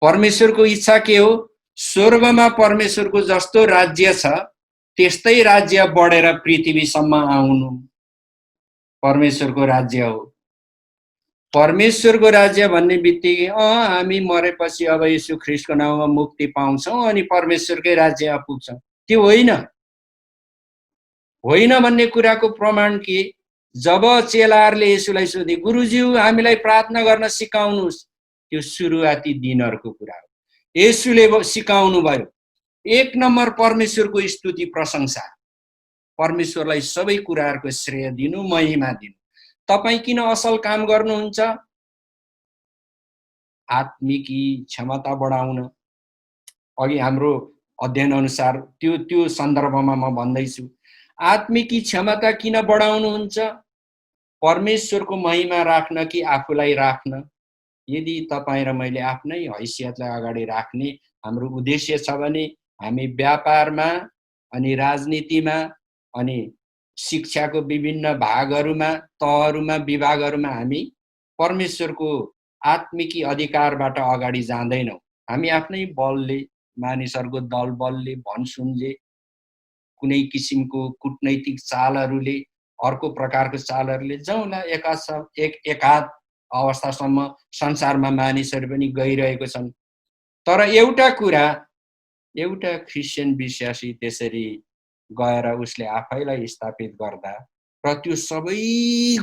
परमेश्वरको इच्छा के हो? स्वर्गमा परमेश्वरको जस्तो राज्य छ त्यस्तै राज्य बढेर पृथ्वीसम्म आउनु परमेश्वरको राज्य हो। परमेश्वरको राज्य भन्ने बित्तिकै हामी मरेपछि अब येशू ख्रीष्टको नाममा मुक्ति पाउँछौं अनि परमेश्वरकै राज्यमा पुग्छौं, त्यो होइन। होइन भन्ने कुराको प्रमाण के? जब चेलाहरूले येशूलाई सोधे, गुरुज्यू हामीलाई प्रार्थना गर्न सिकाउनुस्, त्यो सुरुवाती दिनहरुको कुरा हो। येशूले सिकाउनु भयो, एक नम्बर परमेश्वरको स्तुति प्रशंसा, परमेश्वरलाई सबै कुराहरूको श्रेय दिनु, महिमा दिनु। तपाईँ किन असल काम गर्नुहुन्छ? आत्मिकी क्षमता बढाउन। अघि हाम्रो अध्ययन अनुसार त्यो सन्दर्भमा म भन्दैछु, आत्मिकी क्षमता किन बढाउनुहुन्छ? परमेश्वरको महिमा राख्न कि आफूलाई राख्न? यदि तपाईँ र मैले आफ्नै हैसियतलाई अगाडि राख्ने हाम्रो उद्देश्य छ भने हामी व्यापारमा अनि राजनीतिमा अनि शिक्षाको विभिन्न भागहरूमा, तहहरूमा, विभागहरूमा हामी परमेश्वरको आत्मिकी अधिकारबाट अगाडि जाँदैनौँ। हामी आफ्नै बलले, मानिसहरूको दल बलले, भनसुनले, कुनै किसिमको कूटनैतिक चालहरूले, अर्को प्रकारको चालहरूले जाउँला। एकाध अवस्थासम्म संसारमा मानिसहरू पनि गइरहेको छन्। तर एउटा कुरा, एउटा क्रिस्चियन विश्वासी त्यसरी गएर उसले आफैलाई स्थापित गर्दा र त्यो सबै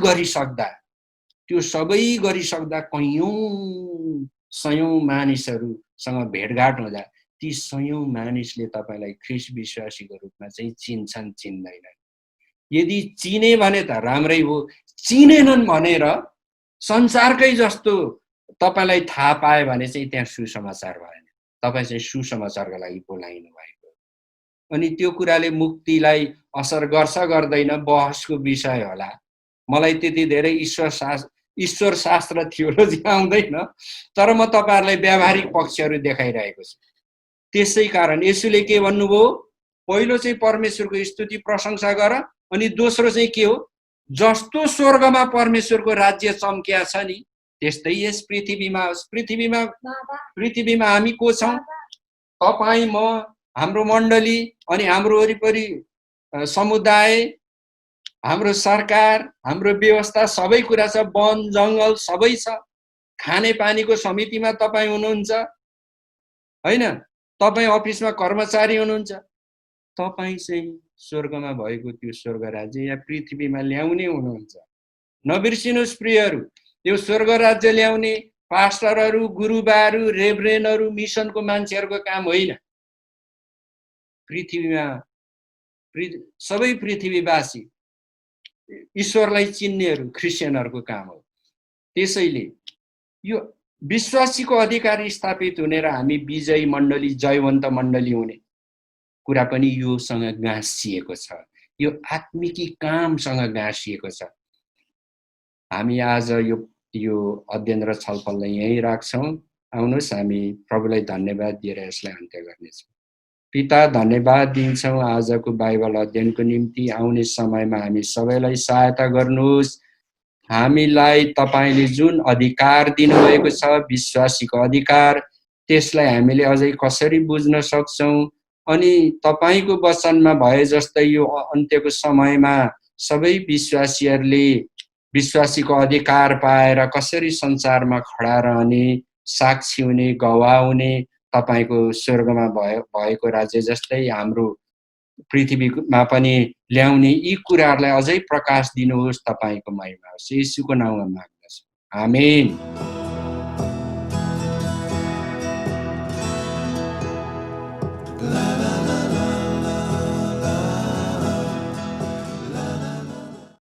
गरिसक्दा कैयौं सयौं मानिसहरूसँग भेटघाट हुँदा ती सयौं मानिसले तपाईलाई ख्रिस्ट विश्वासीको रूपमा चाहिँ चिन्छन्, चिन्दैनन्। यदि चिने भने त राम्रै हो, चिनेनन् भनेर संसारकै जस्तो तपाईलाई थाहा पाए भने चाहिँ त्यहाँ सुसमाचार भएन। तपाईँ चाहिँ सुसमाचारको लागि बोलाइनु भएको। अनि त्यो कुराले मुक्तिलाई असर गर्छ गर्दैन बहसको विषय होला। मलाई त्यति धेरै ईश्वर शास्त्र थियोलोजी आउँदैन, तर म तपाईहरुलाई व्यावहारिक पक्षहरू देखाइरहेको छु। त्यसै कारण येशूले के भन्नुभयो? पहिलो चाहिँ परमेश्वरको स्तुति प्रशंसा गर, अनि दोस्रो चाहिँ के हो? जस्तो स्वर्गमा परमेश्वरको राज्य चम्किया छ नि त्यस्तै यस पृथ्वीमा होस्। पृथ्वीमा हामी को छौं? तपाई, म, हाम्रो मण्डली अनि हाम्रो वरिपरि समुदाय, हाम्रो सरकार, हाम्रो व्यवस्था, सबै कुरा छ। वन जंगल सबै छ। खाने पानीको समितिमा तपाई हुनुहुन्छ हैन? तपाई अफिसमा कर्मचारी हुनुहुन्छ। तपाई चाहिँ स्वर्गमा भएको त्यो स्वर्ग राज्य या पृथ्वीमा ल्याउने हुनुहुन्छ। नबिर्सिनुस् प्रियहरू, त्यो स्वर्ग राज्य ल्याउने पास्टरहरू, गुरुबाहरू, रेभरेन्डहरू, मिसनको मान्छेहरूको काम होइन। पृथ्वीमा सबै पृथ्वीवासी ईश्वरलाई चिन्नेहरू क्रिस्चियनहरूको काम हो। त्यसैले यो विश्वासीको अधिकार स्थापित हुने र हामी विजयी मण्डली, जयवन्त मण्डली हुने कुरा पनि योसँग गाँसिएको छ। यो आत्मिकी कामसँग गाँसिएको छ। हामी आज यो अध्ययन र छलफललाई यहीँ राख्छौँ। आउनुहोस् हामी प्रभुलाई धन्यवाद दिएर यसलाई अन्त्य गर्नेछौँ। पिता, धन्यवाद दिन्छौँ आजको बाइबल अध्ययनको निम्ति। आउने समयमा हामी सबैलाई सहायता गर्नुहोस्। हामीलाई तपाईले जुन अधिकार दिनुभएको छ, विश्वासीको अधिकार, त्यसलाई हामीले अझै कसरी बुझ्न सक्छौं? अनि तपाईको वचनमा भए जस्तै यो अन्त्यको समयमा सबै विश्वासीहरूले विश्वासीको अधिकार पाएर कसरी संसारमा खडा रहने, साक्षी हुने, गवाह हुने, तपाईको स्वर्गमा भएको राज्य जस्तै हाम्रो पृथ्वीमा पनि ल्याउने यी कुराहरूलाई अझै प्रकाश दिनुहोस्। तपाईको महिमा होस्। येशूको नाममा माग्दछु, आमेन।